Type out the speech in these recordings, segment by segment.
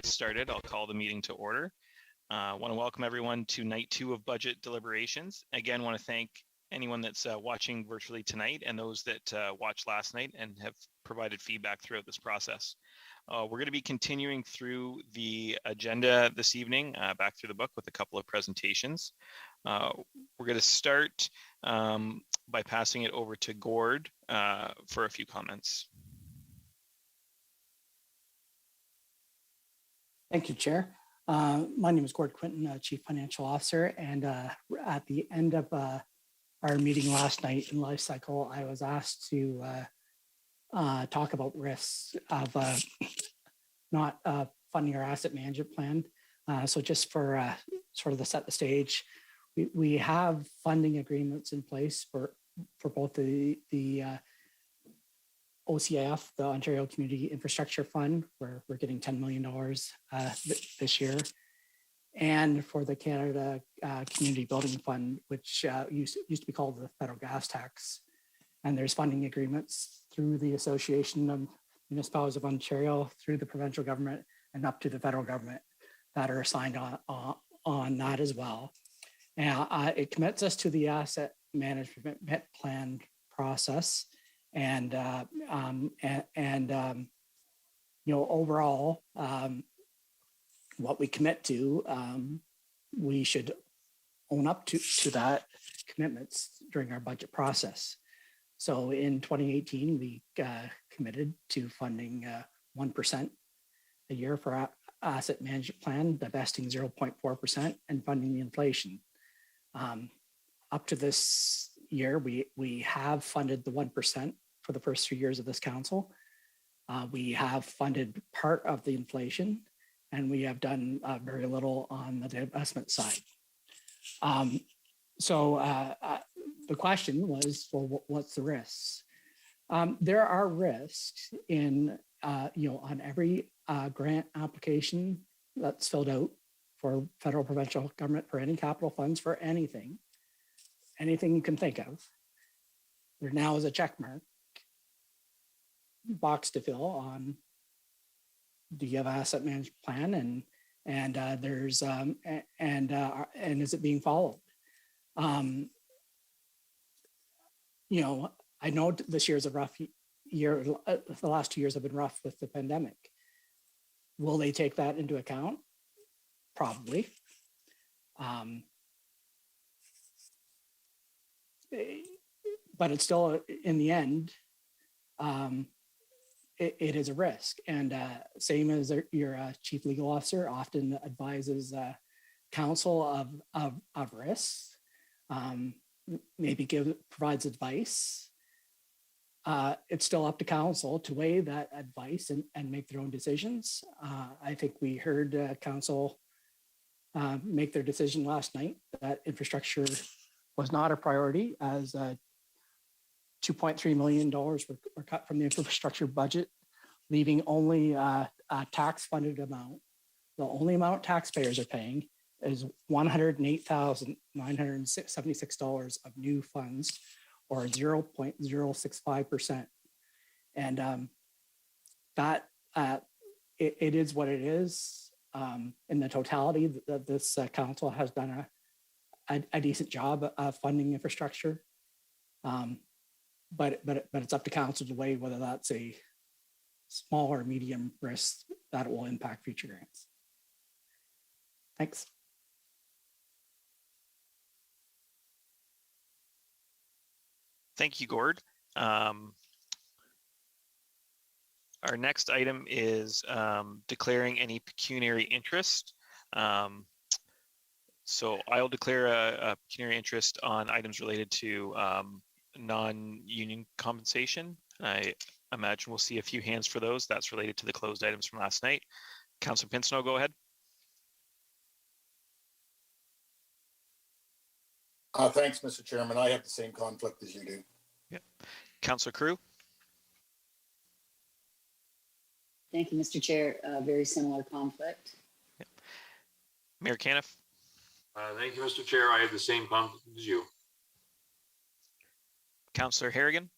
started, I'll call the meeting to order. I want to welcome everyone to night 2 of budget deliberations. Again, want to thank anyone that's watching virtually tonight and those that watched last night and have provided feedback throughout this process. We're going to be continuing through the agenda this evening, back through the book with a couple of presentations. We're going to start by passing it over to Gord for a few comments. Thank you, Chair. My name is Gord Quinton, Chief Financial Officer, and at the end of our meeting last night in Life Cycle, I was asked to talk about risks of not funding our asset management plan. So just for sort of to set the stage, we have funding agreements in place for both the OCIF, the Ontario Community Infrastructure Fund, where we're getting $10 million this year, and for the Canada Community Building Fund, which used to be called the federal gas tax. And there's funding agreements through the Association of Municipalities of Ontario, through the provincial government, and up to the federal government that are signed on that as well. And it commits us to the asset management plan process. And overall, what we commit to, we should own up to that commitments during our budget process. So in 2018, we committed to funding 1% a year for our asset management plan, divesting 0.4% and funding the inflation. Up to this year, we have funded the 1% for the first 3 years of this council. We have funded part of the inflation, and we have done very little on the divestment side. The question was, well, what's the risks? There are risks in, on every grant application that's filled out for federal, provincial government, for any capital funds, for anything you can think of. There now is a check mark box to fill on, do you have an asset management plan, and is it being followed? I know this year's a rough year. The last 2 years have been rough with the pandemic. Will they take that into account? Probably. But it's still, in the end, it is a risk. And same as your chief legal officer often advises counsel of risks, maybe provides advice. It's still up to council to weigh that advice and make their own decisions. I think we heard council make their decision last night that infrastructure was not a priority, as $2.3 million were cut from the infrastructure budget, leaving only a tax-funded amount. The only amount taxpayers are paying is $108,976 of new funds, or 0.065%. And that it is what it is. In the totality, this council has done a decent job of funding infrastructure, but it's up to council to weigh whether that's a small or medium risk that it will impact future grants. Thanks. Thank you, Gord. Our next item is declaring any pecuniary interest. So I'll declare a pecuniary interest on items related to non-union compensation. I imagine we'll see a few hands for those. That's related to the closed items from last night. Councillor Pinsonneau, go ahead. Thanks, Mr. Chairman. I have the same conflict as you do. Yep. Councillor Crew. Thank you, Mr. Chair. Very similar conflict. Yep. Mayor Caniff. Thank you, Mr. Chair. I have the same conflict as you. Councillor Harrigan.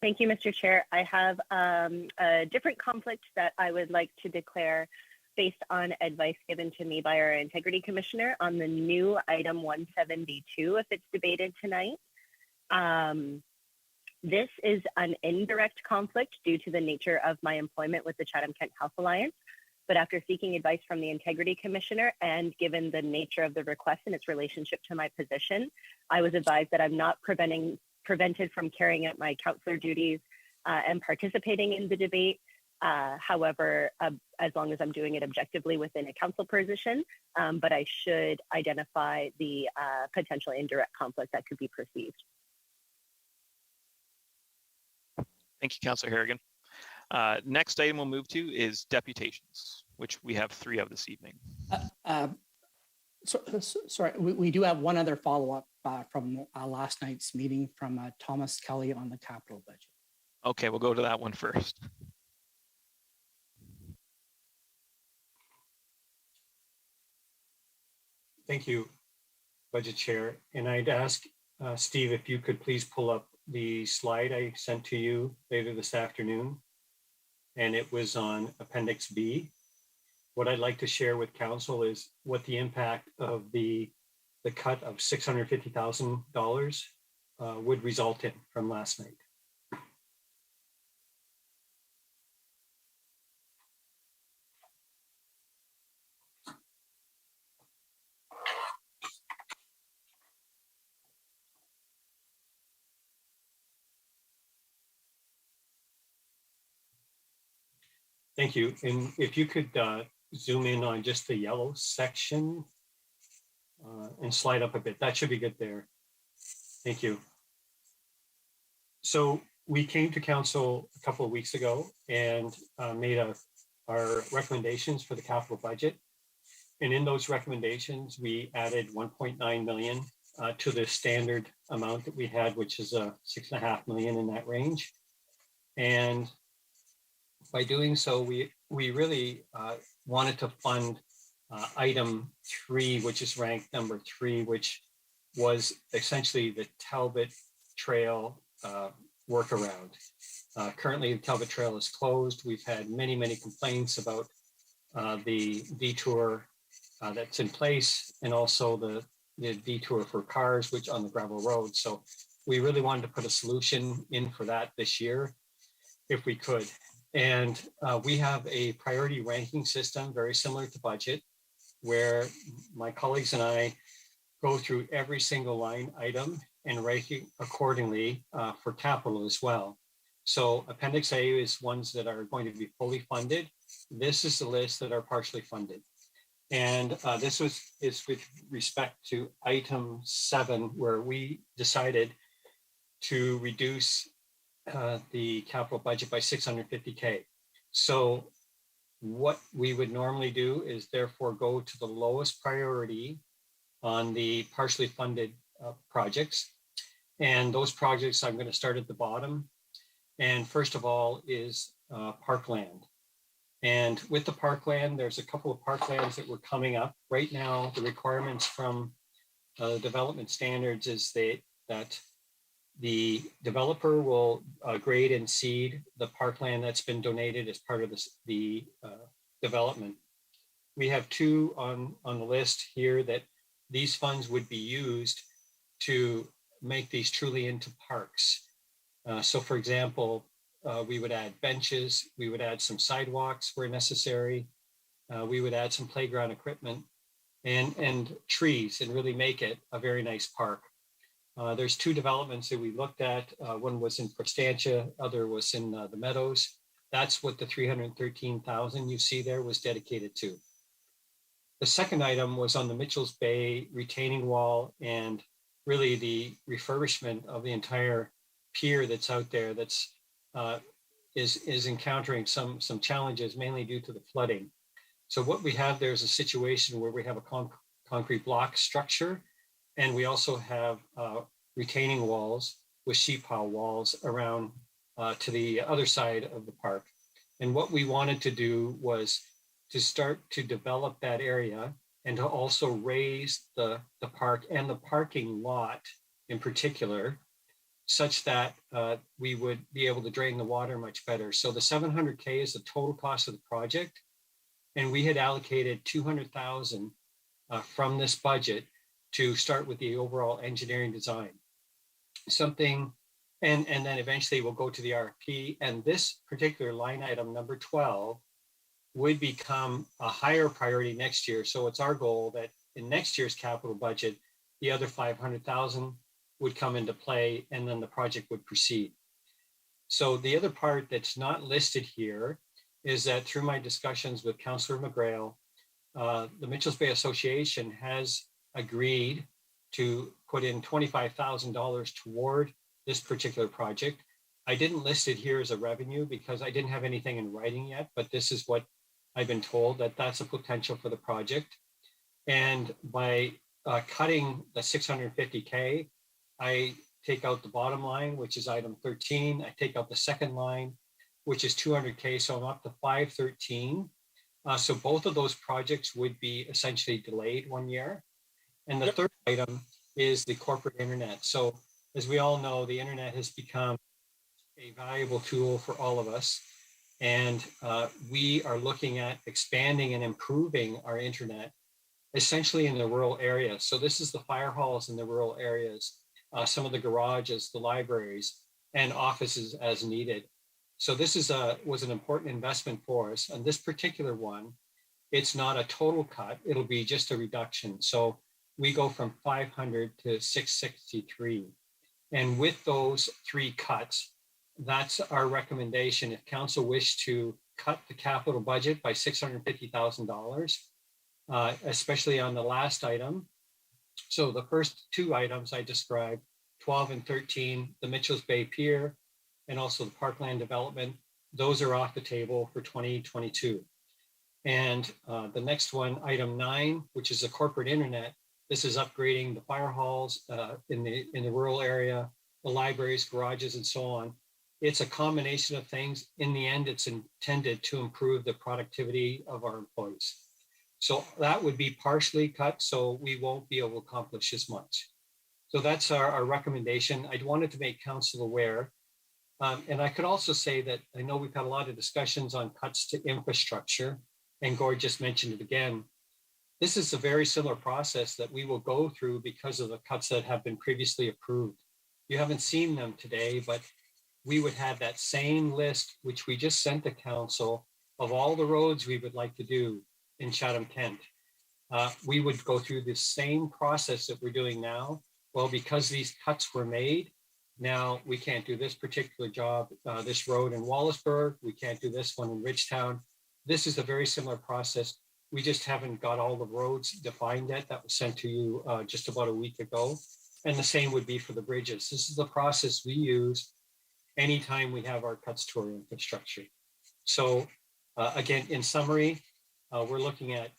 Thank you, Mr. Chair. I have a different conflict that I would like to declare based on advice given to me by our Integrity Commissioner on the new item 172, if it's debated tonight. This is an indirect conflict due to the nature of my employment with the Chatham-Kent Health Alliance. But after seeking advice from the Integrity Commissioner and given the nature of the request and its relationship to my position, I was advised that I'm not prevented from carrying out my counselor duties and participating in the debate. However, as long as I'm doing it objectively within a council position, but I should identify the potential indirect conflict that could be perceived. Thank you, Councillor Harrigan. Next item we'll move to is deputations, which we have 3 of this evening. Sorry, we do have one other follow-up from last night's meeting from Thomas Kelly on the capital budget. Okay, we'll go to that one first. Thank you, Budget Chair. And I'd ask Steve if you could please pull up the slide I sent to you later this afternoon. And it was on Appendix B. What I'd like to share with Council is what the impact of the cut of $650,000 would result in from last night. Thank you. And if you could zoom in on just the yellow section and slide up a bit, that should be good there. Thank you. So we came to Council a couple of weeks ago and made our recommendations for the capital budget. And in those recommendations, we added 1.9 million to the standard amount that we had, which is 6.5 million in that range. And by doing so, we really wanted to fund item 3, which is ranked number 3, which was essentially the Talbot Trail workaround. Currently, the Talbot Trail is closed. We've had many complaints about the detour that's in place, and also the detour for cars, which on the gravel road. So we really wanted to put a solution in for that this year, if we could. And we have a priority ranking system very similar to budget, where my colleagues and I go through every single line item and ranking accordingly for capital as well. So Appendix A is ones that are going to be fully funded. This is the list that are partially funded. And this is with respect to item 7, where we decided to reduce the capital budget by 650K. So what we would normally do is therefore go to the lowest priority on the partially funded projects. And those projects, I'm going to start at the bottom. And first of all is parkland. And with the parkland, there's a couple of parklands that were coming up. Right now, the requirements from development standards is that the developer will grade and seed the parkland that's been donated as part of the development. We have 2 on the list here that these funds would be used to make these truly into parks. So for example, we would add benches, we would add some sidewalks where necessary, we would add some playground equipment and trees, and really make it a very nice park. There's 2 developments that we looked at. One was in Prestantia, other was in the Meadows. That's what the 313,000 you see there was dedicated to. The second item was on the Mitchell's Bay retaining wall, and really the refurbishment of the entire pier that's out there that's is encountering some challenges, mainly due to the flooding. So what we have there is a situation where we have a concrete block structure, and we also have retaining walls with sheep pile walls around to the other side of the park. And what we wanted to do was to start to develop that area and to also raise the park and the parking lot in particular, such that we would be able to drain the water much better. So the 700K is the total cost of the project. And we had allocated 200,000 from this budget to start with the overall engineering design. Something, and then eventually we'll go to the RFP. And this particular line item, number 12, would become a higher priority next year. So it's our goal that in next year's capital budget, the other 500,000 would come into play, and then the project would proceed. So the other part that's not listed here is that through my discussions with Councillor McGrail, the Mitchells Bay Association has agreed to put in $25,000 toward this particular project. I didn't list it here as a revenue because I didn't have anything in writing yet, but this is what I've been told, that that's a potential for the project. And by cutting the 650K, I take out the bottom line, which is item 13. I take out the second line, which is 200K, so I'm up to 513. So both of those projects would be essentially delayed 1 year. And the third item is the corporate internet. So as we all know, the internet has become a valuable tool for all of us. And we are looking at expanding and improving our internet, essentially in the rural areas. So this is the fire halls in the rural areas, some of the garages, the libraries, and offices as needed. So this was an important investment for us. And this particular one, it's not a total cut, it'll be just a reduction. So we go from 500 to 663. And with those three cuts, that's our recommendation. If council wished to cut the capital budget by $650,000, especially on the last item. So the first two items I described, 12 and 13, the Mitchells Bay Pier, and also the parkland development, those are off the table for 2022. And the next one, item 9, which is the corporate internet, this is upgrading the fire halls in the rural area, the libraries, garages, and so on. It's a combination of things. In the end, it's intended to improve the productivity of our employees. So that would be partially cut, so we won't be able to accomplish as much. So that's our recommendation. I wanted to make council aware. And I could also say that I know we've had a lot of discussions on cuts to infrastructure, and Gord just mentioned it again. This is a very similar process that we will go through because of the cuts that have been previously approved. You haven't seen them today, but we would have that same list, which we just sent to council, of all the roads we would like to do in Chatham-Kent. We would go through the same process that we're doing now. Well, because these cuts were made, now we can't do this particular job, this road in Wallaceburg. We can't do this one in Ridgetown. This is a very similar process. We just haven't got all the roads defined yet. That was sent to you just about a week ago. And the same would be for the bridges. This is the process we use anytime we have our cuts to our infrastructure. So again, in summary, we're looking at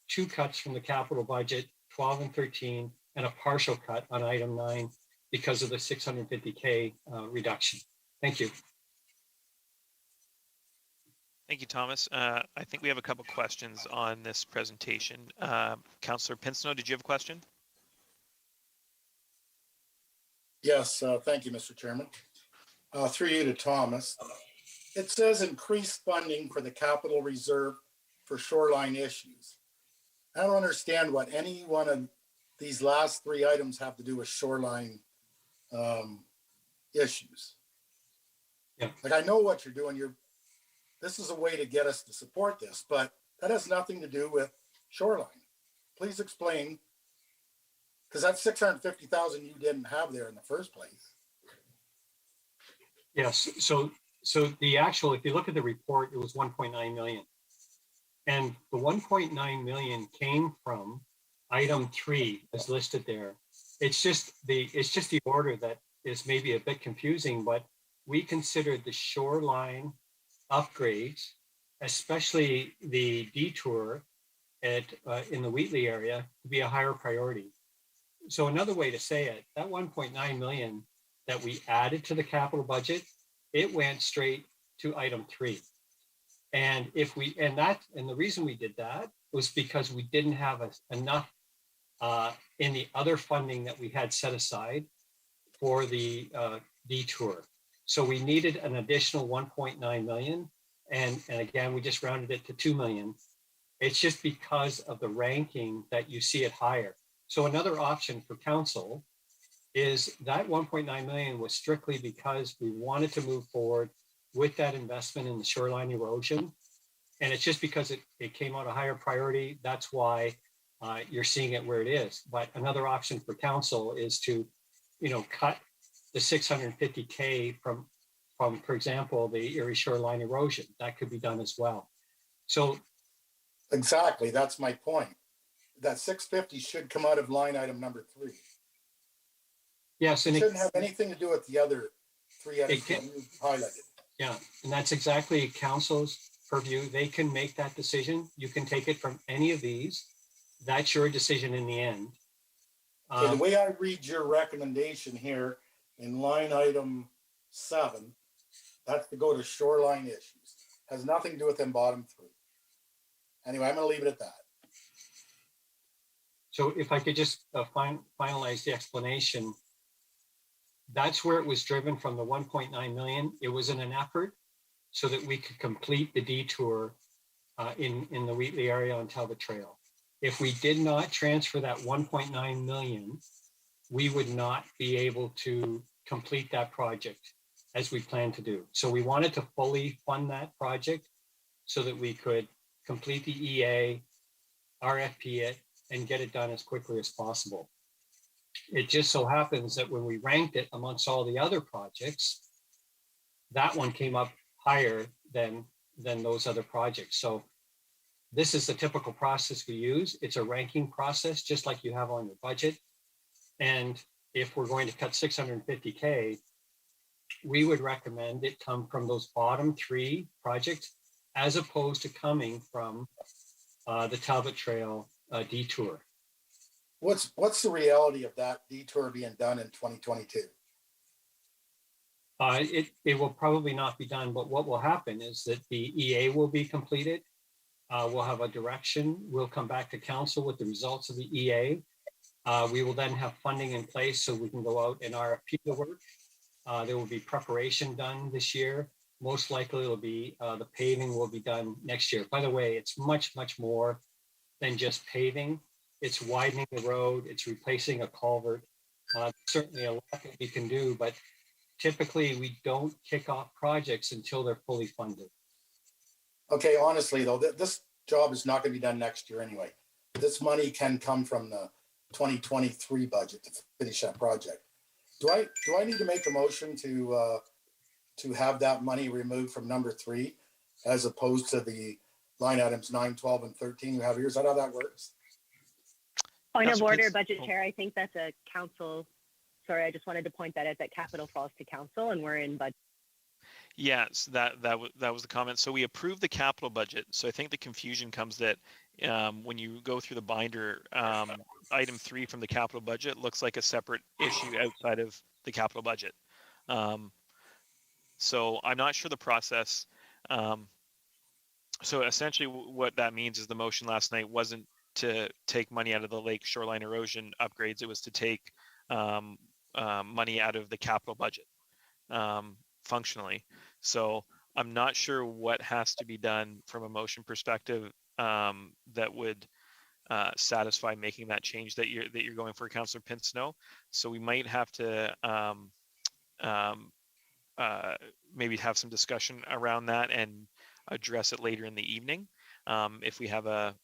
2 cuts from the capital budget, 12 and 13, and a partial cut on item 9 because of the 650K reduction. Thank you. Thank you, Thomas. I think we have a couple questions on this presentation. Councillor Pinsno, did you have a question? Yes, thank you, Mr. Chairman. Through you to Thomas. It says increased funding for the capital reserve for shoreline issues. I don't understand what any one of these last 3 items have to do with shoreline issues. Yeah. Like, I know what you're doing. This is a way to get us to support this, but that has nothing to do with shoreline. Please explain, because that's 650,000 you didn't have there in the first place. Yes, so the actual, if you look at the report, it was 1.9 million. And the 1.9 million came from item 3 as listed there. It's just the order that is maybe a bit confusing, but we considered the shoreline upgrades, especially the detour in the Wheatley area, to be a higher priority. So another way to say it, that 1.9 million that we added to the capital budget, it went straight to item 3. And the reason we did that was because we didn't have enough in the other funding that we had set aside for the detour. So we needed an additional 1.9 million. And again, we just rounded it to 2 million. It's just because of the ranking that you see it higher. So another option for council is that 1.9 million was strictly because we wanted to move forward with that investment in the shoreline erosion. And it's just because it came out a higher priority. That's why you're seeing it where it is. But another option for council is to, cut the 650K from, for example, the Erie shoreline erosion. That could be done as well. So exactly, that's my point. That 650 should come out of line item number 3. yes, It and shouldn't have anything to do with the other 3 items that you highlighted. Yeah, and that's exactly council's purview. They can make that decision. You can take it from any of these. That's your decision in the end. Okay, the way I read your recommendation here in line item 7, that's to go to shoreline issues. Has nothing to do with them bottom 3. Anyway, I'm going to leave it at that. So if I could just finalize the explanation, that's where it was driven from the 1.9 million. It was in an effort so that we could complete the detour in the Wheatley area on Talbot Trail. If we did not transfer that 1.9 million, we would not be able to complete that project as we planned to do. So we wanted to fully fund that project so that we could complete the EA, RFP it, and get it done as quickly as possible. It just so happens that when we ranked it amongst all the other projects, that one came up higher than those other projects. So this is the typical process we use. It's a ranking process, just like you have on your budget. And if we're going to cut 650K, we would recommend it come from those bottom 3 projects, as opposed to coming from the Talbot Trail detour. What's the reality of that detour being done in 2022? It will probably not be done, but what will happen is that the EA will be completed. We'll have a direction. We'll come back to council with the results of the EA. We will then have funding in place so we can go out and RFP the work. There will be preparation done this year. Most likely it'll be the paving will be done next year. By the way, it's much, much more than just paving. It's widening the road. It's replacing a culvert. Certainly a lot that we can do, but typically we don't kick off projects until they're fully funded. Okay, honestly though, this job is not going to be done next year anyway. This money can come from the 2023 budget to finish that project. Do I need to make a motion to have that money removed from number 3 as opposed to the line items 9, 12, and 13 you have here? Is that how that works? Point of order, Budget Chair. I think that's a council. Sorry, I just wanted to point that out, that capital falls to council and we're in budget. Yes, that was the comment. So we approved the capital budget. So I think the confusion comes that when you go through the binder, item 3 from the capital budget looks like a separate issue outside of the capital budget. So I'm not sure the process. So essentially what that means is the motion last night wasn't to take money out of the lake shoreline erosion upgrades. It was to take money out of the capital budget functionally. So I'm not sure what has to be done from a motion perspective that would satisfy making that change that you're going for, Councillor Pinsnow. So we might have to maybe have some discussion around that and address it later in the evening. If we have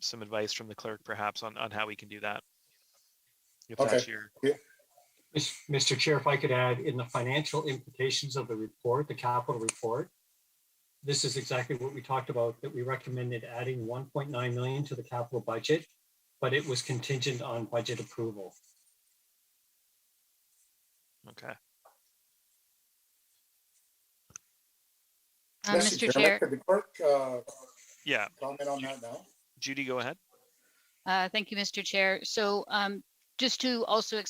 some advice from the clerk, perhaps on how we can do that. If okay. That's your... Yeah. Mr. Chair, if I could add, in the financial implications of the report, the capital report, this is exactly what we talked about, that we recommended adding 1.9 million to the capital budget, but it was contingent on budget approval. Okay. Mr. Chair. Could the clerk Yeah. comment on that now? Judy, go ahead. Thank you, Mr. Chair. So just to also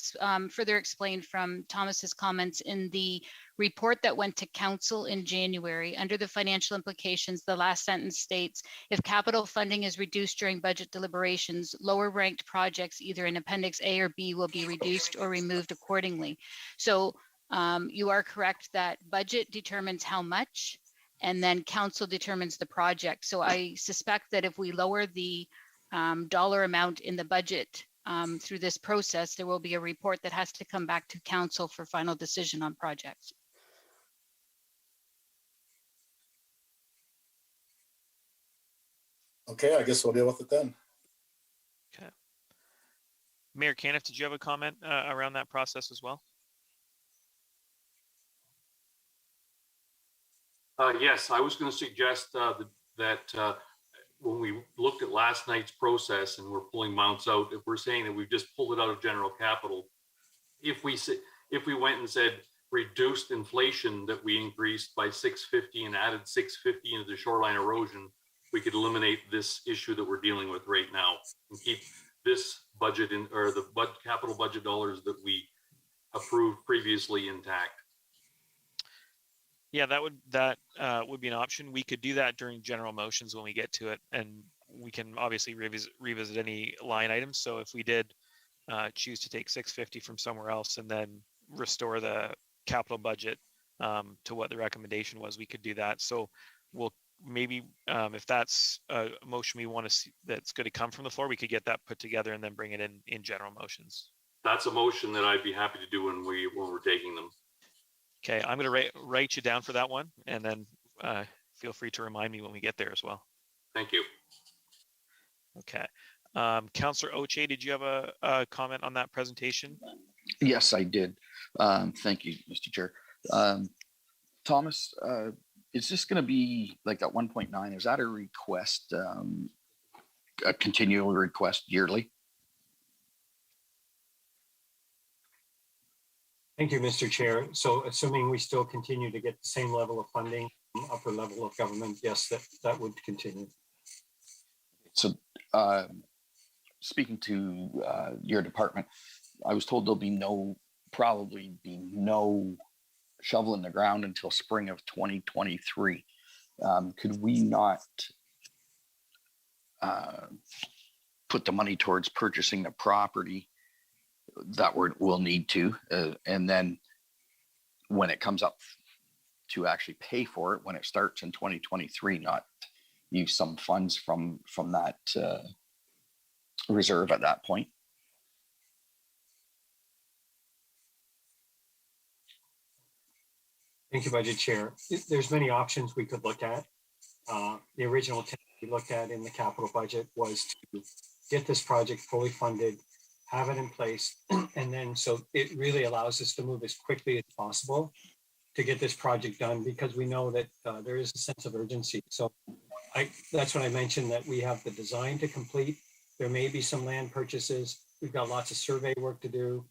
further explain from Thomas's comments, in the report that went to council in January, under the financial implications, the last sentence states, if capital funding is reduced during budget deliberations, lower ranked projects either in Appendix A or B will be reduced or removed accordingly. So You are correct that budget determines how much, and then council determines the project. So I suspect that if we lower the dollar amount in the budget through this process, there will be a report that has to come back to council for final decision on projects. Okay, I guess we'll deal with it then. Okay. Mayor Caniff, did you have a comment around that process as well? Yes, I was going to suggest that when we looked at last night's process and we're pulling amounts out, if we're saying that we've just pulled it out of general capital, if we went and said reduced inflation that we increased by 650 and added 650 into the shoreline erosion, we could eliminate this issue that we're dealing with right now and keep this budget in, or the capital budget dollars that we approved previously intact. Yeah, that would be an option. We could do that during general motions when we get to it, and we can obviously revisit any line items. So if we did choose to take 650 from somewhere else and then restore the capital budget to what the recommendation was, we could do that. So we'll maybe if that's a motion we want to see that's going to come from the floor, we could get that put together and then bring it in general motions. That's a motion that I'd be happy to do when we're taking them. Okay, I'm going to write you down for that one, and then feel free to remind me when we get there as well. Thank you. Okay. Councillor Oche, did you have a comment on that presentation? Yes, I did. Thank you, Mr. Chair. Thomas, is this going to be like that 1.9? Is that a request, a continual request yearly? Thank you, Mr. Chair. So assuming we still continue to get the same level of funding from upper level of government, yes, that would continue. So speaking to your department, I was told there'll probably be no shovel in the ground until spring of 2023. Could we not put the money towards purchasing the property that we'll need to, and then when it comes up to actually pay for it, when it starts in 2023, not use some funds from that reserve at that point? Thank you, Budget Chair. There's many options we could look at. The original intent we looked at in the capital budget was to get this project fully funded, have it in place, and then so it really allows us to move as quickly as possible to get this project done, because we know that there is a sense of urgency. So that's when I mentioned that we have the design to complete. There may be some land purchases. We've got lots of survey work to do.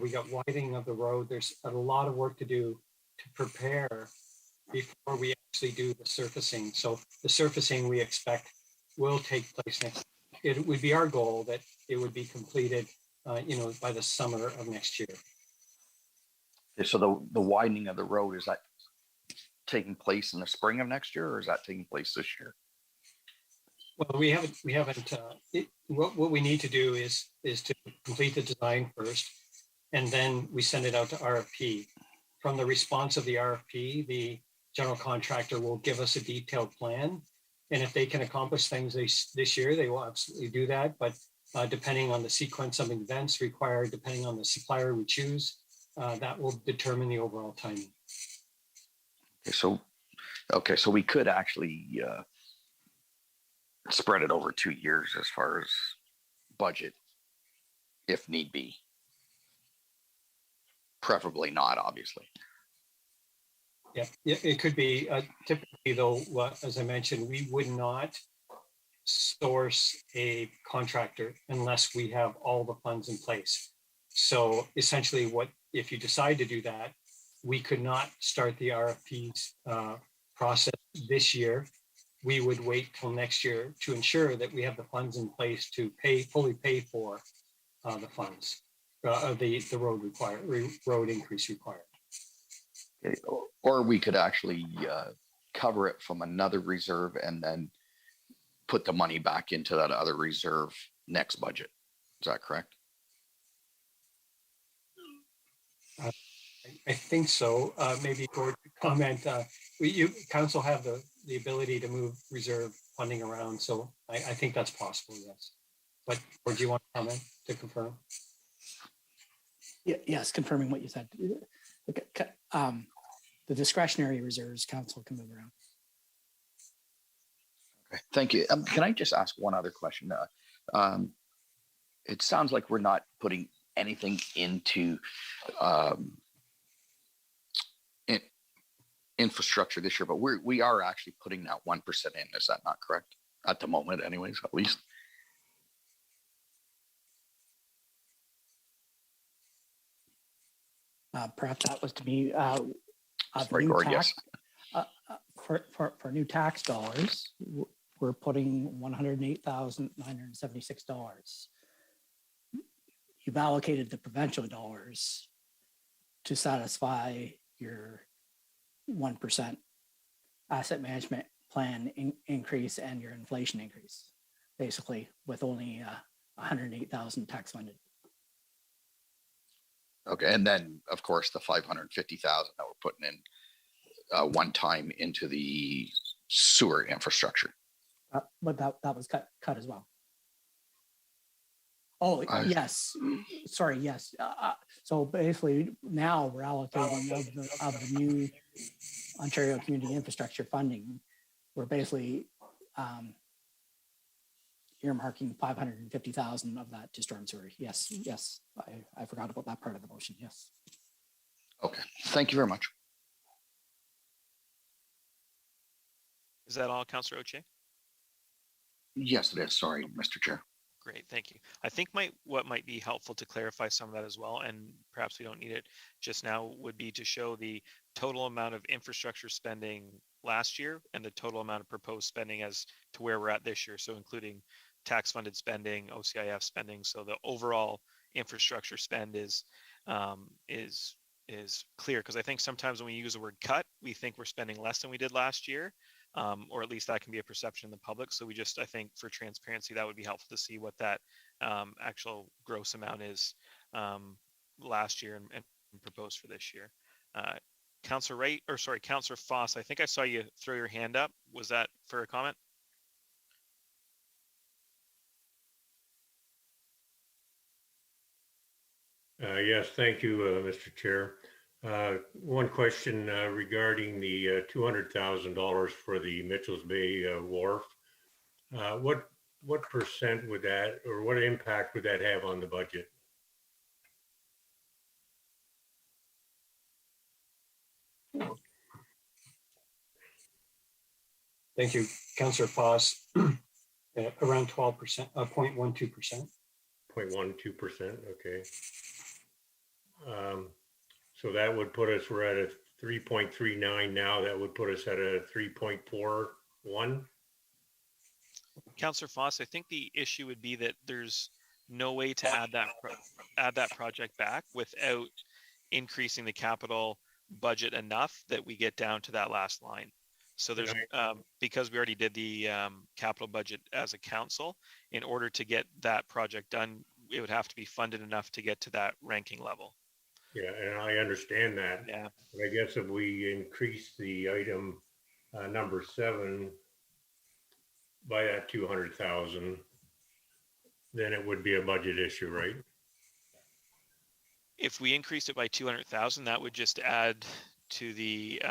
We got widening of the road. There's a lot of work to do to prepare before we actually do the surfacing. So the surfacing we expect will take place next. It would be our goal that it would be completed by the summer of next year. So the widening of the road, is that taking place in the spring of next year, or is that taking place this year? Well, we haven't. What we need to do is to complete the design first, and then we send it out to RFP. From the response of the RFP, the general contractor will give us a detailed plan, and if they can accomplish things this year, they will absolutely do that. But depending on the sequence of events required, depending on the supplier we choose, that will determine the overall timing. Okay, so we could actually spread it over 2 years as far as budget, if need be. Preferably not, obviously. Yeah, it could be. Typically, though, as I mentioned, we would not source a contractor unless we have all the funds in place. So essentially, if you decide to do that, we could not start the RFPs process this year. We would wait till next year to ensure that we have the funds in place to fully pay for the funds of the road increase required. Okay. Or we could actually cover it from another reserve and then put the money back into that other reserve next budget. Is that correct? I think so. Maybe Gord could comment. You council have the ability to move reserve funding around, so I think that's possible. Yes. But or do you want to comment to confirm? Yes, confirming what you said. The discretionary reserves council can move around. Okay, thank you. Can I just ask one other question? It sounds like we're not putting anything into infrastructure this year, but we are actually putting that 1% in. Is that not correct? At the moment, anyways, at least. Perhaps that was to me. Sorry, Gord, yes. For new tax dollars, we're putting $108,976. You've allocated the provincial dollars to satisfy your 1% asset management plan increase and your inflation increase, basically with only 108,000 tax funded. Okay, and then of course the 550,000 that we're putting in one time into the sewer infrastructure. But that was cut as well. Oh, yes. Sorry, yes. So basically now we're allocating of the new Ontario Community Infrastructure funding. We're basically earmarking 550,000 of that to storm sewer. Yes, yes. I forgot about that part of the motion. Yes. Okay, thank you very much. Is that all, Councillor Oche? Yes, it is. Sorry, Mr. Chair. Great, thank you. I think what might be helpful to clarify some of that as well, and perhaps we don't need it just now, would be to show the total amount of infrastructure spending last year and the total amount of proposed spending as to where we're at this year. So including tax funded spending, OCIF spending. So the overall infrastructure spend is clear, because I think sometimes when we use the word cut, we think we're spending less than we did last year. Or at least that can be a perception in the public. So we just, I think for transparency, that would be helpful to see what that actual gross amount is last year and proposed for this year. Councillor Wright, or sorry, Councillor Foss, I think I saw you throw your hand up. Was that for a comment? Yes, thank you, Mr. Chair. One question regarding the $200,000 for the Mitchells Bay Wharf. What percent would that, or what impact would that have on the budget? Thank you, Councillor Foss. Around 12%, 0.12%. 0.12%, okay. So that would put us, we're at a 3.39 now, that would put us at a 3.41. Councillor Foss, I think the issue would be that there's no way to add that project back without increasing the capital budget enough that we get down to that last line. So there's because we already did the capital budget as a council, in order to get that project done, it would have to be funded enough to get to that ranking level. Yeah, and I understand that. Yeah. But I guess if we increase the item number 7 by that 200,000, then it would be a budget issue, right? If we increased it by 200,000, that would just add to the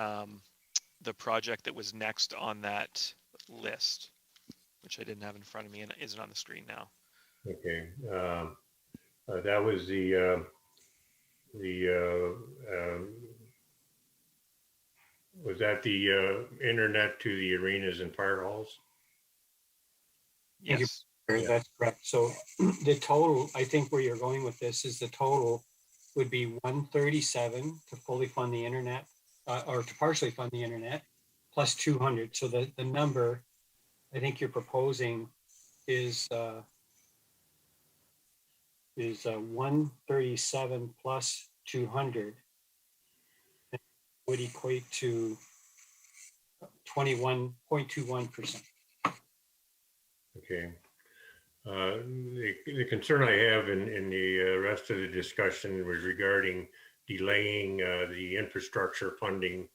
project that was next on that list, which I didn't have in front of me and isn't on the screen now. Okay, that was was that the internet to the arenas and fire halls? Yes. That's correct. So the total, I think where you're going with this is the total would be 137 to fully fund the internet, or to partially fund the internet, plus 200. So the number I think you're proposing is 137 plus 200 would equate to 21.21%. Okay. The concern I have in the rest of the discussion was regarding delaying the infrastructure funding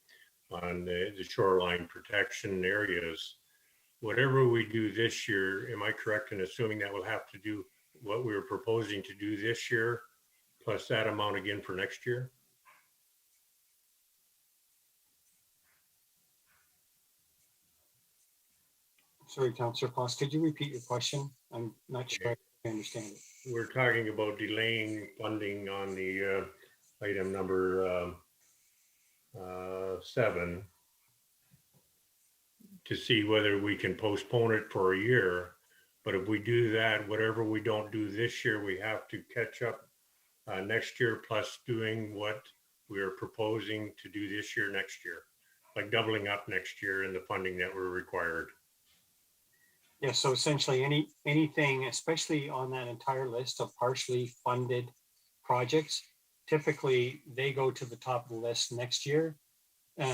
on the shoreline protection areas. Whatever we do this year, am I correct in assuming that we'll have to do what we were proposing to do this year, plus that amount again for next year? Sorry, Councillor Foss, could you repeat your question? I'm not sure I understand it. We're talking about delaying funding on the item number 7 to see whether we can postpone it for a year. But if we do that, whatever we don't do this year, we have to catch up next year, plus doing what we're proposing to do this year, next year, like doubling up next year in the funding that we're required. Yeah, so essentially anything, especially on that entire list of partially funded projects, typically they go to the top of the list next year.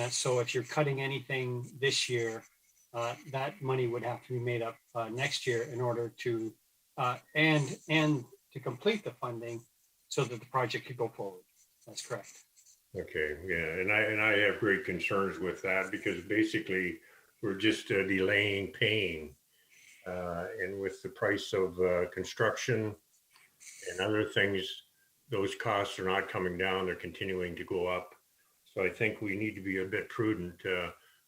So if you're cutting anything this year, that money would have to be made up next year in order to and to complete the funding so that the project could go forward. That's correct. Okay, yeah, and I have great concerns with that because basically we're just delaying paying. And with the price of construction and other things, those costs are not coming down, they're continuing to go up. So I think we need to be a bit prudent.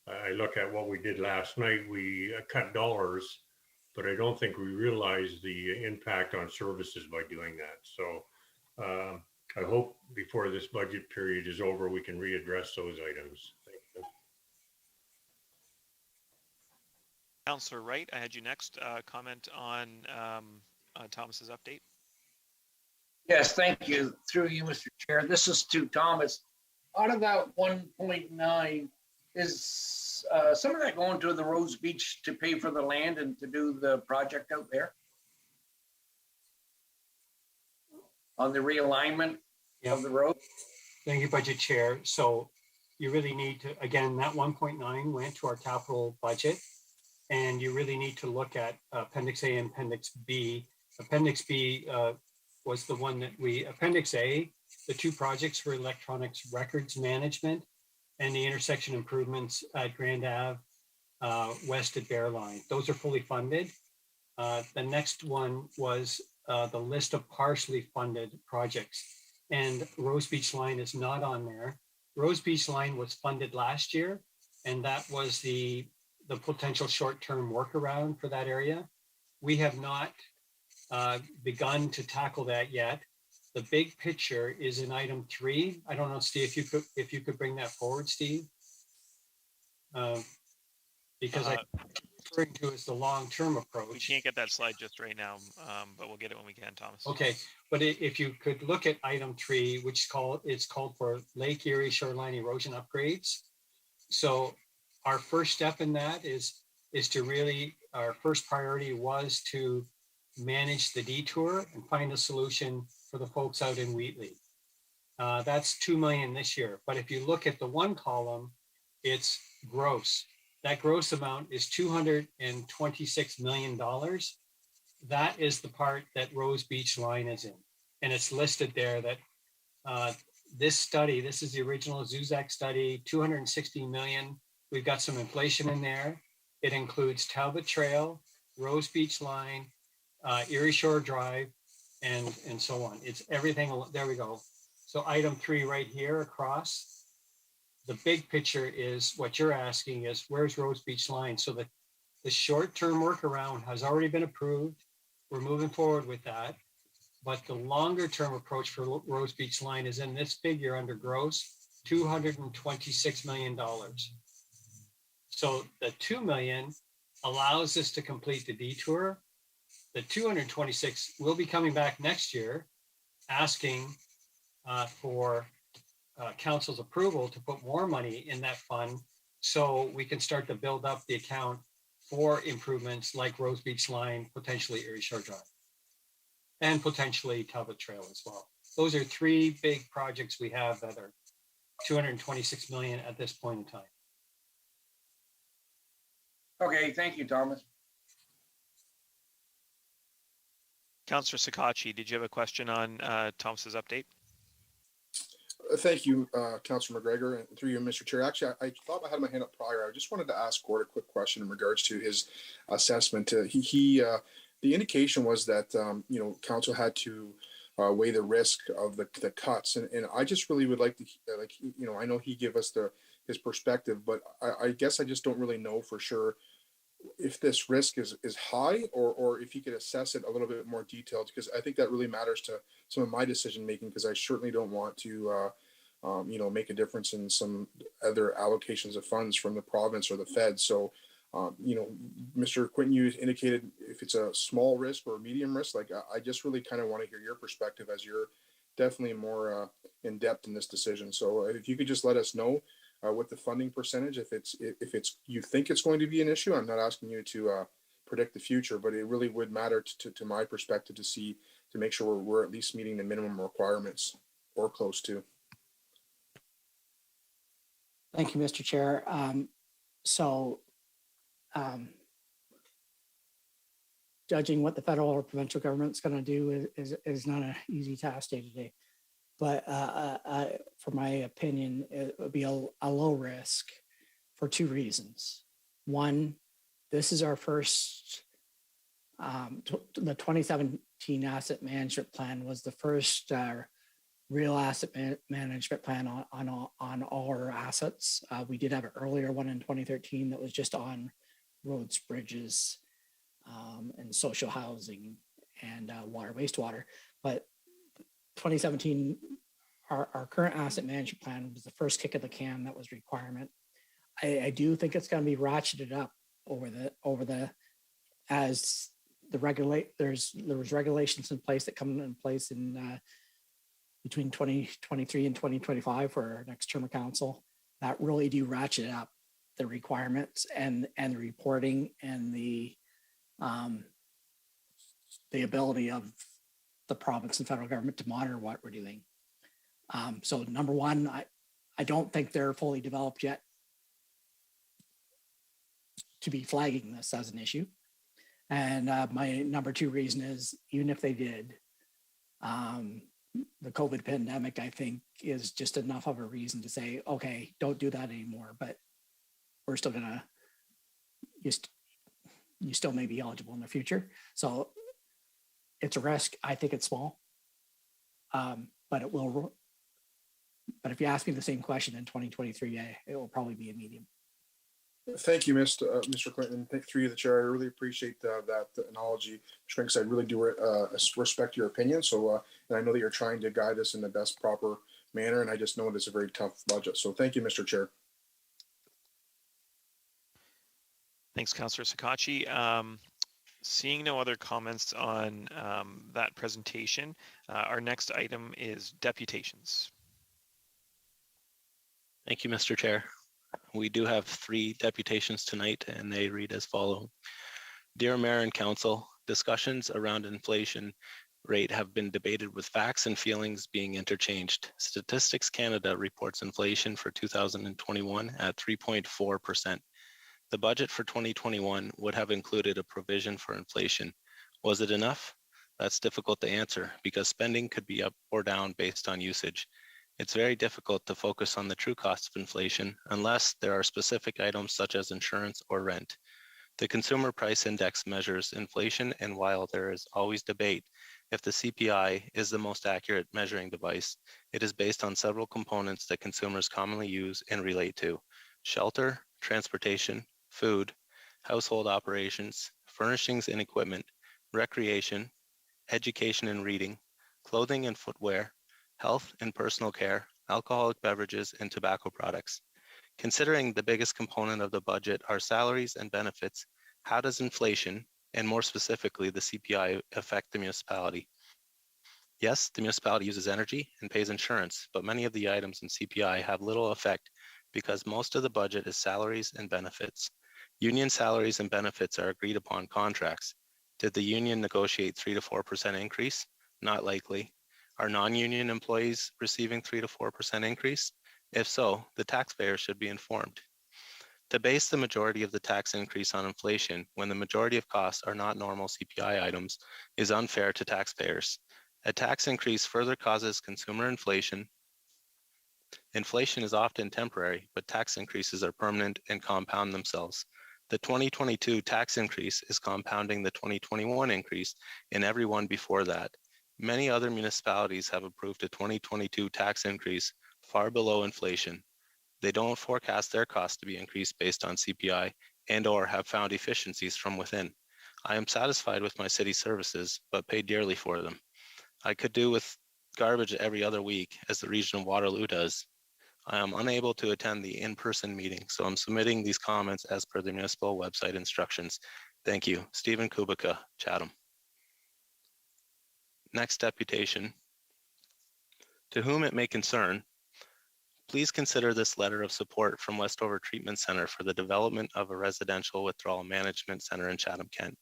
I look at what we did last night, we cut dollars, but I don't think we realized the impact on services by doing that. So I hope before this budget period is over, we can readdress those items. Thank you. Councillor Wright, I had you next. Comment on Thomas's update. Yes, thank you. Through you, Mr. Chair. This is to Thomas. Out of that 1.9, is some of that going to the Rose Beach to pay for the land and to do the project out there? On the realignment of the road? Thank you, Budget Chair. So you really need to, again, that 1.9 went to our capital budget. And you really need to look at Appendix A and Appendix B. Appendix B was the one that Appendix A, the two projects for electronics records management and the intersection improvements at Grand Ave, west at Bear Line. Those are fully funded. The next one was the list of partially funded projects. And Rose Beach Line is not on there. Rose Beach Line was funded last year, and that was the potential short-term workaround for that area. We have not begun to tackle that yet. The big picture is in item 3. I don't know, Steve, if you could bring that forward, Steve. Because I'm referring to as the long-term approach. We can't get that slide just right now, but we'll get it when we can, Thomas. Okay, but if you could look at item 3, which it's called for Lake Erie shoreline erosion upgrades. So our first step in that is to really, our first priority was to manage the detour and find a solution for the folks out in Wheatley. That's $2 million this year. But if you look at the one column, it's gross. That gross amount is $226 million. That is the part that Rose Beach Line is in. And it's listed there that this study, this is the original Zuzak study, 260 million. We've got some inflation in there. It includes Talbot Trail, Rose Beach Line, Erie Shore Drive, and so on. It's everything. There we go. So item 3 right here across. The big picture is what you're asking is where's Rose Beach Line? So the short-term workaround has already been approved. We're moving forward with that. But the longer-term approach for Rose Beach Line is in this figure under gross, $226 million. So the 2 million allows us to complete the detour. The 226 will be coming back next year, asking for council's approval to put more money in that fund so we can start to build up the account for improvements like Rose Beach Line, potentially Erie Shore Drive, and potentially Talbot Trail as well. Those are 3 big projects we have that are 226 million at this point in time. Okay, thank you, Thomas. Councillor Sakachi, did you have a question on Thomas's update? Thank you, Councilor McGregor, and through you, Mr. Chair. Actually, I thought I had my hand up prior. I just wanted to ask Gord a quick question in regards to his assessment. The indication was that council had to weigh the risk of the cuts, and I just really would like to I know he gave us his perspective, but I guess I just don't really know for sure if this risk is high or if he could assess it a little bit more detailed, because I think that really matters to some of my decision making, because I certainly don't want to make a difference in some other allocations of funds from the province or the Fed. So Mr. Quinton, you indicated if it's a small risk or a medium risk. Like, I just really kind of want to hear your perspective, as you're definitely more in depth in this decision. So if you could just let us know what the funding percentage, if it's you think it's going to be an issue. I'm not asking you to predict the future, but it really would matter to my perspective to make sure we're at least meeting the minimum requirements or close to. Thank you, Mr. Chair. Judging what the federal or provincial government's going to do is not an easy task day to day. But for my opinion, it would be a low risk for two reasons. One, this is our first, the 2017 asset management plan was the first real asset management plan on all our assets. We did have an earlier one in 2013 that was just on roads, bridges, and social housing and water, wastewater. But 2017, our current asset management plan was the first kick of the can. That was requirement. I do think it's going to be ratcheted up as there was regulations in place that come in place in between 2023 and 2025 for our next term of council that really do ratchet up the requirements and the reporting and the ability of the province and federal government to monitor what we're doing. So number one, I don't think they're fully developed yet to be flagging this as an issue. And my number two reason is, even if they did, the COVID pandemic, I think, is just enough of a reason to say, okay, don't do that anymore, but we're still gonna, you still may be eligible in the future. So it's a risk. I think it's small, but it will. But if you ask me the same question in 2023, it will probably be a medium. Thank you, Mr. Clinton. Through you, the chair. I really appreciate that analogy, because I really do respect your opinion. So, and I know that you're trying to guide us in the best proper manner, and I just know it is a very tough budget. So, thank you, Mr. Chair. Thanks, Councillor Sakachi. Seeing no other comments on that presentation, our next item is deputations. Thank you, Mr. Chair. We do have 3 deputations tonight, and they read as follows. Dear Mayor and Council, discussions around inflation rate have been debated with facts and feelings being interchanged. Statistics Canada reports inflation for 2021 at 3.4%. The budget for 2021 would have included a provision for inflation. Was it enough? That's difficult to answer because spending could be up or down based on usage. It's very difficult to focus on the true cost of inflation unless there are specific items such as insurance or rent. The Consumer Price Index measures inflation, and while there is always debate if the CPI is the most accurate measuring device, it is based on several components that consumers commonly use and relate to: shelter, transportation, food, household operations, furnishings and equipment, recreation, education and reading, clothing and footwear, health and personal care, alcoholic beverages, and tobacco products. Considering the biggest component of the budget are salaries and benefits, how does inflation, and more specifically the CPI, affect the municipality? Yes, the municipality uses energy and pays insurance, but many of the items in CPI have little effect because most of the budget is salaries and benefits. Union salaries and benefits are agreed upon contracts. Did the union negotiate 3 to 4% increase? Not likely. Are non-union employees receiving 3 to 4% increase? If so, the taxpayer should be informed. To base the majority of the tax increase on inflation when the majority of costs are not normal CPI items is unfair to taxpayers. A tax increase further causes consumer inflation, Inflation is often temporary, but tax increases are permanent and compound themselves. The 2022 tax increase is compounding the 2021 increase and every one before that. Many other municipalities have approved a 2022 tax increase far below inflation. They don't forecast their costs to be increased based on CPI and/or have found efficiencies from within. I am satisfied with my city services, but pay dearly for them. I could do with garbage every other week, as the region of Waterloo does. I am unable to attend the in-person meeting, so I'm submitting these comments as per the municipal website instructions. Thank you. Stephen Kubica, Chatham. Next deputation. To whom it may concern, please consider this letter of support from Westover Treatment Center for the development of a residential withdrawal management center in Chatham-Kent.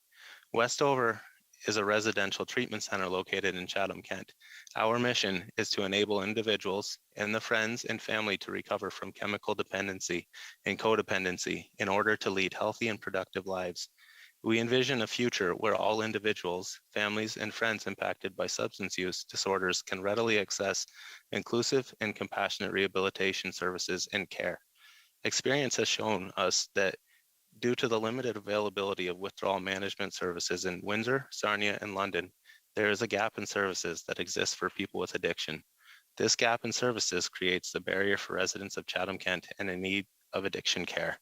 Westover is a residential treatment center located in Chatham-Kent. Our mission is to enable individuals and the friends and family to recover from chemical dependency and codependency in order to lead healthy and productive lives. We envision a future where all individuals, families, and friends impacted by substance use disorders can readily access inclusive and compassionate rehabilitation services and care. Experience has shown us that due to the limited availability of withdrawal management services in Windsor, Sarnia, and London, there is a gap in services that exists for people with addiction. This gap in services creates the barrier for residents of Chatham-Kent and in need of addiction care.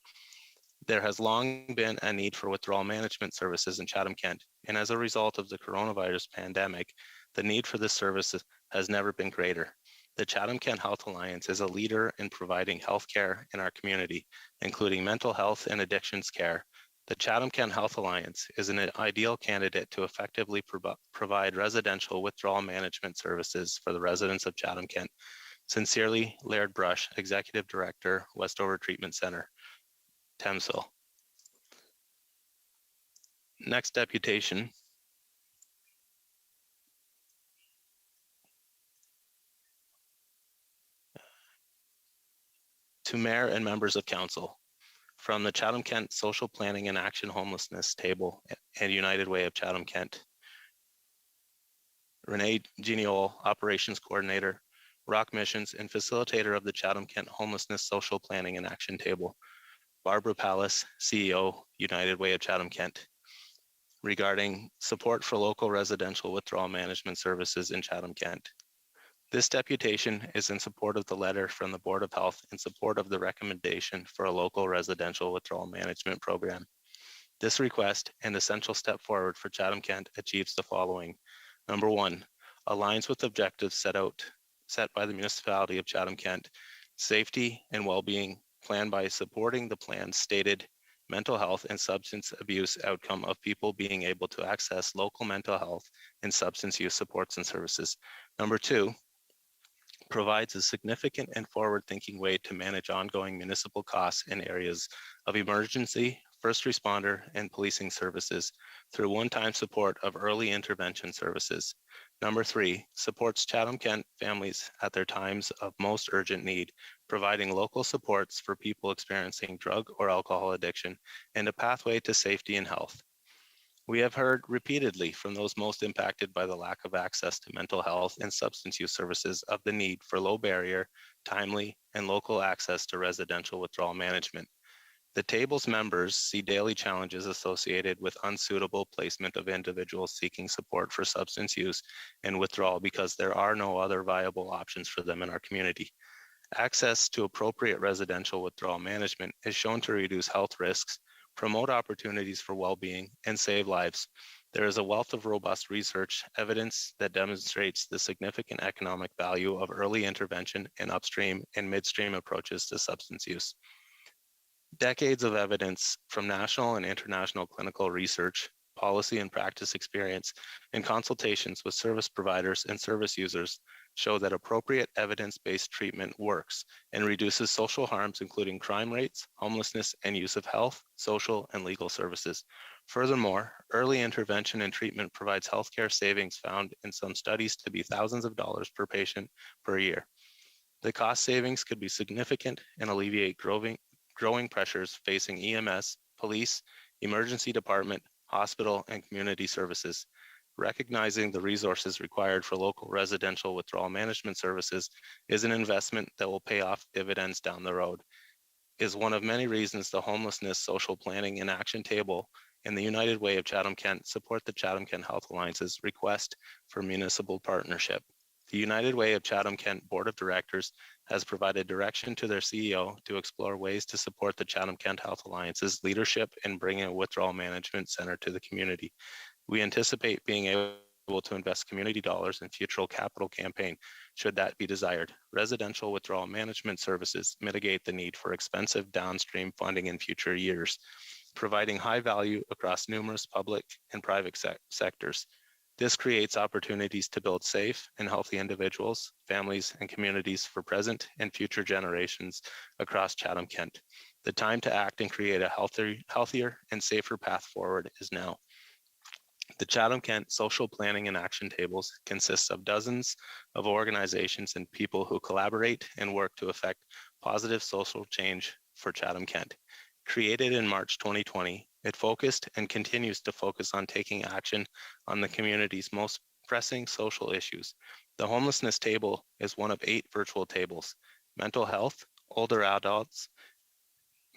There has long been a need for withdrawal management services in Chatham-Kent, and as a result of the coronavirus pandemic, the need for this service has never been greater. The Chatham-Kent Health Alliance is a leader in providing health care in our community, including mental health and addictions care. The Chatham-Kent Health Alliance is an ideal candidate to effectively provide residential withdrawal management services for the residents of Chatham-Kent. Sincerely, Laird Brush, Executive Director, Westover Treatment Center, Thamesville. Next deputation. To Mayor and members of Council, from the Chatham-Kent Social Planning and Action Homelessness Table and United Way of Chatham-Kent. Renee Geniol, Operations Coordinator, Rock Missions, and Facilitator of the Chatham-Kent Homelessness Social Planning and Action Table. Barbara Pallas, CEO, United Way of Chatham-Kent, regarding support for local residential withdrawal management services in Chatham-Kent. This deputation is in support of the letter from the Board of Health in support of the recommendation for a local residential withdrawal management program. This request and essential step forward for Chatham-Kent achieves the following. Number one, aligns with objectives set by the municipality of Chatham-Kent, safety and well-being planned by supporting the plan's stated mental health and substance abuse outcome of people being able to access local mental health and substance use supports and services. Number two, provides a significant and forward-thinking way to manage ongoing municipal costs in areas of emergency, first responder, and policing services through one-time support of early intervention services. Number three, supports Chatham-Kent families at their times of most urgent need, providing local supports for people experiencing drug or alcohol addiction and a pathway to safety and health. We have heard repeatedly from those most impacted by the lack of access to mental health and substance use services of the need for low barrier, timely, and local access to residential withdrawal management. The table's members see daily challenges associated with unsuitable placement of individuals seeking support for substance use and withdrawal because there are no other viable options for them in our community. Access to appropriate residential withdrawal management is shown to reduce health risks, promote opportunities for well-being, and save lives. There is a wealth of robust research evidence that demonstrates the significant economic value of early intervention in upstream and midstream approaches to substance use. Decades of evidence from national and international clinical research, policy and practice experience, and consultations with service providers and service users show that appropriate evidence-based treatment works and reduces social harms, including crime rates, homelessness, and use of health, social, and legal services. Furthermore, early intervention and treatment provides healthcare savings found in some studies to be thousands of dollars per patient per year. The cost savings could be significant and alleviate growing pressures facing EMS, police, emergency department, hospital, and community services. Recognizing the resources required for local residential withdrawal management services is an investment that will pay off dividends down the road. Is one of many reasons the Homelessness Social Planning and Action Table and the United Way of Chatham-Kent support the Chatham-Kent Health Alliance's request for municipal partnership. The United Way of Chatham-Kent Board of Directors has provided direction to their CEO to explore ways to support the Chatham-Kent Health Alliance's leadership in bringing a withdrawal management center to the community. We anticipate being able to invest community dollars in future capital campaign should that be desired. Residential withdrawal management services mitigate the need for expensive downstream funding in future years, providing high value across numerous public and private sectors. This creates opportunities to build safe and healthy individuals, families, and communities for present and future generations across Chatham-Kent. The time to act and create a healthier and safer path forward is now. The Chatham-Kent Social Planning and Action Tables consists of dozens of organizations and people who collaborate and work to affect positive social change for Chatham-Kent. Created in March 2020, it focused and continues to focus on taking action on the community's most pressing social issues. The Homelessness Table is one of 8 virtual tables: mental health, older adults,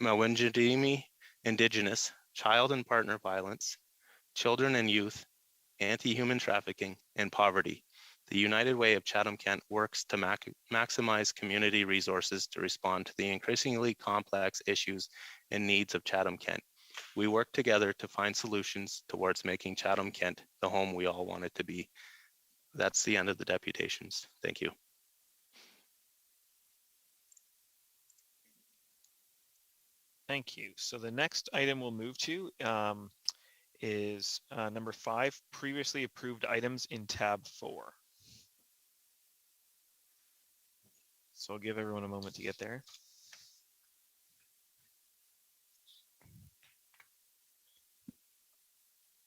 Mawinjadimi, Indigenous, child and partner violence, children and youth, anti-human trafficking, and poverty. The United Way of Chatham-Kent works to maximize community resources to respond to the increasingly complex issues and needs of Chatham-Kent. We work together to find solutions towards making Chatham-Kent the home we all want it to be. That's the end of the deputations. Thank you. Thank you. So the next item we'll move to is number 5, previously approved items in tab 4. So I'll give everyone a moment to get there.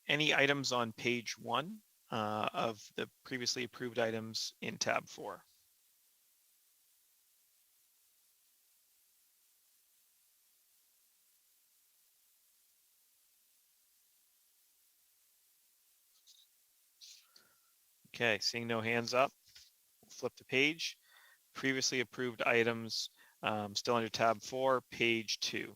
Any items on page 1 of the previously approved items in tab 4? Okay, seeing no hands up, we'll flip the page. Previously approved items still under tab 4, page 2.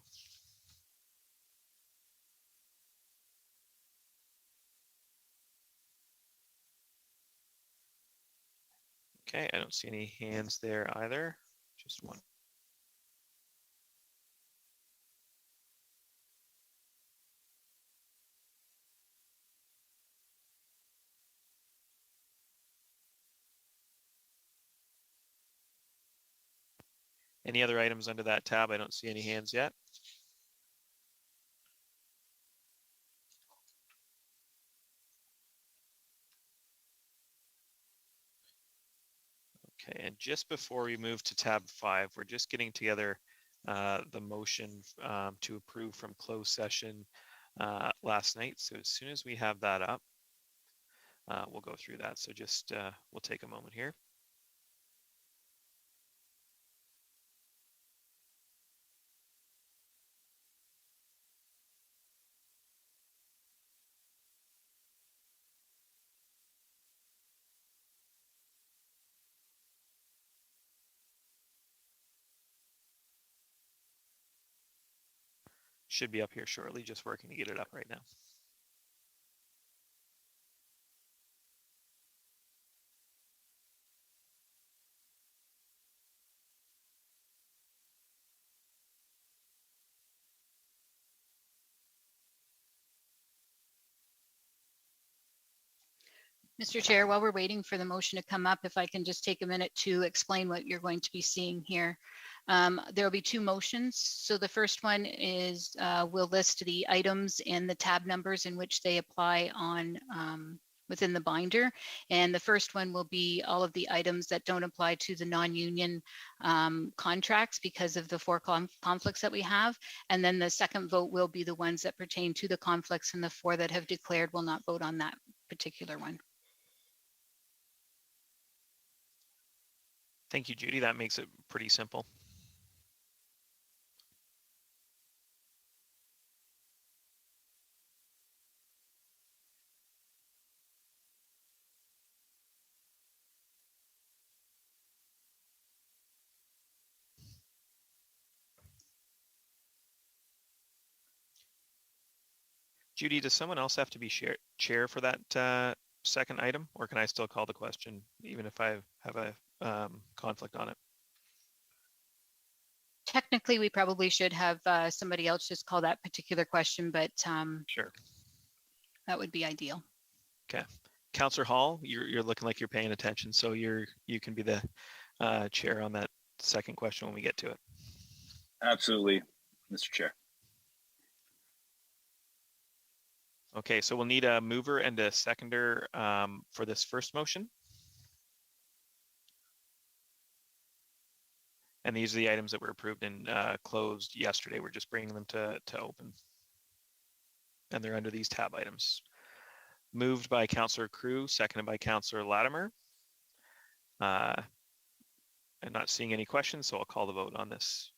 Okay, I don't see any hands there either, just one. Any other items under that tab? I don't see any hands yet. Okay, and just before we move to tab 5, we're just getting together the motion to approve from closed session last night. So as soon as we have that up, we'll go through that. So just we'll take a moment here. Should be up here shortly, just working to get it up right now. Mr. Chair, while we're waiting for the motion to come up, if I can just take a minute to explain what you're going to be seeing here. There will be 2 motions. So the first one is we'll list the items and the tab numbers in which they apply on within the binder. And the first one will be all of the items that don't apply to the non-union contracts because of the 4 conflicts that we have. And then the second vote will be the ones that pertain to the conflicts, and the 4 that have declared will not vote on that particular one. Thank you, Judy. That makes it pretty simple. Judy, does someone else have to be chair for that second item, or can I still call the question even if I have a conflict on it? Technically, we probably should have somebody else just call that particular question, but Sure. that would be ideal. Okay. Councillor Hall, you're looking like you're paying attention, so you can be the chair on that second question when we get to it. Absolutely, Mr. Chair. Okay, so we'll need a mover and a seconder for this first motion. And these are the items that were approved and closed yesterday. We're just bringing them to open. And they're under these tab items. Moved by Councillor Crew, seconded by Councillor Latimer. I'm not seeing any questions, so I'll call the vote on this.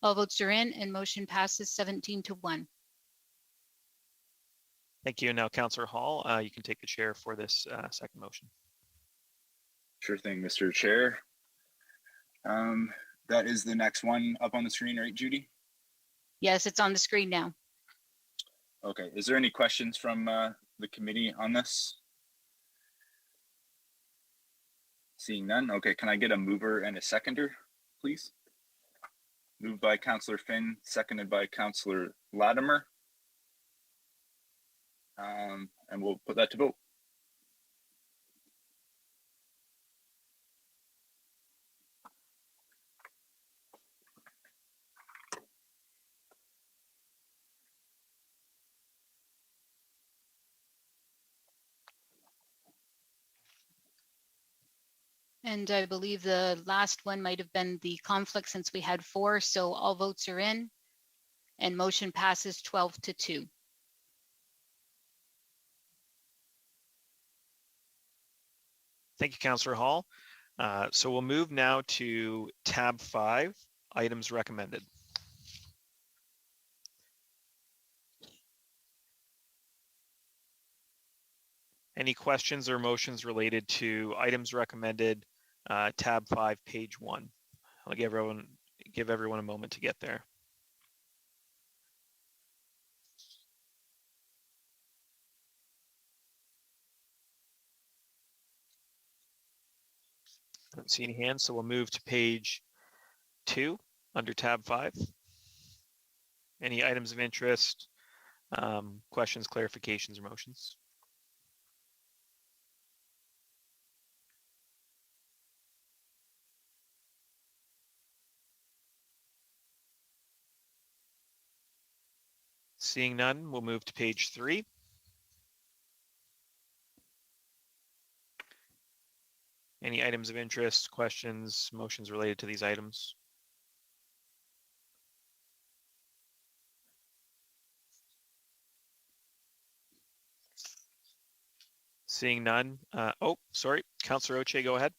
All votes are in and motion passes 17-1. Thank you. Now, Councillor Hall, you can take the chair for this second motion. Sure thing, Mr. Chair. That is the next one up on the screen, right, Judy? Yes, it's on the screen now. Okay. Is there any questions from the committee on this? Seeing none. Okay. Can I get a mover and a seconder, please? Moved by Councillor Finn, seconded by Councillor Latimer. And we'll put that to vote. And I believe the last one might have been the conflict since we had 4. So all votes are in and motion passes 12-2. Thank you, Councillor Hall. So we'll move now to tab 5, items recommended. Any questions or motions related to items recommended, tab 5, page 1? I'll give everyone a moment to get there. I don't see any hands, so we'll move to page 2 under tab 5. Any items of interest, questions, clarifications, or motions? Seeing none, we'll move to page 3. Any items of interest, questions, motions related to these items? Seeing none. Oh, sorry, Councillor Oche, go ahead.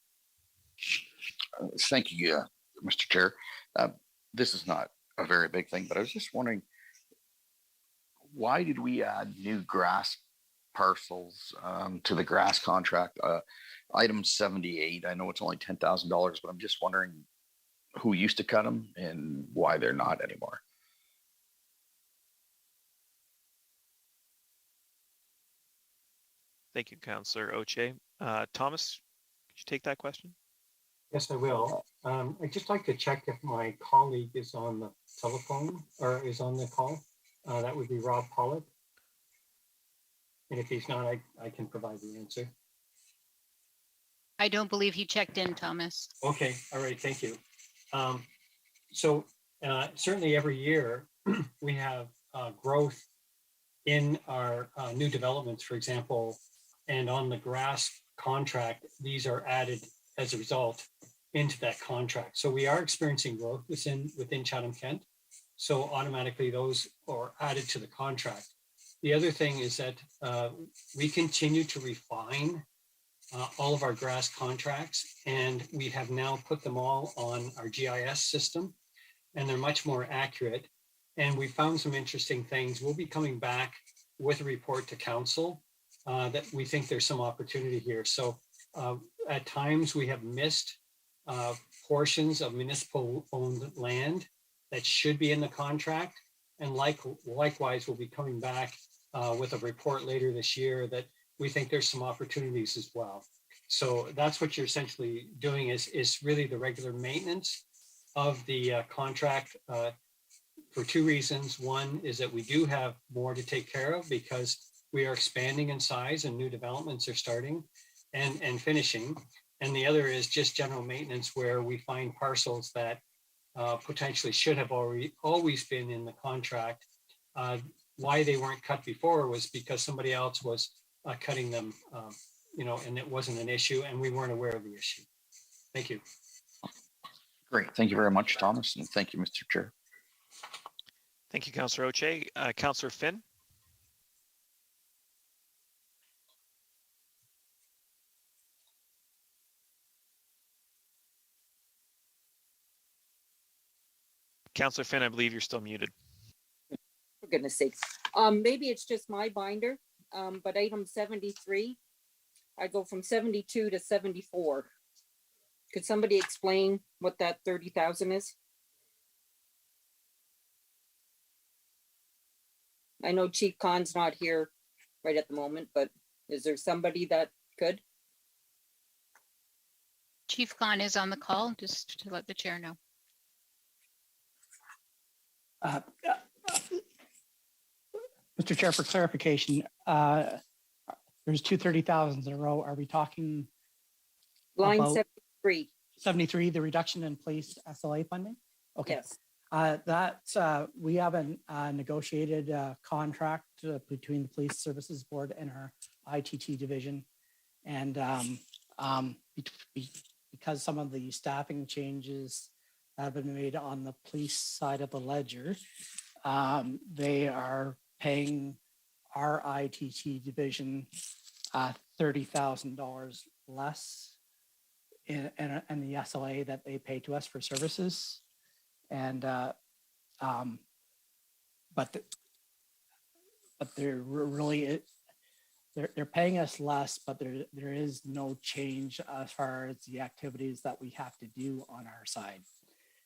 Thank you, Mr. Chair. This is not a very big thing, but I was just wondering, why did we add new grass parcels to the grass contract? Item 78, I know it's only $10,000, but I'm just wondering who used to cut them and why they're not anymore. Thank you, Councillor Oche. Thomas, could you take that question? Yes, I will. I'd just like to check if my colleague is on the telephone or is on the call. That would be Rob Pollock. And if he's not, I can provide the answer. I don't believe he checked in, Thomas. Okay, all right, thank you. So certainly every year we have growth in our new developments, for example, and on the grass contract, these are added as a result into that contract. So we are experiencing growth within Chatham-Kent. So automatically those are added to the contract. The other thing is that we continue to refine all of our grass contracts, and we have now put them all on our GIS system, and they're much more accurate. And we found some interesting things. We'll be coming back with a report to council that we think there's some opportunity here. So at times we have missed portions of municipal owned land that should be in the contract. And likewise, we'll be coming back with a report later this year that we think there's some opportunities as well. So that's what you're essentially doing is really the regular maintenance of the contract for two reasons. One is that we do have more to take care of because we are expanding in size and new developments are starting and finishing. And the other is just general maintenance where we find parcels that potentially should have always been in the contract. Why they weren't cut before was because somebody else was cutting them, and it wasn't an issue and we weren't aware of the issue. Thank you. Great. Thank you very much, Thomas. And thank you, Mr. Chair. Thank you, Councillor Oche. Councillor Finn. Councillor Finn, I believe you're still muted. For goodness sakes. Maybe it's just my binder, but item 73, I go from 72 to 74. Could somebody explain what that 30,000 is? I know Chief Khan's not here right at the moment, but is there somebody that could? Chief Khan is on the call, just to let the chair know. Mr. Chair, for clarification, there's two 30,000s in a row. Are we talking Line about 73. 73, the reduction in police SLA funding? Okay. Yes. That's we have a negotiated contract between the Police Services Board and our ITT division, and because some of the staffing changes have been made on the police side of the ledger, they are paying our ITT division $30,000 less in the SLA that they pay to us for services. And but they're really they're paying us less, but there is no change as far as the activities that we have to do on our side.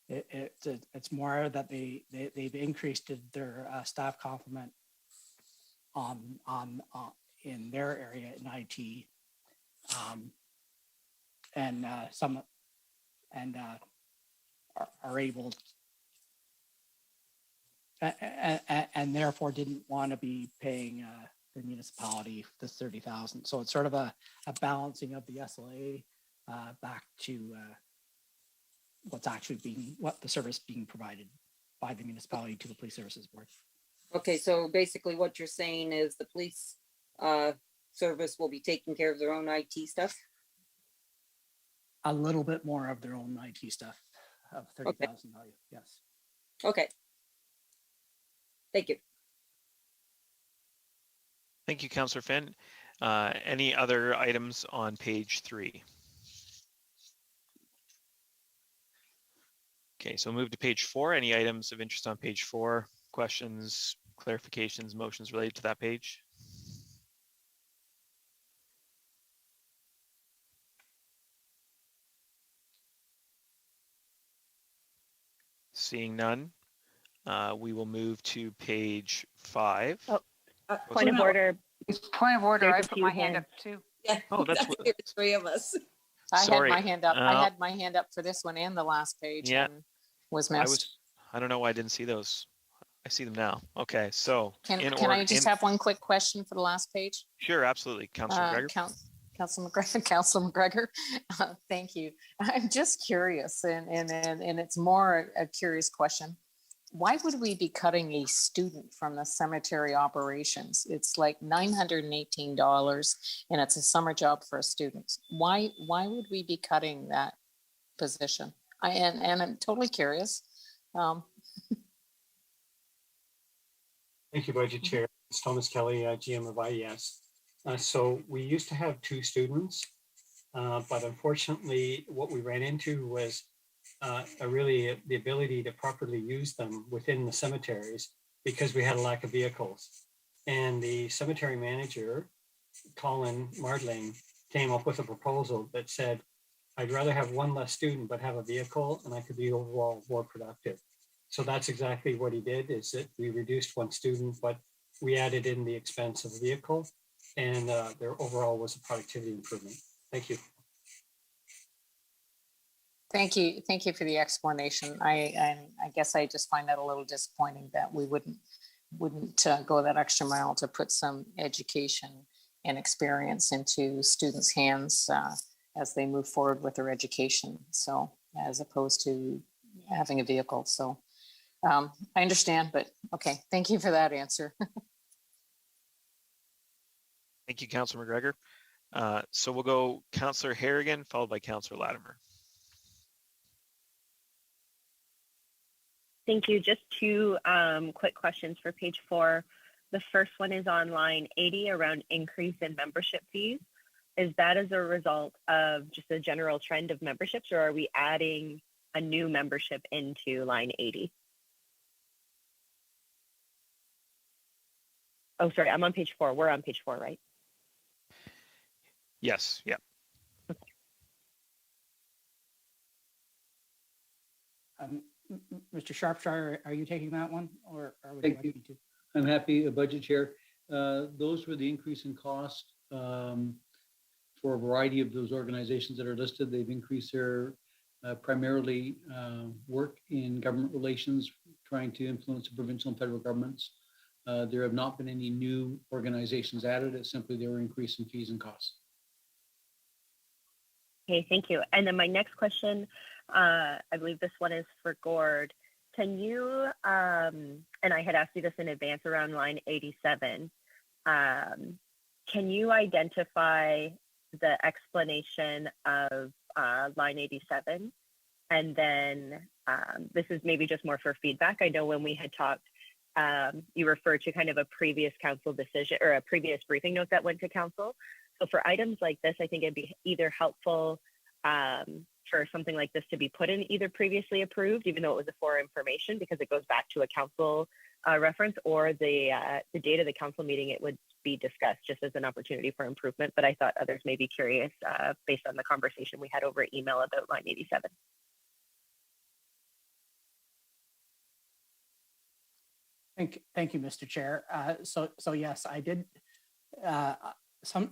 It's more that they've increased their staff complement on in their area in IT, and some and are able and therefore didn't want to be paying the municipality this 30,000. So it's sort of a balancing of the SLA back to what the service being provided by the municipality to the Police Services Board. Okay, so basically what you're saying is the police service will be taking care of their own IT stuff? A little bit more of their own IT stuff of 30,000 value, yes. Okay. Thank you. Thank you, Councillor Finn. Any other items on page 3? Okay, so move to page 4. Any items of interest on page 4? Questions, clarifications, motions related to that page? Seeing none, we will move to page 5. Oh, point of order. Point of order. I There's a put few my hand hands. up too. Yeah. Oh, that's There's 3 of us. I Sorry. had my hand up. I had my hand up for this one and the last page. Yeah. And was missed. I don't know why I didn't see those. I see them now. Okay, so Can I just have one quick question for the last page? Sure, absolutely. Councillor McGregor. Councillor McGregor, thank you. I'm just curious, and it's more a curious question. Why would we be cutting a student from the cemetery operations? It's like $918 and it's a summer job for a student. Why would we be cutting that position? And I'm totally curious. Thank you, Budget Chair. It's Thomas Kelly, GM of IES. So we used to have 2 students, but unfortunately what we ran into was really the ability to properly use them within the cemeteries because we had a lack of vehicles. And the cemetery manager Colin Mardling came up with a proposal that said, I'd rather have one less student, but have a vehicle and I could be overall more productive. So that's exactly what he did, is that we reduced one student, but we added in the expense of the vehicle, and there overall was a productivity improvement. Thank you. Thank you. Thank you for the explanation. I guess I just find that a little disappointing that we wouldn't go that extra mile to put some education and experience into students' hands as they move forward with their education. So as opposed to having a vehicle. So I understand, but okay. Thank you for that answer. Thank you, Councillor McGregor. So we'll go Councillor Harrigan, followed by Councillor Latimer. Thank you. Just two quick questions for page 4. The first one is on line 80 around increase in membership fees. Is that as a result of just a general trend of memberships, or are we adding a new membership into line 80? Oh, sorry, I'm on page 4. We're on page 4, right? Yes, yeah. Mr. Sharpshire, are you taking that one, or would you Thank like you. me to? I'm happy, Budget Chair. Those were the increase in cost for a variety of those organizations that are listed. They've increased their primarily work in government relations, trying to influence the provincial and federal governments. There have not been any new organizations added. It's simply they were increasing fees and costs. Okay, thank you. And then my next question, I believe this one is for Gord. Can you, and I had asked you this in advance around line 87, can you identify the explanation of line 87? And then this is maybe just more for feedback. I know when we had talked, you referred to kind of a previous council decision or a previous briefing note that went to council. So for items like this, I think it'd be either helpful for something like this to be put in either previously approved, even though it was a for information, because it goes back to a council reference, or the date of the council meeting, it would be discussed just as an opportunity for improvement. But I thought others may be curious based on the conversation we had over email about line 87. Thank you, Mr. Chair. So yes, I did.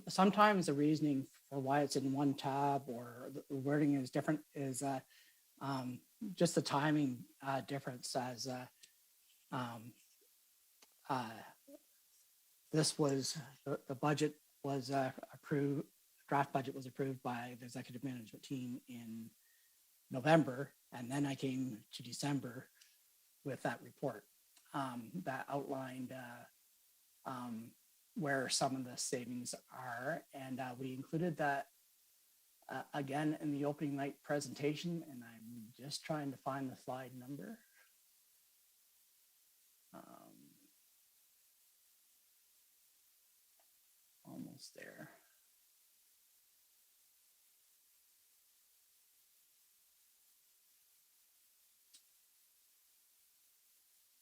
Sometimes the reasoning for why it's in one tab or the wording is different is just the timing difference. As this was the budget was approved, draft budget was approved by the executive management team in November, and then I came to December with that report that outlined where some of the savings are. And we included that again in the opening night presentation, and I'm just trying to find the slide number. Almost there.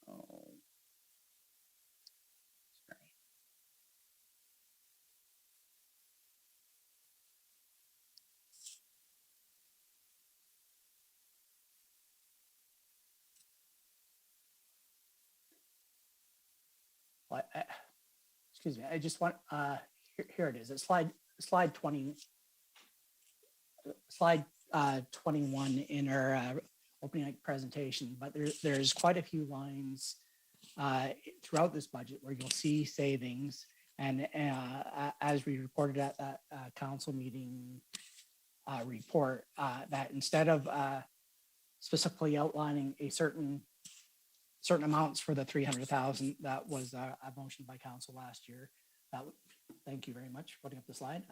Oh. Well, excuse me, I just want, here it is. It's slide 20, slide 21 in our opening night presentation, but there's quite a few lines throughout this budget where you'll see savings. And as we reported at that council meeting report, that instead of specifically outlining a certain amounts for the 300,000 that was a motion by council last year. Thank you very much for putting up the slide.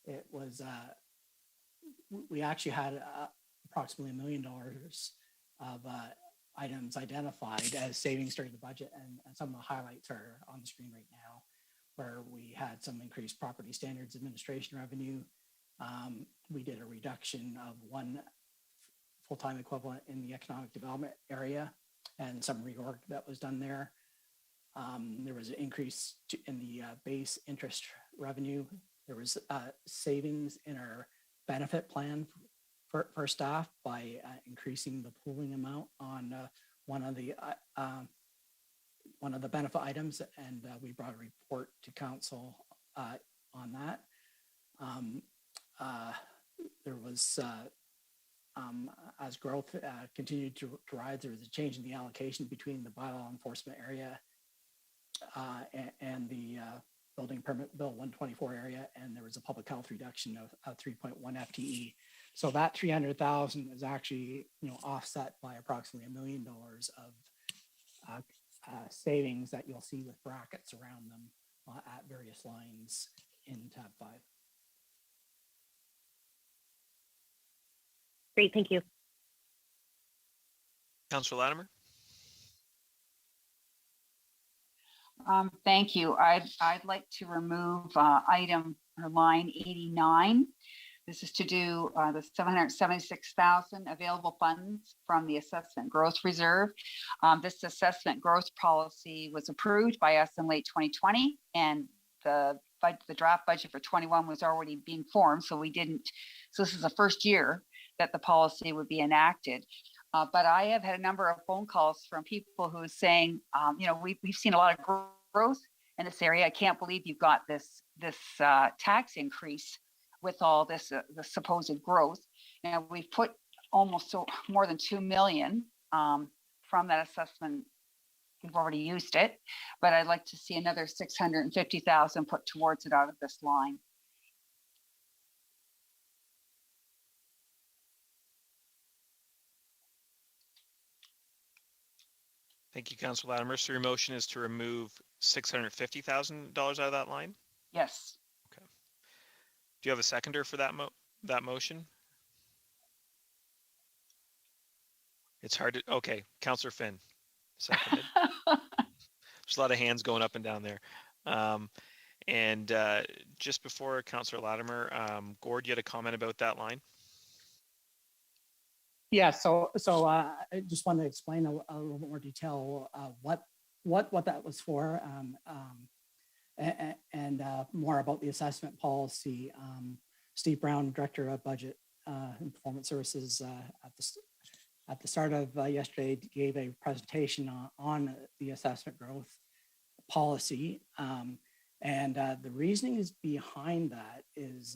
It was we actually had approximately $1 million of items identified as savings during the budget, and some of the highlights are on the screen right now, where we had some increased property standards administration revenue. We did a reduction of 1 full-time equivalent in the economic development area, and some reorg that was done there. There was an increase in the base interest revenue. There was savings in our benefit plan for staff by increasing the pooling amount on one of the benefit items, and we brought a report to council on that. There was, as growth continued to rise, there was a change in the allocation between the bylaw enforcement area and the building permit bill 124 area, and there was a public health reduction of 3.1 FTE. So that 300,000 is actually, offset by approximately $1 million of savings that you'll see with brackets around them at various lines in tab 5. Great, thank you. Councillor Latimer. Thank you. I'd like to remove item or line 89. This is to do the 776,000 available funds from the assessment growth reserve. This assessment growth policy was approved by us in late 2020, and the draft budget for 21 was already being formed. So this is the first year that the policy would be enacted. But I have had a number of phone calls from people who are saying, we've seen a lot of growth in this area. I can't believe you've got this tax increase with all this the supposed growth. Now we've put almost more than 2 million from that assessment. We've already used it, but I'd like to see another 650,000 put towards it out of this line. Thank you, Councillor Latimer. So your motion is to remove $650,000 out of that line? Yes. Okay. Do you have a seconder for that motion? It's hard to, okay, Councillor Finn, seconded. There's a lot of hands going up and down there. Just before Councillor Latimer, Gord, you had a comment about that line? Yeah, so I just want to explain a little bit more detail what that was for, and more about the assessment policy. Steve Brown, Director of Budget and Performance Services, at the start of yesterday, gave a presentation on the assessment growth policy, and the reasoning is behind that is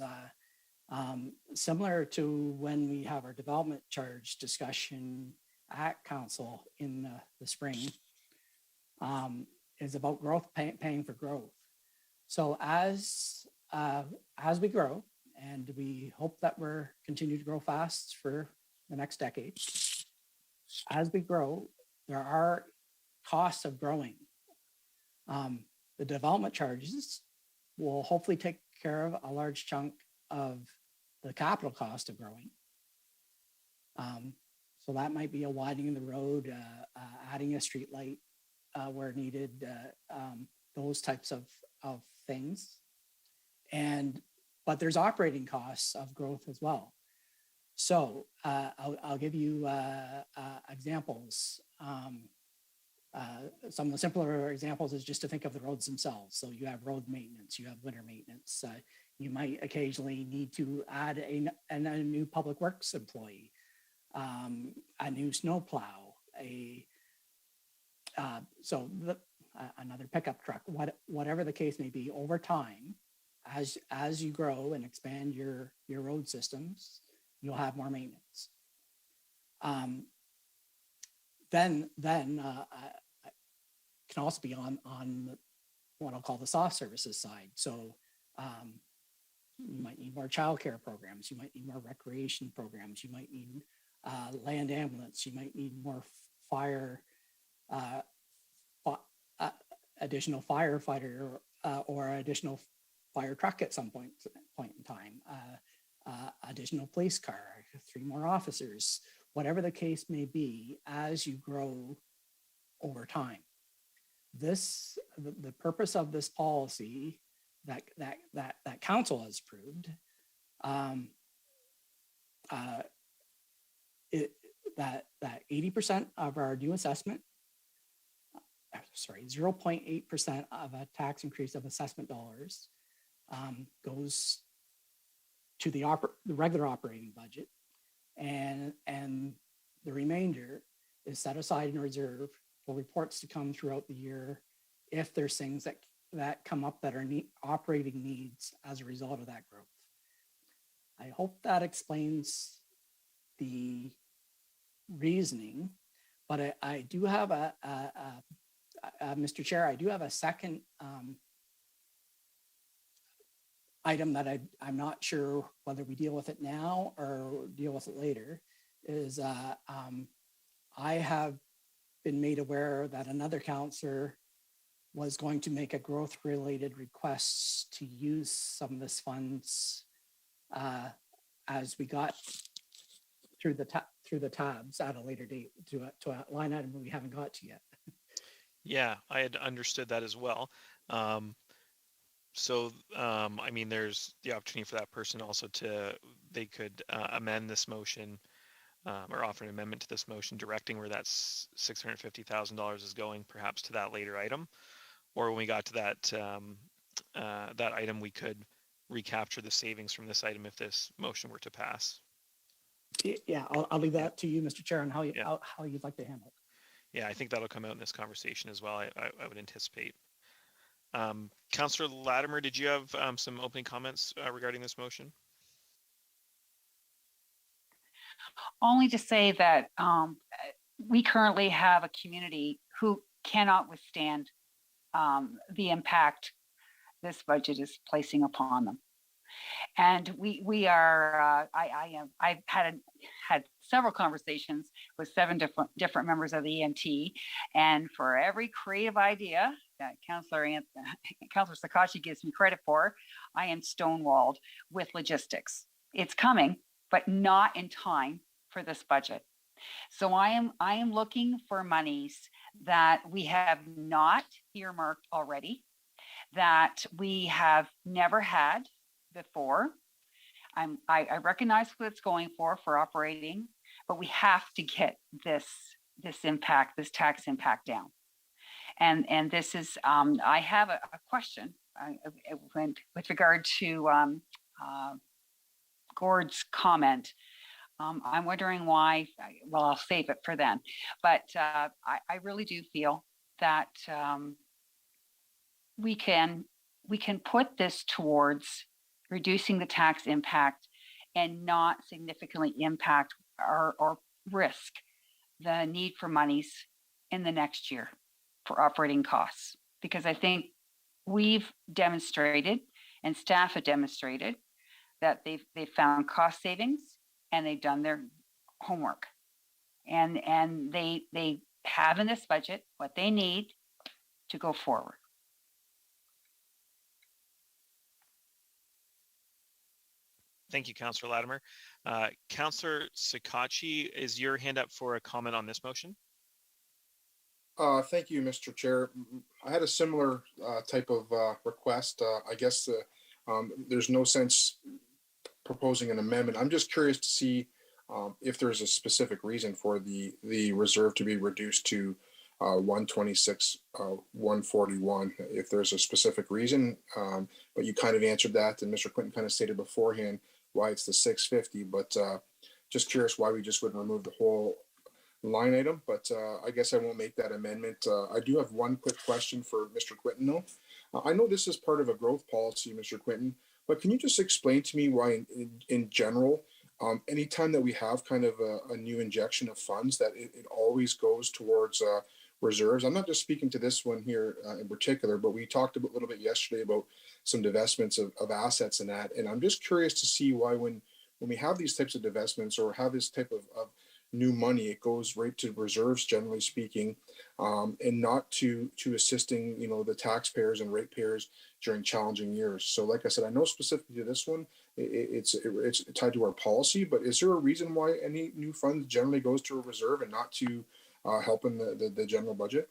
similar to when we have our development charge discussion at council in the spring, is about growth, paying for growth. So as we grow, and we hope that we're continue to grow fast for the next decade, as we grow, there are costs of growing. The development charges will hopefully take care of a large chunk of the capital cost of growing. So that might be a widening the road, adding a street light where needed, those types of things. But there's operating costs of growth as well. So I'll give you examples. Some of the simpler examples is just to think of the roads themselves. So you have road maintenance, you have winter maintenance. You might occasionally need to add a new public works employee, a new snowplow, another pickup truck, whatever the case may be. Over time, as you grow and expand your road systems, you'll have more maintenance. Then can also be on what I'll call the soft services side. So you might need more childcare programs. You might need more recreation programs. You might need land ambulance. You might need more fire, additional firefighter or additional fire truck at some point in time. Additional police car, 3 more officers, whatever the case may be, as you grow over time. The purpose of this policy that council has approved, that 80% of our new assessment, 0.8% of a tax increase of assessment dollars goes to the regular operating budget, and the remainder is set aside in reserve for reports to come throughout the year if there's things that come up that are operating needs as a result of that growth. I hope that explains the reasoning, but I do have Mr. Chair, I do have a second item that I'm not sure whether we deal with it now or deal with it later, is I have been made aware that another councillor was going to make a growth-related request to use some of this funds as we got through the tabs at a later date to a line item we haven't got to yet. Yeah, I had understood that as well. I mean, there's the opportunity for that person also they could amend this motion or offer an amendment to this motion directing where that $650,000 is going, perhaps to that later item. Or when we got to that item, we could recapture the savings from this item if this motion were to pass. Yeah, I'll leave that to you, Mr. Chair, on how you'd like to handle it. Yeah, I think that'll come out in this conversation as well. I would anticipate. Councillor Latimer, did you have some opening comments regarding this motion? Only to say that we currently have a community who cannot withstand the impact this budget is placing upon them. And we are, I've had several conversations with 7 different members of the ENT, and for every creative idea that Councillor Sakachi gives me credit for, I am stonewalled with logistics. It's coming, but not in time for this budget. So I am looking for monies that we have not earmarked already, that we have never had before. I recognize what it's going for operating, but we have to get this tax impact down. And this is, I have a question with regard to Gord's comment. I'm wondering why, well, I'll save it for then, but I really do feel that we can put this towards reducing the tax impact and not significantly impact or risk the need for monies in the next year for operating costs. Because I think we've demonstrated and staff have demonstrated that they've found cost savings and they've done their homework. And they have in this budget what they need to go forward. Thank you, Councillor Latimer. Councillor Sakachi, is your hand up for a comment on this motion? Thank you, Mr. Chair. I had a similar type of request. I guess there's no sense proposing an amendment. I'm just curious to see if there's a specific reason for the reserve to be reduced to 126, 141, if there's a specific reason. But you kind of answered that, and Mr. Quinton kind of stated beforehand why it's the 650, but just curious why we just wouldn't remove the whole line item, but I guess I won't make that amendment. I do have one quick question for Mr. Quinton though. I know this is part of a growth policy, Mr. Quinton, but can you just explain to me why in general, anytime that we have kind of a new injection of funds, that it always goes towards reserves? I'm not just speaking to this one here in particular, but we talked a little bit yesterday about some divestments of assets and that, and I'm just curious to see why when we have these types of divestments or have this type of new money, it goes right to reserves, generally speaking, and not to assisting, the taxpayers and ratepayers during challenging years. So like I said, I know specifically to this one, it's tied to our policy, but is there a reason why any new funds generally goes to a reserve and not to helping the general budget?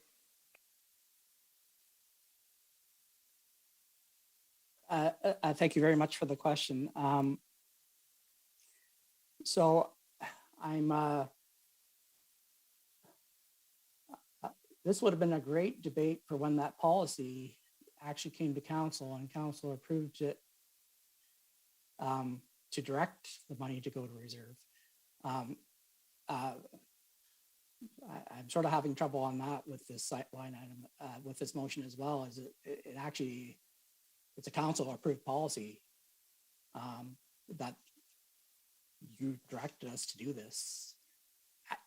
Thank you very much for the question. So I'm this would have been a great debate for when that policy actually came to council and council approved it to direct the money to go to reserve. I'm sort of having trouble on that with this line item, with this motion as well, as it actually, it's a council approved policy that you directed us to do this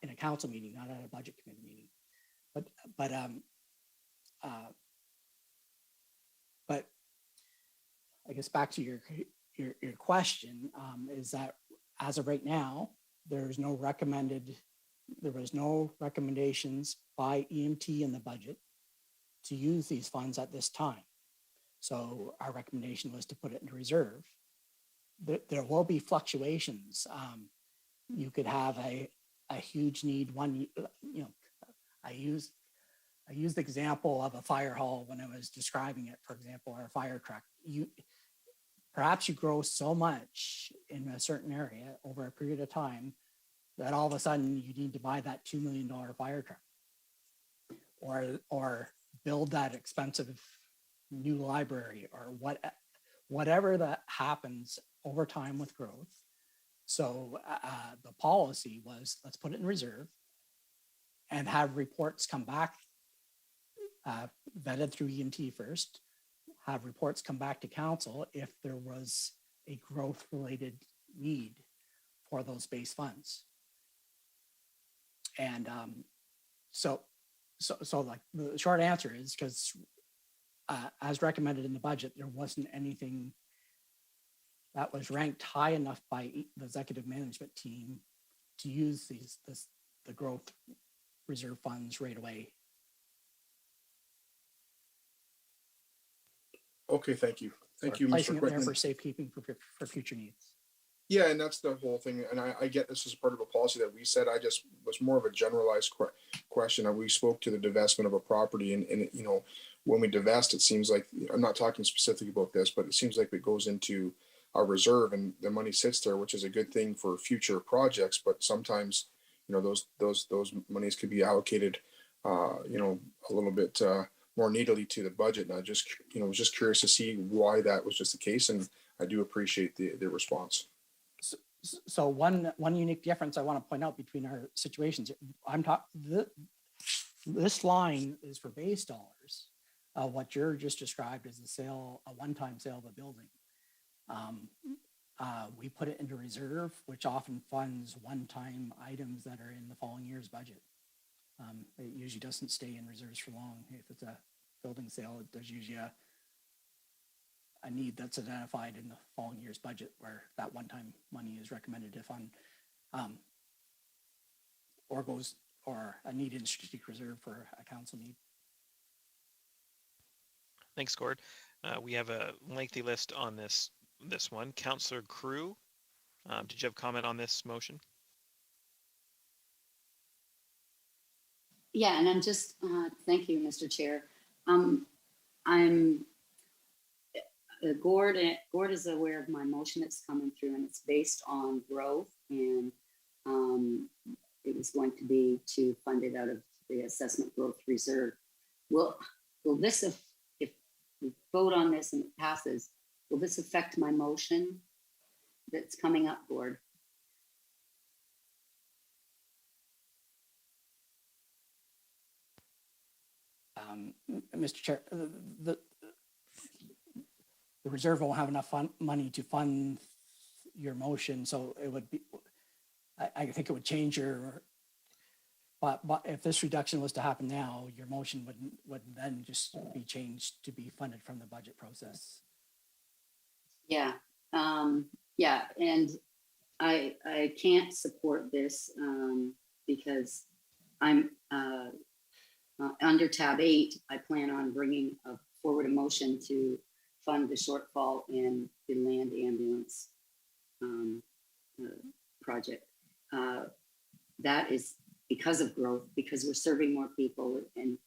in a council meeting, not at a budget committee meeting. But I guess back to your question, is that as of right now, there was no recommendations by EMT in the budget to use these funds at this time. So our recommendation was to put it into reserve. There will be fluctuations. You could have a huge need I used the example of a fire hall when I was describing it, for example, or a fire truck. Perhaps you grow so much in a certain area over a period of time that all of a sudden you need to buy that $2 million fire truck, or build that expensive new library, or whatever that happens over time with growth. So the policy was, let's put it in reserve and have reports come back, vetted through EMT first, have reports come back to council if there was a growth related need for those base funds. And so like the short answer is, because as recommended in the budget, there wasn't anything that was ranked high enough by the executive management team to use the growth reserve funds right away. Okay, thank you. Thank you, Placing Mr. it there Quitman. for safekeeping for future needs. Yeah, and that's the whole thing. And I get this is part of a policy that we said. I just was more of a generalized question. We spoke to the divestment of a property, and you know, when we divest, it seems like, I'm not talking specifically about this, but it seems like it goes into our reserve and the money sits there, which is a good thing for future projects. But sometimes, you know, those monies could be allocated, you know, a little bit more neatly to the budget. And I just, you know, was just curious to see why that was just the case. And I do appreciate the response. So one unique difference I want to point out between our situations, I'm talking, this line is for base dollars. What you're just described as a one-time sale of a building. We put it into reserve, which often funds one-time items that are in the following year's budget. It usually doesn't stay in reserves for long. If it's a building sale, there's usually a need that's identified in the following year's budget where that one-time money is recommended to fund, or a need in strategic reserve for a council need. Thanks, Gord. We have a lengthy list on this one. Councillor Crew, did you have comment on this motion? Yeah, and I'm just, thank you, Mr. Chair. Gord is aware of my motion that's coming through, and it's based on growth, and it was going to be to fund it out of the assessment growth reserve. Will this, if we vote on this and it passes, will this affect my motion that's coming up, Gord? Mr. Chair, the reserve won't have enough money to fund your motion, so it would be, I think it would change your, but if this reduction was to happen now, your motion would then just be changed to be funded from the budget process. Yeah, yeah, and I can't support this because I'm under tab 8. I plan on bringing forward a motion to fund the shortfall in the land ambulance project. That is because of growth, because we're serving more people, and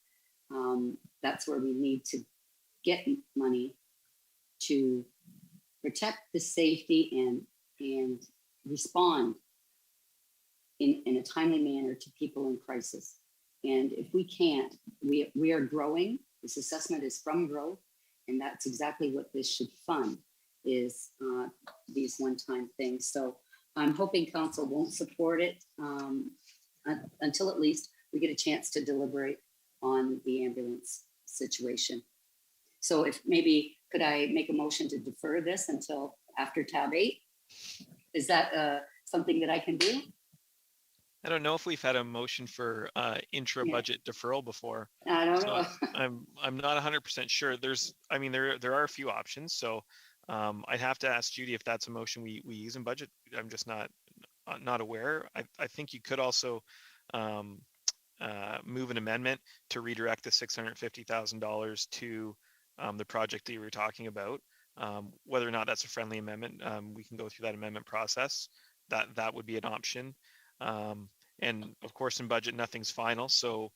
that's where we need to get money to protect the safety and respond in a timely manner to people in crisis. And if we can't, we are growing. This assessment is from growth, and that's exactly what this should fund. is these one-time things. So I'm hoping council won't support it until at least we get a chance to deliberate on the ambulance situation. So if maybe, could I make a motion to defer this until after tab 8? Is that something that I can do? I don't know if we've had a motion for intra-budget deferral before. I don't So know. I'm not 100% sure. There are a few options. So I'd have to ask Judy if that's a motion we use in budget. I'm just not aware. I think you could also move an amendment to redirect the $650,000 to the project that you were talking about. Whether or not that's a friendly amendment, we can go through that amendment process. That would be an option. And of course, in budget, nothing's final, so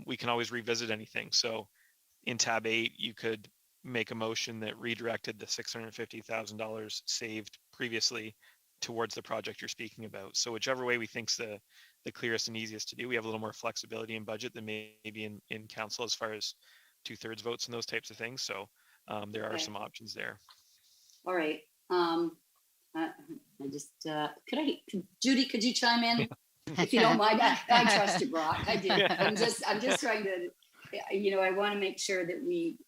we can always revisit anything. So in tab 8, you could make a motion that redirected the $650,000 saved previously towards the project you're speaking about. So whichever way we think's the clearest and easiest to do. We have a little more flexibility in budget than maybe in council as far as 2/3 votes and those types of things. So there are some options there. All right. I just Judy, could you chime in? If you don't mind, I trust you, Brock. I do. I'm just trying to, I want to make sure that we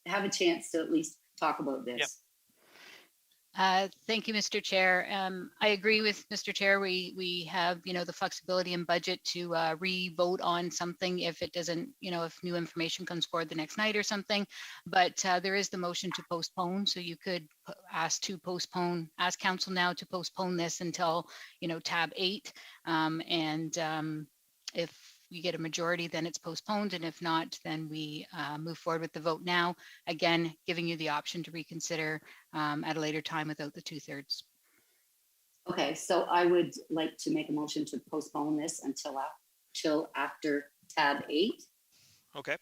have a chance to at least talk about this. Yep. Thank you, Mr. Chair. I agree with Mr. Chair. We have, the flexibility in budget to re-vote on something if it doesn't, if new information comes forward the next night or something. But there is the motion to postpone. So you could ask council now to postpone this until, tab 8. If we get a majority, then it's postponed. And if not, then we move forward with the vote now. Again, giving you the option to reconsider at a later time without the 2/3. Okay, so I would like to make a motion to postpone this until after tab 8. Okay.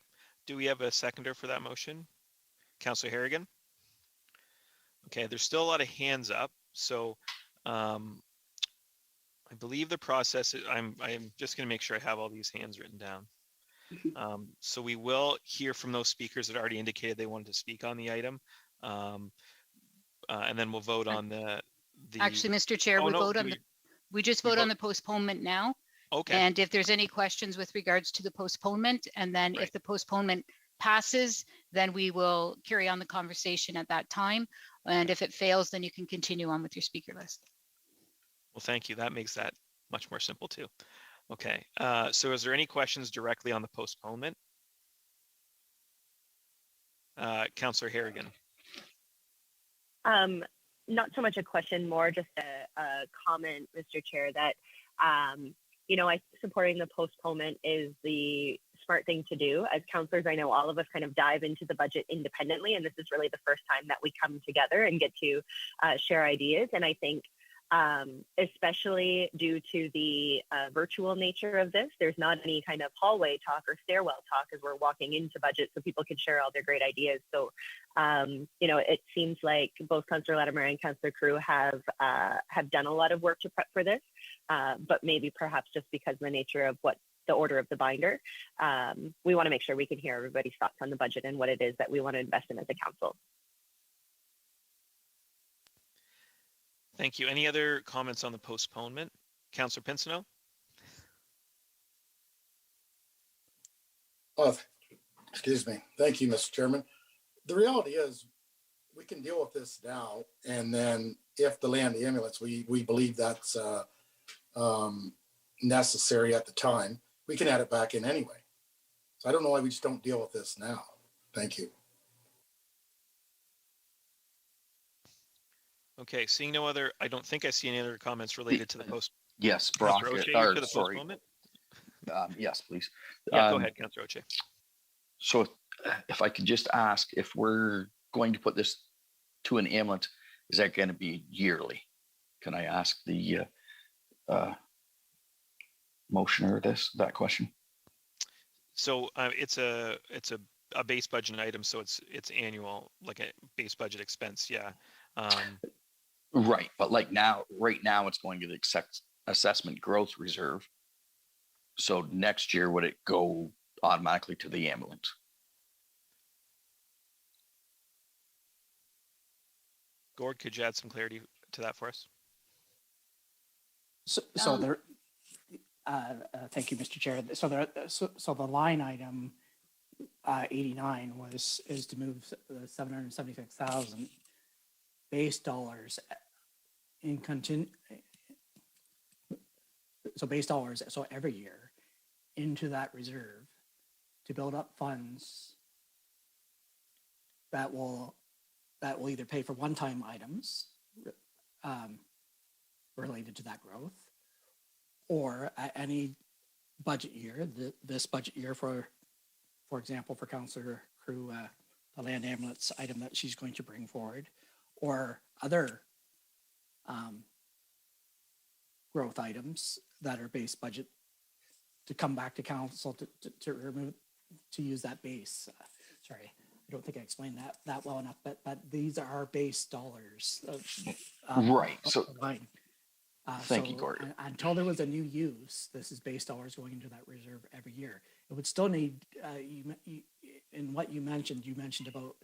Do we have a seconder for that motion? Councillor Harrigan? Okay, there's still a lot of hands up. So I believe the process, I'm just going to make sure I have all these hands written down. So we will hear from those speakers that already indicated they wanted to speak on the item. And then we'll vote on the Actually, Mr. Chair, we just vote on the postponement now. Okay. And if there's any questions with regards to the postponement, and then if the postponement passes, then we will carry on the conversation at that time. And if it fails, then you can continue on with your speaker list. Well, thank you. That makes that much more simple too. Okay. So is there any questions directly on the postponement? Councillor Harrigan. Not so much a question, more just a comment, Mr. Chair, that, I supporting the postponement is the smart thing to do. As councillors, I know all of us kind of dive into the budget independently, and this is really the first time that we come together and get to share ideas. And I think especially due to the virtual nature of this, there's not any kind of hallway talk or stairwell talk as we're walking into budget, so people can share all their great ideas. So, it seems like both Councillor Latimer and Councillor Crew have done a lot of work to prep for this, but maybe perhaps just because of the nature of what the order of the binder, we want to make sure we can hear everybody's thoughts on the budget and what it is that we want to invest in as a council. Thank you. Any other comments on the postponement? Councillor Pinsino? Excuse me. Thank you, Mr. Chairman. The reality is we can deal with this now, and then if the land ambulance, we believe that's necessary at the time, we can add it back in anyway. So I don't know why we just don't deal with this now. Thank you. Okay, seeing no other, I don't think I see any other comments related to the post. Yes, Brock. Sorry. Yes, please. Yeah, go ahead, Councillor Oche. So if I could just ask, if we're going to put this to an ambulance, is that going to be yearly? Can I ask the motioner that question? So it's a base budget item, so it's annual, like a base budget expense. Yeah. Right, but right now it's going to the assessment growth reserve. So next year, would it go automatically to the ambulance? Gord, could you add some clarity to that for us? So there, thank you, Mr. Chair. So there, so the line item 89 is to move the 776,000 base dollars in so base dollars, so every year into that reserve to build up funds that will either pay for one-time items related to that growth, or at any budget year, this budget year, for example, for Councillor Crew, the land ambulance item that she's going to bring forward, or other growth items that are base budget to come back to council to remove, to use that base. Sorry, I don't think I explained that well enough, but these are base dollars. Right. So line. Thank you, Gordon. Until there was a new use, this is base dollars going into that reserve every year. It would still need, in what you mentioned about,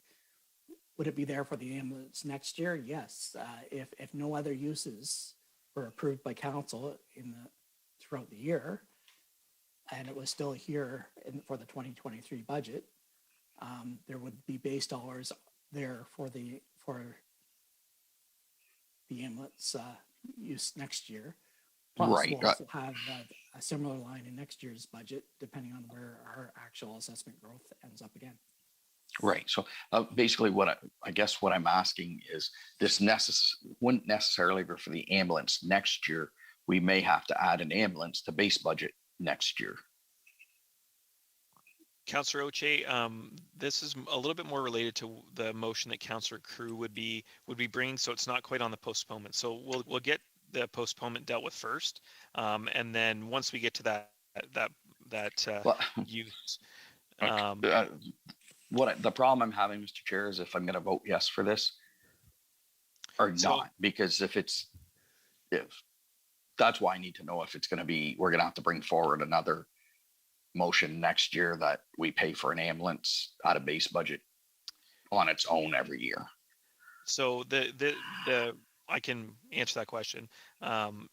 would it be there for the ambulance next year? Yes. If no other uses were approved by council throughout the year, and it was still here for the 2023 budget, there would be base dollars there for the ambulance use next year. Plus, right. We'll also have a similar line in next year's budget, depending on where our actual assessment growth ends up again. Right. So basically what I guess what I'm asking is this wouldn't necessarily be for the ambulance next year. We may have to add an ambulance to base budget next year. Councillor Oche, this is a little bit more related to the motion that Councillor Crew would be bringing, so it's not quite on the postponement. So we'll get the postponement dealt with first, and then once we get to that use. The problem I'm having, Mr. Chair, is if I'm going to vote yes for this or not, because if that's why I need to know if it's going to be, we're going to have to bring forward another motion next year that we pay for an ambulance out of base budget on its own every year. So I can answer that question.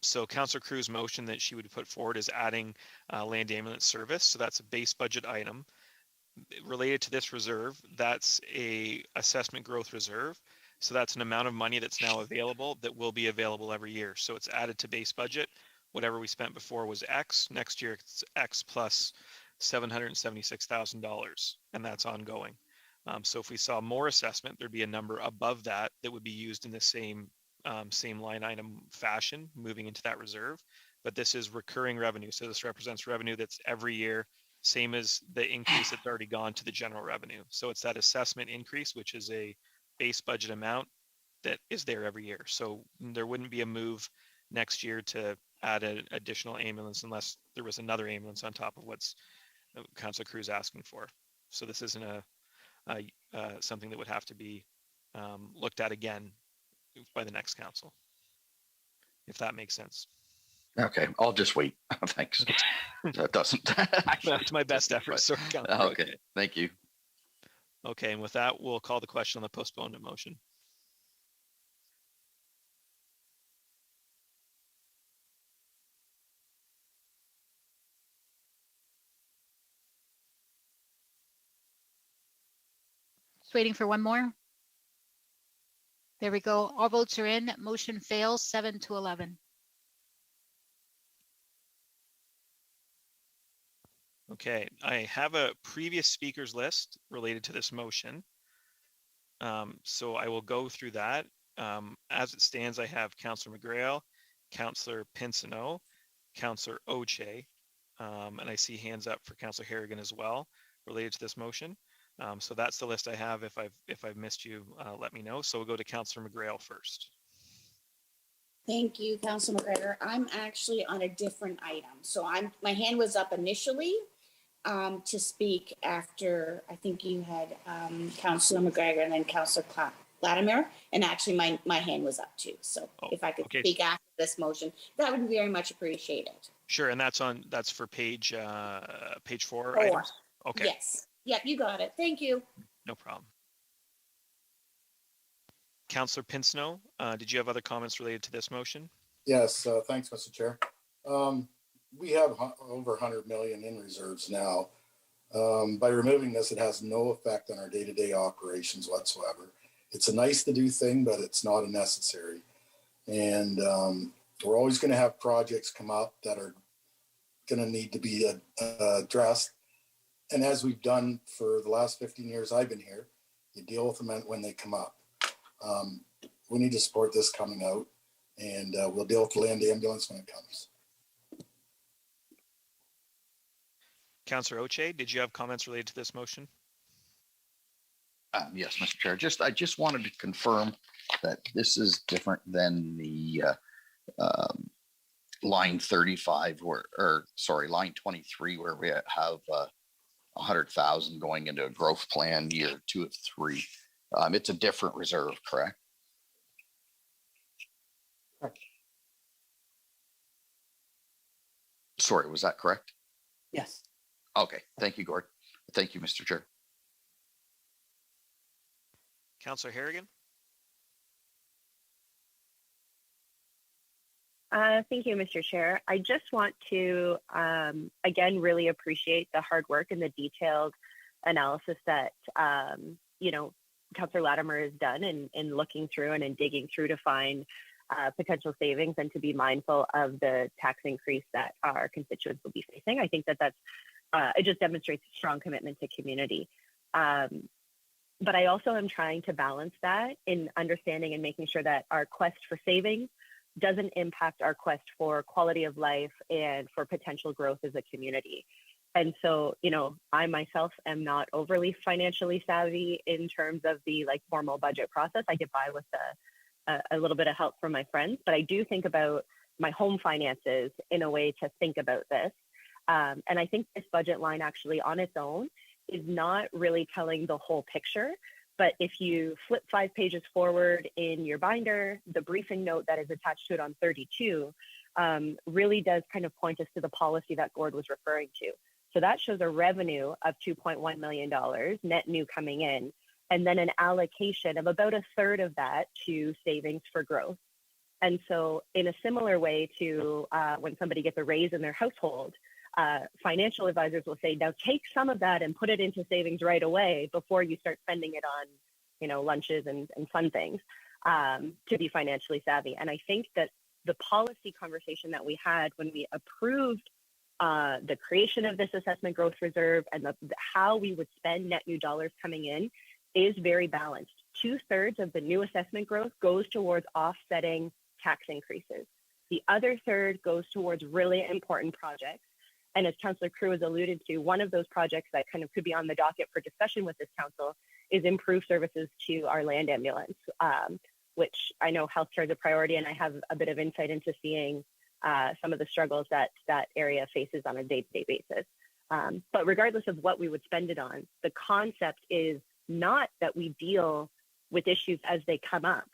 So Councillor Crew's motion that she would put forward is adding land ambulance service. So that's a base budget item. Related to this reserve, that's a assessment growth reserve. So that's an amount of money that's now available that will be available every year. So it's added to base budget. Whatever we spent before was X. Next year it's X plus $776,000, and that's ongoing. So if we saw more assessment, there'd be a number above that that would be used in the same line item fashion, moving into that reserve. But this is recurring revenue. So this represents revenue that's every year, same as the increase that's already gone to the general revenue. So it's that assessment increase, which is a base budget amount that is there every year. So there wouldn't be a move next year to add an additional ambulance unless there was another ambulance on top of what's Councillor Crew's asking for. So this isn't something that would have to be looked at again by the next council, if that makes sense. Okay, I'll just wait. Thanks. That doesn't. That's my best effort, sir. Okay, thank you. Okay, and with that, we'll call the question on the postponement motion. Just waiting for one more. There we go. All votes are in. Motion fails 7-11. Okay, I have a previous speakers list related to this motion. So I will go through that. As it stands, I have Councillor McGrail, Councillor Pinsonneau, Councillor Oche, and I see hands up for Councillor Harrigan as well related to this motion. So that's the list I have. If I've missed you, let me know. So we'll go to Councillor McGrail first. Thank you, Councillor McGregor. I'm actually on a different item. So my hand was up initially to speak after, I think you had Councillor McGregor and then Councillor Latimer, and actually my hand was up too. So if I could speak after this motion, that would be very much appreciated. Sure, and that's for page 4. 4. Items? Okay. Yes. Yep, you got it. Thank you. No problem. Councillor Pinsnow, did you have other comments related to this motion? Yes, thanks, Mr. Chair. We have over 100 million in reserves now. By removing this, it has no effect on our day-to-day operations whatsoever. It's a nice to do thing, but it's not a necessary. And we're always going to have projects come up that are going to need to be addressed. And as we've done for the last 15 years I've been here, you deal with them when they come up. We need to support this coming out, and we'll deal with the land ambulance when it comes. Councillor Oche, did you have comments related to this motion? Yes, Mr. Chair. I just wanted to confirm that this is different than the line 35 line 23, where we have 100,000 going into a growth plan year 2 of 3. It's a different reserve, correct? Correct. Sorry, was that correct? Yes. Okay, thank you, Gord. Thank you, Mr. Chair. Councillor Harrigan? Thank you, Mr. Chair. I just want to, again, really appreciate the hard work and the detailed analysis that, Councillor Latimer has done in looking through and in digging through to find potential savings and to be mindful of the tax increase that our constituents will be facing. I think that's, it just demonstrates a strong commitment to community. But I also am trying to balance that in understanding and making sure that our quest for savings doesn't impact our quest for quality of life and for potential growth as a community. And so, I myself am not overly financially savvy in terms of the formal budget process. I get by with a little bit of help from my friends, but I do think about my home finances in a way to think about this. And I think this budget line actually on its own is not really telling the whole picture. But if you flip 5 pages forward in your binder, the briefing note that is attached to it on 32 really does kind of point us to the policy that Gord was referring to. So that shows a revenue of $2.1 million net new coming in, and then an allocation of about a third of that to savings for growth. And so in a similar way to when somebody gets a raise in their household, financial advisors will say, now take some of that and put it into savings right away before you start spending it on, lunches and fun things to be financially savvy. And I think that the policy conversation that we had when we approved the creation of this assessment growth reserve and how we would spend net new dollars coming in is very balanced. 2/3 of the new assessment growth goes towards offsetting tax increases. The other third goes towards really important projects. And as Councillor Crew has alluded to, one of those projects that kind of could be on the docket for discussion with this council is improved services to our land ambulance, which I know healthcare is a priority, and I have a bit of insight into seeing some of the struggles that area faces on a day-to-day basis. But regardless of what we would spend it on, the concept is not that we deal with issues as they come up.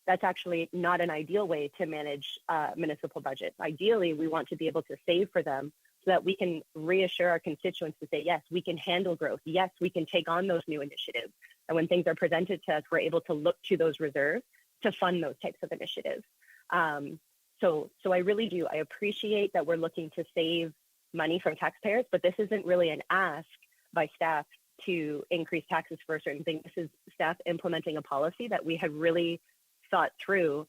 That's actually not an ideal way to manage municipal budgets. Ideally, we want to be able to save for them so that we can reassure our constituents to say, yes, we can handle growth. Yes, we can take on those new initiatives. And when things are presented to us, we're able to look to those reserves to fund those types of initiatives. So I really do. I appreciate that we're looking to save money from taxpayers, but this isn't really an ask by staff to increase taxes for a certain thing. This is staff implementing a policy that we have really thought through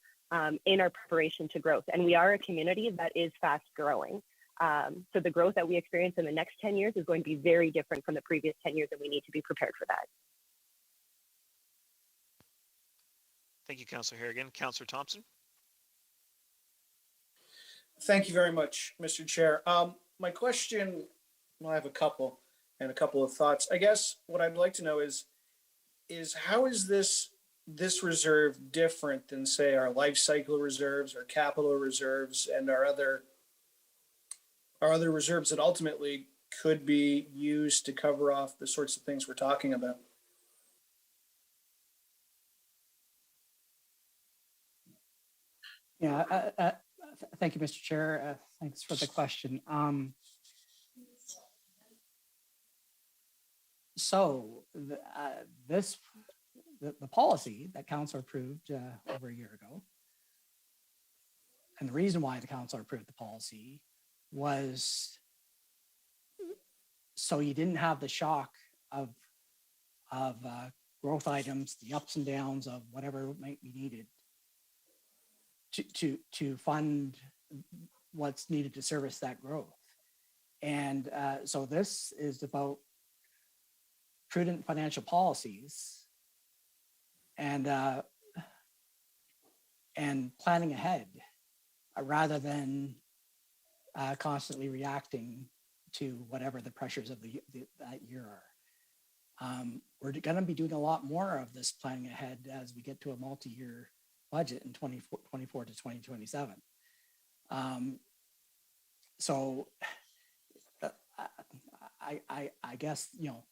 in our preparation to growth. And we are a community that is fast growing. So the growth that we experience in the next 10 years is going to be very different from the previous 10 years, and we need to be prepared for that. Thank you, Councillor Harrigan. Councillor Thompson? Thank you very much, Mr. Chair. My question, well, I have a couple of thoughts. I guess what I'd like to know is how is this reserve different than, say, our life cycle reserves, our capital reserves, and our other reserves that ultimately could be used to cover off the sorts of things we're talking about? Yeah, thank you, Mr. Chair. Thanks for the question. the policy that council approved over a year ago. And the reason why the council approved the policy was so you didn't have the shock of growth items, the ups and downs of whatever might be needed to fund what's needed to service that growth. And so this is about prudent financial policies and planning ahead rather than constantly reacting to whatever the pressures of that year are. We're going to be doing a lot more of this planning ahead as we get to a multi-year budget in 2024 to 2027. So I guess, you know,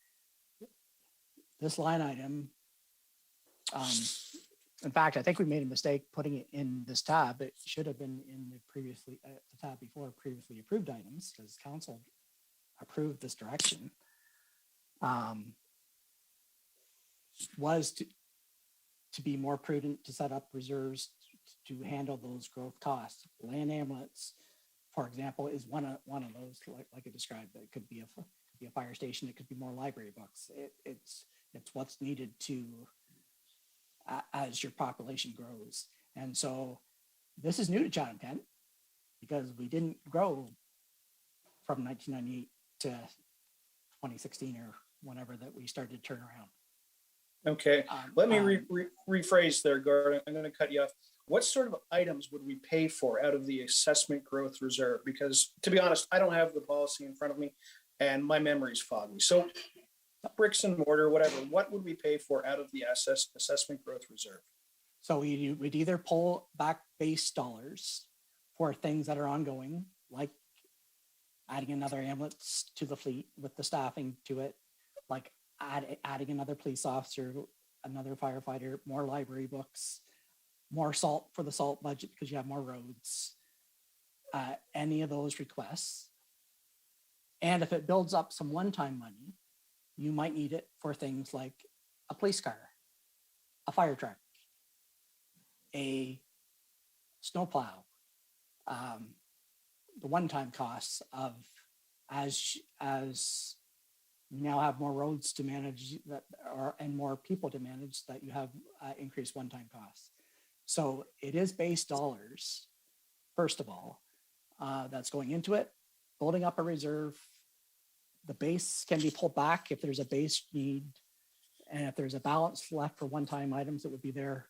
this line item, in fact, I think we made a mistake putting it in this tab. It should have been in the previously, the tab before previously approved items, because council approved this direction. Was to be more prudent to set up reserves to handle those growth costs. Land ambulance, for example, is one of those, like I described. It could be a fire station. It could be more library books. It's what's needed to as your population grows. And so this is new to Chatham-Kent because we didn't grow from 1998 to 2016 or whenever that we started to turn around. Okay, let me rephrase there, Gordon. I'm going to cut you off. What sort of items would we pay for out of the assessment growth reserve? Because to be honest, I don't have the policy in front of me and my memory's foggy. So bricks and mortar, whatever, what would we pay for out of the assessment growth reserve? So we'd either pull back base dollars for things that are ongoing, like adding another ambulance to the fleet with the staffing to it, like adding another police officer, another firefighter, more library books, more salt for the salt budget because you have more roads, any of those requests. And if it builds up some one-time money, you might need it for things like a police car, a fire truck, a snowplow, the one-time costs of as you now have more roads to manage and more people to manage, that you have increased one-time costs. So it is base dollars, first of all, that's going into it, building up a reserve. The base can be pulled back if there's a base need, and if there's a balance left for one-time items, it would be there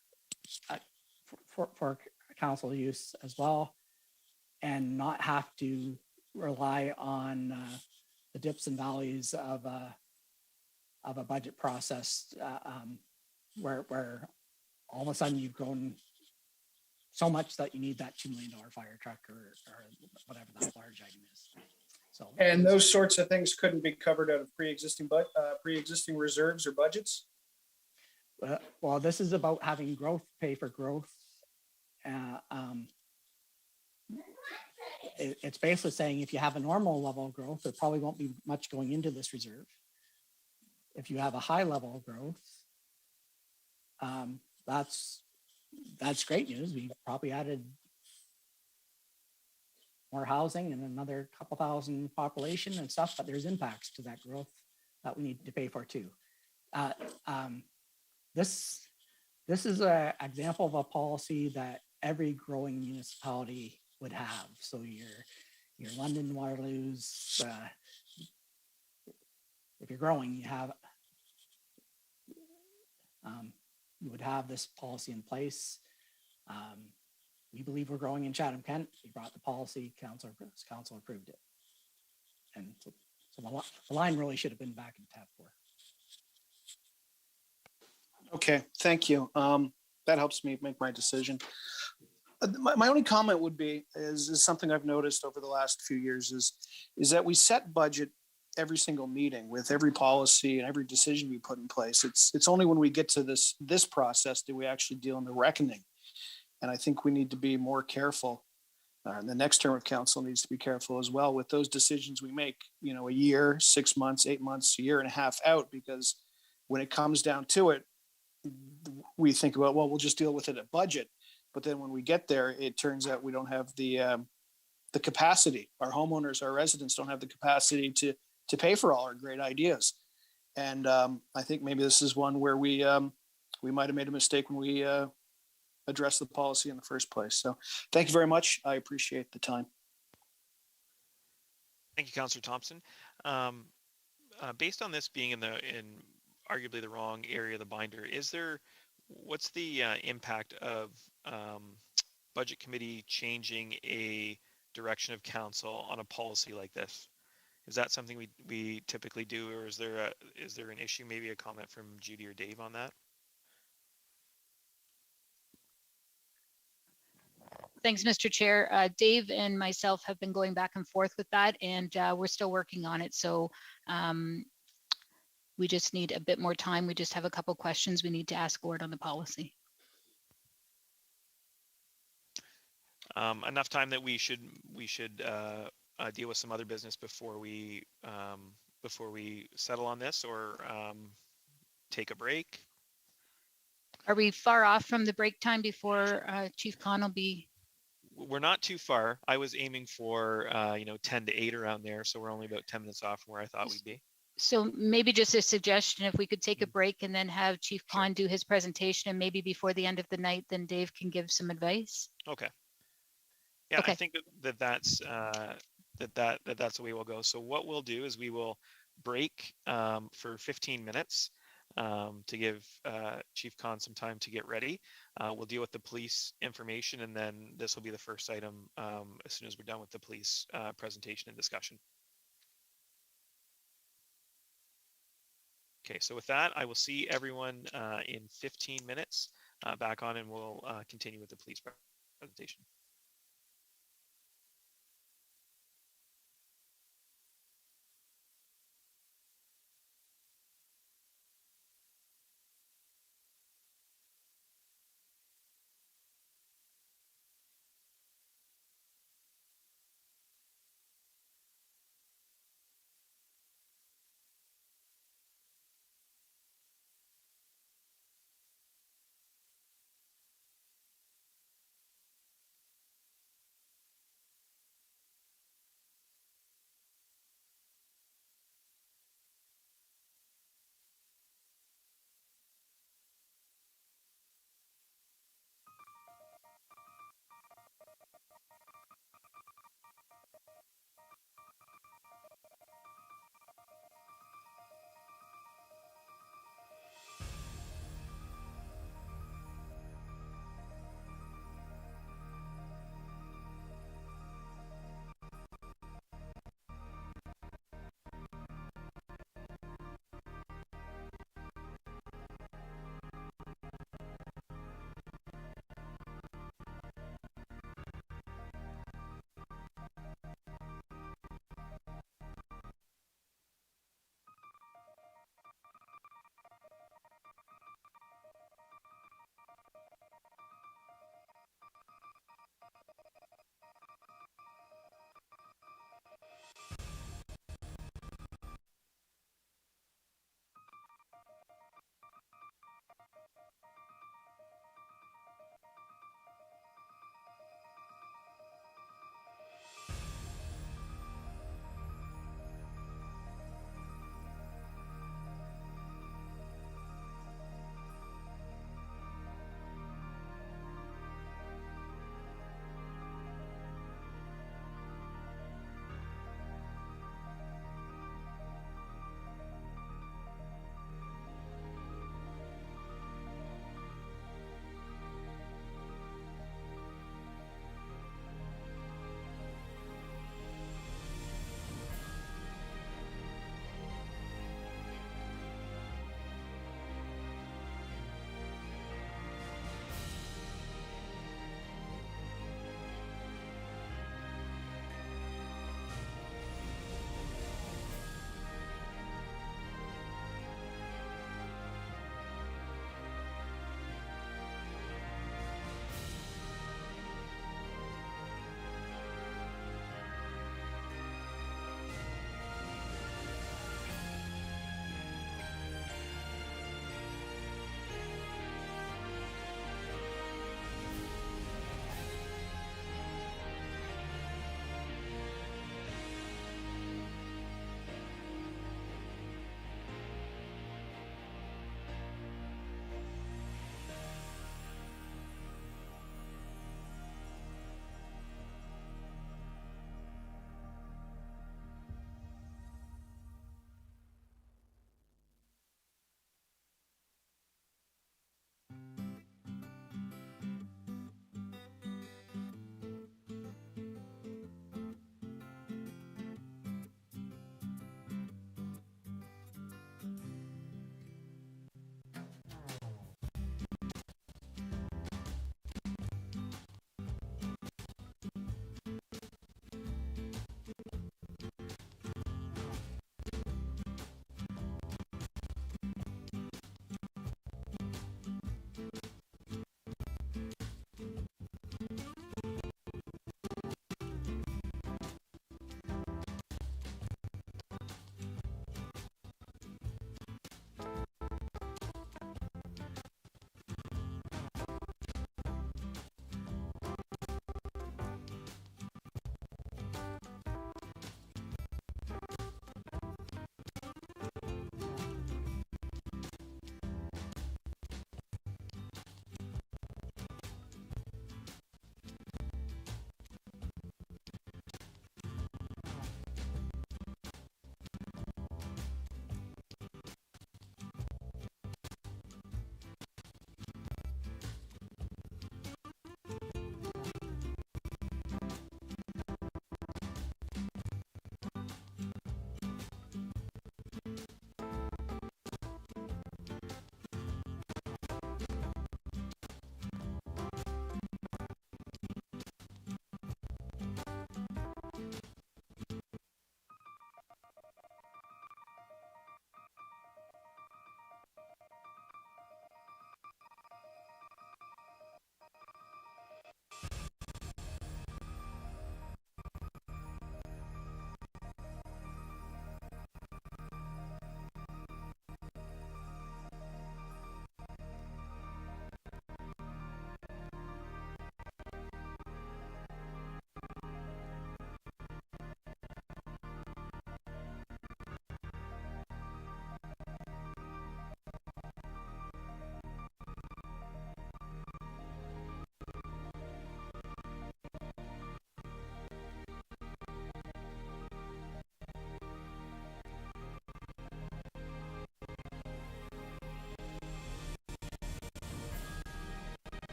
for council use as well, and not have to rely on the dips and valleys of a budget process where all of a sudden you've grown so much that you need that $2 million fire truck or whatever that large item is. So, and those sorts of things couldn't be covered out of pre-existing reserves or budgets? Well, this is about having growth pay for growth. It's basically saying if you have a normal level of growth, there probably won't be much going into this reserve. If you have a high level of growth, that's great news. We probably added more housing and another couple thousand population and stuff, but there's impacts to that growth that we need to pay for too. This is an example of a policy that every growing municipality would have. So your London, Waterloos, if you're growing, you would have this policy in place. We believe we're growing in Chatham-Kent. We brought the policy, council approved it. And so the line really should have been back in tab 4. Okay, thank you. That helps me make my decision. My only comment would be is something I've noticed over the last few years is that we set budget every single meeting with every policy and every decision we put in place. It's only when we get to this process that we actually deal in the reckoning. And I think we need to be more careful. The next term of council needs to be careful as well with those decisions we make, a year, 6 months, 8 months, a year and a half out, because when it comes down to it, we think about, well, we'll just deal with it at budget. But then when we get there, it turns out we don't have the capacity. Our homeowners, our residents don't have the capacity to pay for all our great ideas. And I think maybe this is one where we might have made a mistake when we addressed the policy in the first place. So thank you very much. I appreciate the time. Thank you, Councillor Thompson. Based on this being in arguably the wrong area of the binder, what's the impact of budget committee changing a direction of council on a policy like this? Is that something we typically do, or is there an issue? Maybe a comment from Judy or Dave on that. Thanks, Mr. Chair. Dave and myself have been going back and forth with that, and we're still working on it. So we just need a bit more time. We just have a couple questions we need to ask Gord on the policy. Enough time that we should deal with some other business before we settle on this, or take a break. Are we far off from the break time before Chief Khan will be? We're not too far. I was aiming for 10 to 8 around there, so we're only about 10 minutes off from where I thought we'd be. So maybe just a suggestion, if we could take a break and then have Chief Khan do his presentation, and maybe before the end of the night, then Dave can give some advice. Okay. Yeah, okay. I think that's the way we'll go. So what we'll do is we will break for 15 minutes to give Chief Khan some time to get ready. We'll deal with the police information, and then this will be the first item as soon as we're done with the police presentation and discussion. Okay, so with that, I will see everyone in 15 minutes back on, and we'll continue with the police presentation.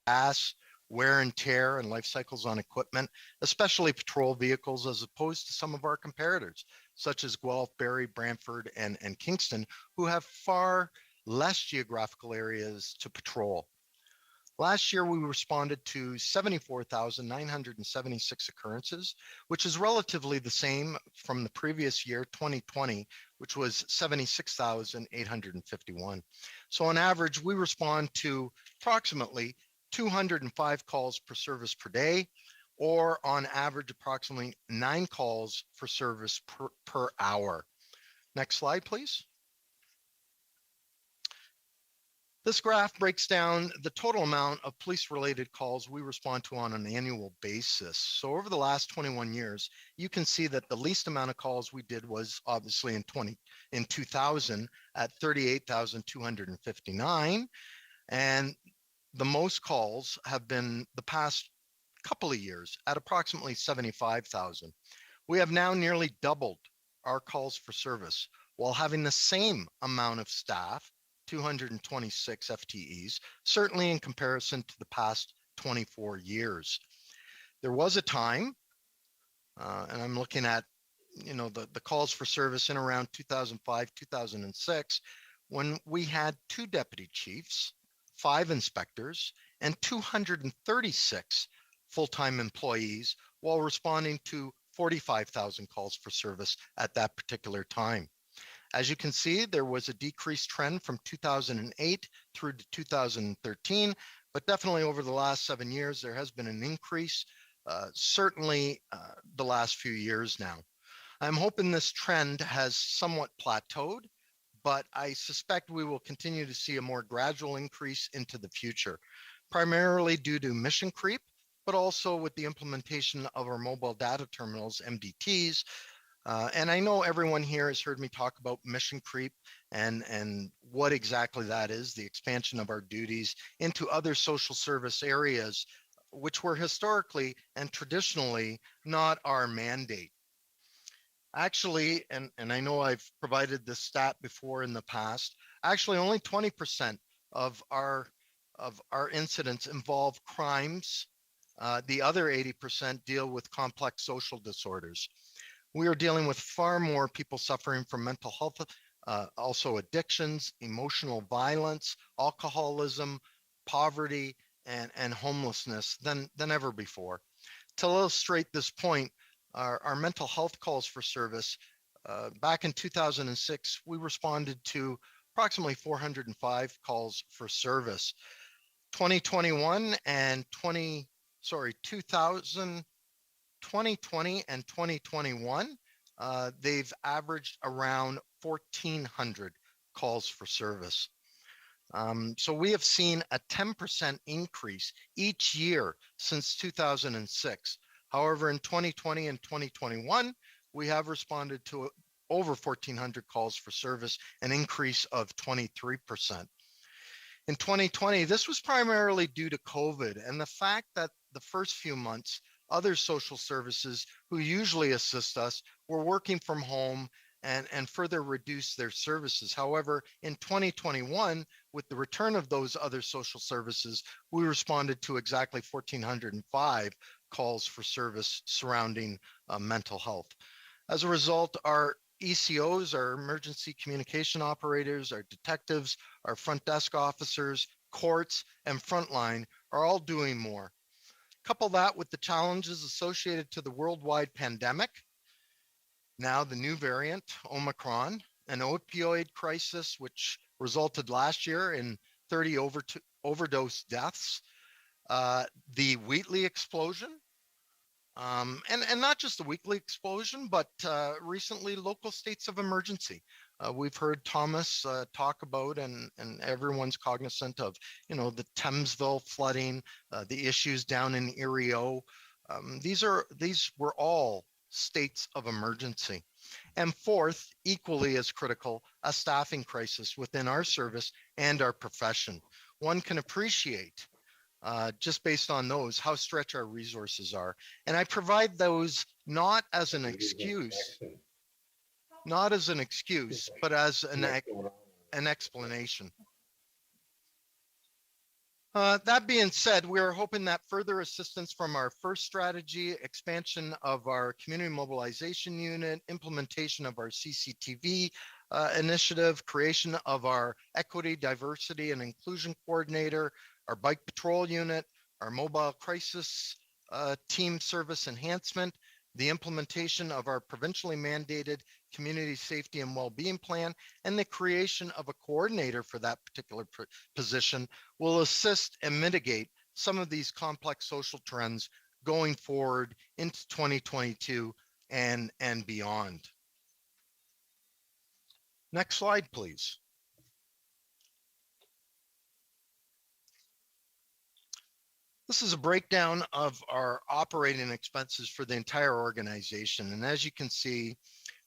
gas, wear and tear, and life cycles on equipment, especially patrol vehicles, as opposed to some of our comparators, such as Guelph, Barrie, Brantford, and Kingston, who have far less geographical areas to patrol. Last year, we responded to 74,976 occurrences, which is relatively the same from the previous year, 2020, which was 76,851. So on average, we respond to approximately 205 calls per service per day, or on average, approximately 9 calls for service per hour. Next slide, please. This graph breaks down the total amount of police-related calls we respond to on an annual basis. So over the last 21 years, you can see that the least amount of calls we did was obviously in 2000 at 38,259. And the most calls have been the past couple of years at approximately 75,000. We have now nearly doubled our calls for service while having the same amount of staff, 226 FTEs, certainly in comparison to the past 24 years. There was a time, and I'm looking at, the calls for service in around 2005, 2006, when we had 2 deputy chiefs, 5 inspectors, and 236 full-time employees while responding to 45,000 calls for service at that particular time. As you can see, there was a decreased trend from 2008 through to 2013, but definitely over the last 7 years, there has been an increase, certainly the last few years now. I'm hoping this trend has somewhat plateaued, but I suspect we will continue to see a more gradual increase into the future, primarily due to mission creep, but also with the implementation of our mobile data terminals, MDTs. And I know everyone here has heard me talk about mission creep and what exactly that is, the expansion of our duties into other social service areas, which were historically and traditionally not our mandate. Actually, and I know I've provided this stat before in the past, actually only 20% of our incidents involve crimes. The other 80% deal with complex social disorders. We are dealing with far more people suffering from mental health, also addictions, emotional violence, alcoholism, poverty, and homelessness than ever before. To illustrate this point, our mental health calls for service, back in 2006, we responded to approximately 405 calls for service. 2020 and 2021, they've averaged around 1,400 calls for service. So we have seen a 10% increase each year since 2006. However, in 2020 and 2021, we have responded to over 1,400 calls for service, an increase of 23%. In 2020, this was primarily due to COVID and the fact that the first few months, other social services who usually assist us were working from home and further reduced their services. However, in 2021, with the return of those other social services, we responded to exactly 1,405 calls for service surrounding mental health. As a result, our ECOs, our emergency communication operators, our detectives, our front desk officers, courts, and frontline are all doing more. Couple that with the challenges associated to the worldwide pandemic, now the new variant, Omicron, an opioid crisis, which resulted last year in 30 overdose deaths, the Wheatley explosion, and not just the Wheatley explosion, but recently local states of emergency. We've heard Thomas talk about, and everyone's cognizant of, the Thamesville flooding, the issues down in Erie. These were all states of emergency. And fourth, equally as critical, a staffing crisis within our service and our profession. One can appreciate, just based on those, how stretched our resources are. And I provide those not as an excuse, but as an explanation. That being said, we're hoping that further assistance from our first strategy, expansion of our community mobilization unit, implementation of our CCTV initiative, creation of our equity, diversity, and inclusion coordinator, our bike patrol unit, our mobile crisis team service enhancement, the implementation of our provincially mandated community safety and well-being plan, and the creation of a coordinator for that particular position will assist and mitigate some of these complex social trends going forward into 2022 and beyond. Next slide, please. This is a breakdown of our operating expenses for the entire organization. And as you can see,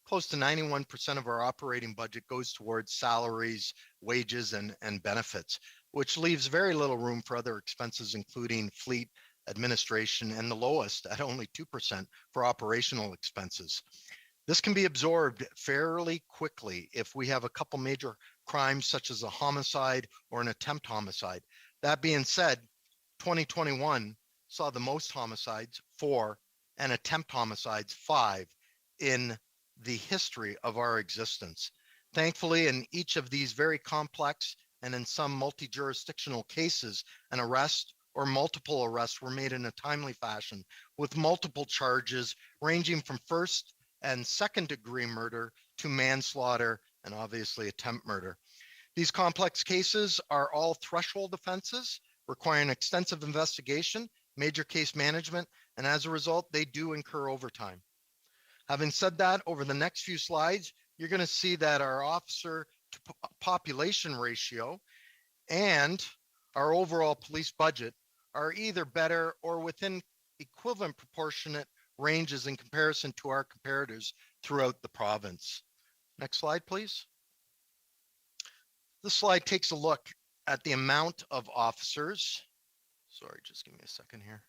close to 91% of our operating budget goes towards salaries, wages, and benefits, which leaves very little room for other expenses, including fleet administration, and the lowest at only 2% for operational expenses. This can be absorbed fairly quickly if we have a couple major crimes such as a homicide or an attempt homicide. That being said, 2021 saw the most homicides, 4, and attempt homicides, 5, in the history of our existence. Thankfully, in each of these very complex and in some multi-jurisdictional cases, an arrest or multiple arrests were made in a timely fashion with multiple charges ranging from first and second degree murder to manslaughter and obviously attempt murder. These complex cases are all threshold offenses requiring extensive investigation, major case management, and as a result, they do incur overtime. Having said that, over the next few slides, you're going to see that our officer to population ratio and our overall police budget are either better or within equivalent proportionate ranges in comparison to our comparators throughout the province. Next slide, please. This slide takes a look at the amount of officers. Sorry, just give me a second here.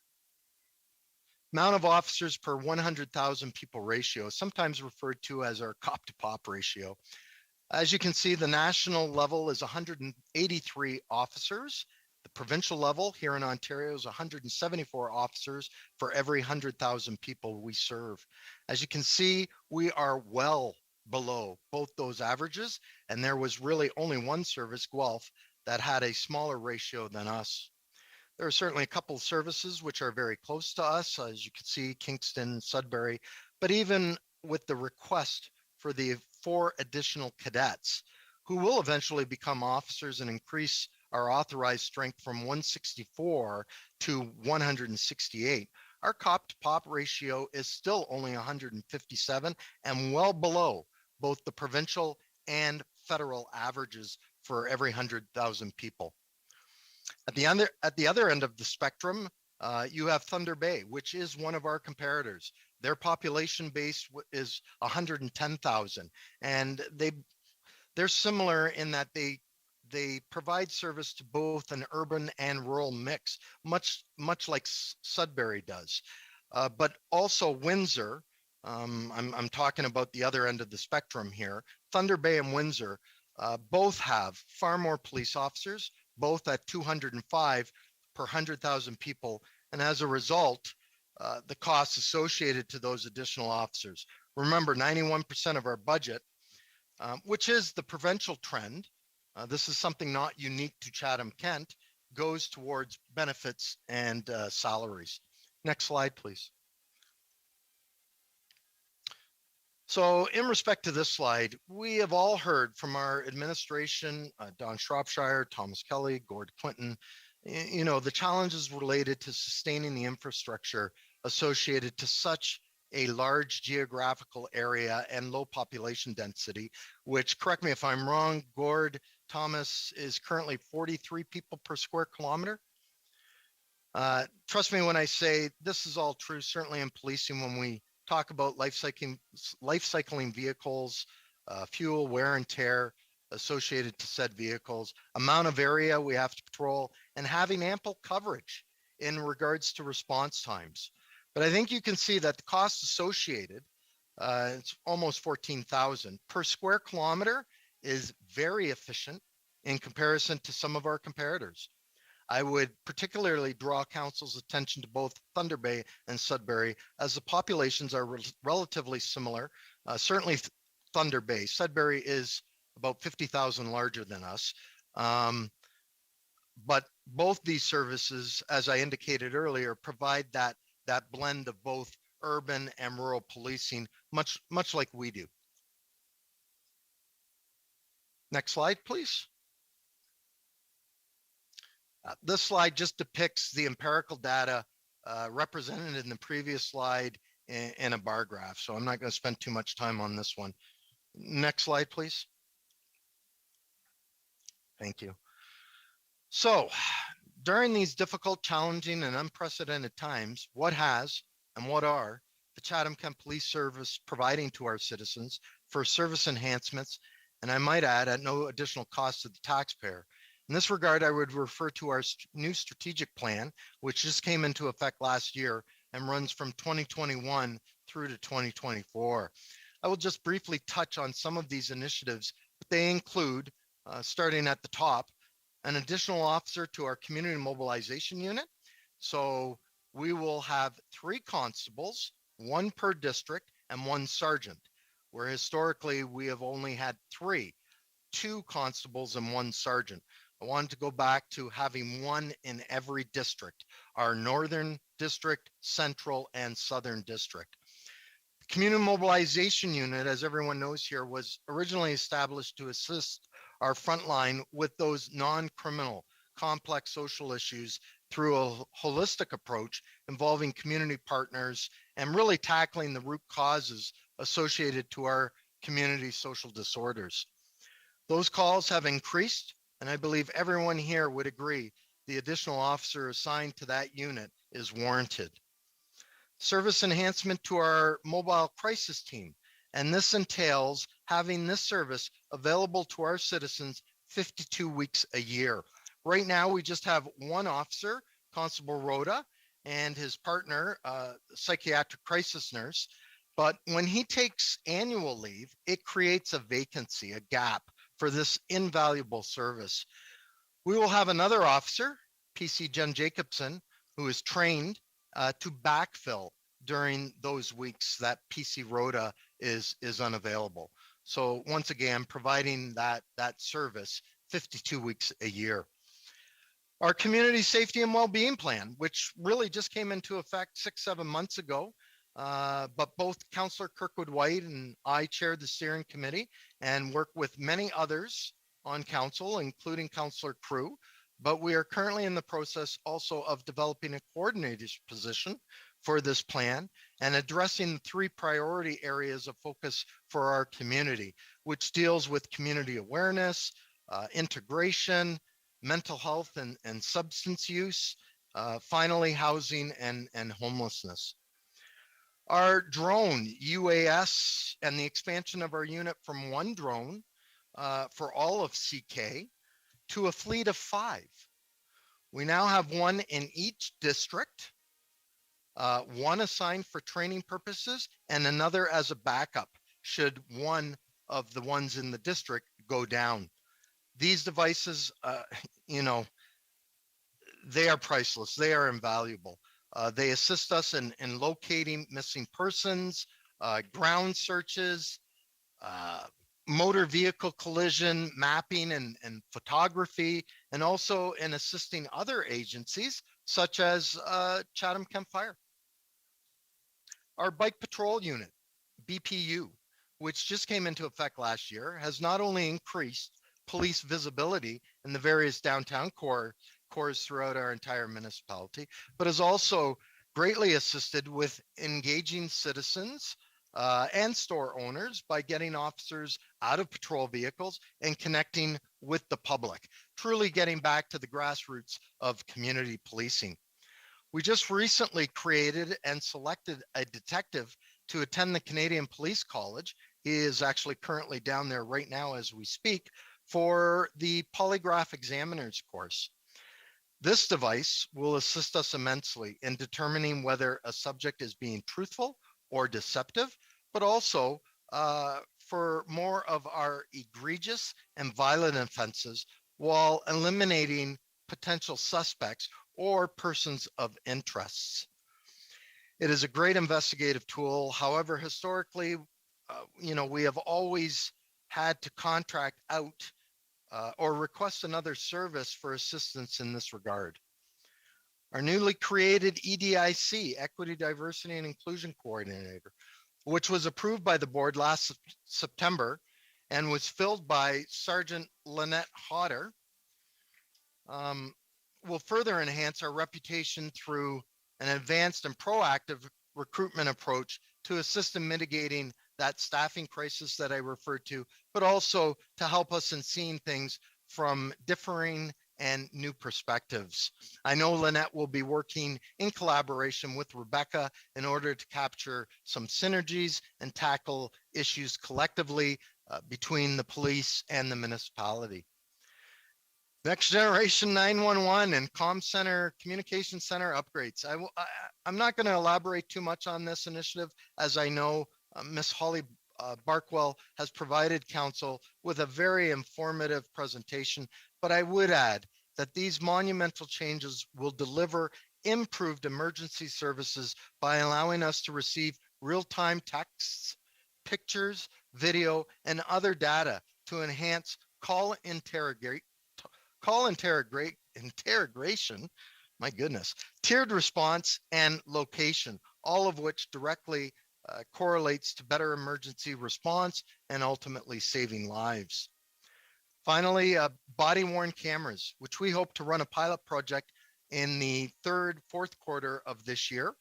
Amount of officers per 100,000 people ratio, sometimes referred to as our cop to pop ratio. As you can see, the national level is 183 officers. The provincial level here in Ontario is 174 officers for every 100,000 people we serve. As you can see, we are well below both those averages, and there was really only one service, Guelph, that had a smaller ratio than us. There are certainly a couple of services which are very close to us, as you can see, Kingston, Sudbury, but even with the request for the 4 additional cadets who will eventually become officers and increase our authorized strength from 164 to 168, our cop to pop ratio is still only 157 and well below both the provincial and federal averages for every 100,000 people. At the other end of the spectrum, you have Thunder Bay, which is one of our comparators. Their population base is 110,000, and they're similar in that they provide service to both an urban and rural mix, much like Sudbury does. But also Windsor, I'm talking about the other end of the spectrum here. Thunder Bay and Windsor both have far more police officers, both at 205 per 100,000 people. And as a result, the costs associated to those additional officers. Remember, 91% of our budget, which is the provincial trend, this is something not unique to Chatham-Kent, goes towards benefits and salaries. Next slide, please. So in respect to this slide, we have all heard from our administration, Don Shropshire, Thomas Kelly, Gord Clinton, the challenges related to sustaining the infrastructure associated to such a large geographical area and low population density, which, correct me if I'm wrong, Gord, Thomas, is currently 43 people per square kilometer. Trust me when I say this is all true, certainly in policing when we talk about life cycling vehicles, fuel wear and tear associated to said vehicles, amount of area we have to patrol, and having ample coverage in regards to response times. But I think you can see that the cost associated, it's almost 14,000 per square kilometer, is very efficient in comparison to some of our comparators. I would particularly draw council's attention to both Thunder Bay and Sudbury, as the populations are relatively similar. Certainly Thunder Bay. Sudbury is about 50,000 larger than us. But both these services, as I indicated earlier, provide that blend of both urban and rural policing, much like we do. Next slide, please. This slide just depicts the empirical data represented in the previous slide in a bar graph. So I'm not going to spend too much time on this one. Next slide, please. Thank you. So during these difficult, challenging, and unprecedented times, what has and what are the Chatham-Kent Police Service providing to our citizens for service enhancements, and I might add, at no additional cost to the taxpayer? In this regard, I would refer to our new strategic plan, which just came into effect last year and runs from 2021 through to 2024. I will just briefly touch on some of these initiatives, but they include, starting at the top, an additional officer to our community mobilization unit. So we will have 3 constables, 1 per district, and 1 sergeant, where historically we have only had 3, 2 constables and 1 sergeant. I wanted to go back to having 1 in every district, our northern district, central, and southern district. The community mobilization unit, as everyone knows here, was originally established to assist our frontline with those non-criminal complex social issues through a holistic approach involving community partners and really tackling the root causes associated to our community social disorders. Those calls have increased, and I believe everyone here would agree the additional officer assigned to that unit is warranted. Service enhancement to our mobile crisis team, and this entails having this service available to our citizens 52 weeks a year. Right now, we just have 1 officer, Constable Rhoda, and his partner, psychiatric crisis nurse. But when he takes annual leave, it creates a vacancy, a gap for this invaluable service. We will have another officer, PC Jen Jacobson, who is trained to backfill during those weeks that PC Rhoda is unavailable. So once again, providing that service 52 weeks a year. Our community safety and well-being plan, which really just came into effect 6-7 months ago, but both Councillor Kirkwood White and I chaired the steering committee and work with many others on council, including Councillor Crew. But we are currently in the process also of developing a coordinator's position for this plan and addressing 3 priority areas of focus for our community, which deals with community awareness, integration, mental health and substance use, finally housing and homelessness. Our drone UAS and the expansion of our unit from 1 drone for all of CK to a fleet of 5. We now have 1 in each district, 1 assigned for training purposes and another as a backup should one of the ones in the district go down. These devices, they are priceless. They are invaluable. They assist us in locating missing persons, ground searches, motor vehicle collision mapping and photography, and also in assisting other agencies such as Chatham-Kent Fire. Our bike patrol unit, BPU, which just came into effect last year, has not only increased police visibility in the various downtown cores throughout our entire municipality, but has also greatly assisted with engaging citizens and store owners by getting officers out of patrol vehicles and connecting with the public, truly getting back to the grassroots of community policing. We just recently created and selected a detective to attend the Canadian Police College. He is actually currently down there right now as we speak for the polygraph examiner's course. This device will assist us immensely in determining whether a subject is being truthful or deceptive, but also for more of our egregious and violent offenses while eliminating potential suspects or persons of interests. It is a great investigative tool. However, historically, we have always had to contract out or request another service for assistance in this regard. Our newly created EDIC, Equity, Diversity, and Inclusion Coordinator, which was approved by the board last September and was filled by Sergeant Lynette Hodder, will further enhance our reputation through an advanced and proactive recruitment approach to assist in mitigating that staffing crisis that I referred to, but also to help us in seeing things from differing and new perspectives. I know Lynette will be working in collaboration with Rebecca in order to capture some synergies and tackle issues collectively between the police and the municipality. Next generation 911 and comm center, communication center upgrades. I'm not going to elaborate too much on this initiative, as I know Ms. Holly Barkwell has provided council with a very informative presentation, but I would add that these monumental changes will deliver improved emergency services by allowing us to receive real-time texts, pictures, video, and other data to enhance call integration, my goodness, tiered response and location, all of which directly correlates to better emergency response and ultimately saving lives. Finally, body-worn cameras, which we hope to run a pilot project in the fourth quarter of this year.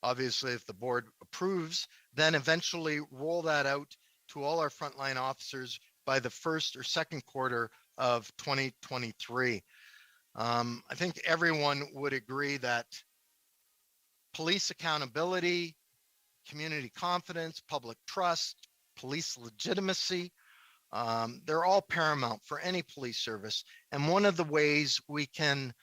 Obviously, if the board approves, then eventually roll that out to all our frontline officers by the first or second quarter of 2023. I think everyone would agree that police accountability, community confidence, public trust, police legitimacy, they're all paramount for any police service. And one of the ways we can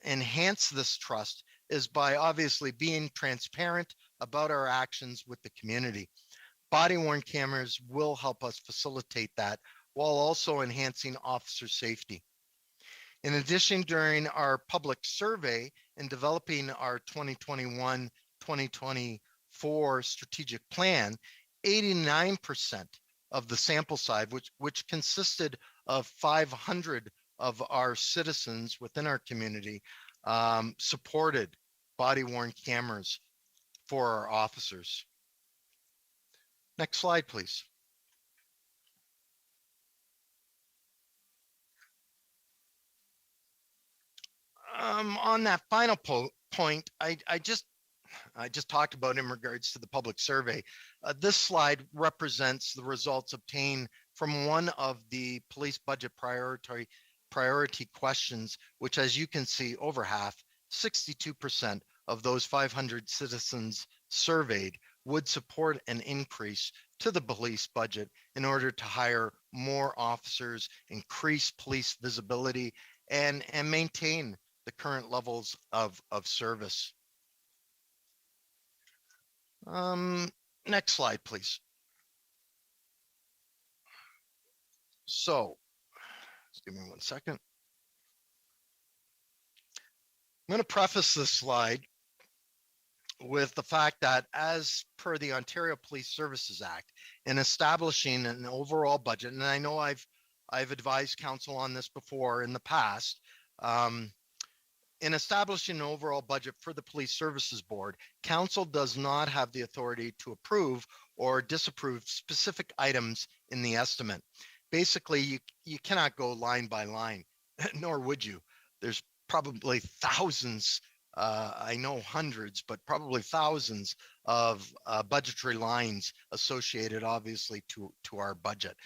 enhance this trust is by obviously being transparent about our actions with the community. Body-worn cameras will help us facilitate that while also enhancing officer safety. In addition, during our public survey in developing our 2021-2024 strategic plan, 89% of the sample size, which consisted of 500 of our citizens within our community, supported body-worn cameras for our officers. Next slide, please. On that final point, I just talked about in regards to the public survey. This slide represents the results obtained from one of the police budget priority questions, which, as you can see, over half, 62% of those 500 citizens surveyed would support an increase to the police budget in order to hire more officers, increase police visibility, and maintain the current levels of service. Next slide, please. So, just give me 1 second. I'm going to preface this slide with the fact that, as per the Ontario Police Services Act, in establishing an overall budget, and I know I've advised council on this before in the past, in establishing an overall budget for the Police Services Board, council does not have the authority to approve or disapprove specific items in the estimate. Basically, you cannot go line by line, nor would you. There's probably thousands, I know hundreds, but probably thousands of budgetary lines associated, obviously, to our budget.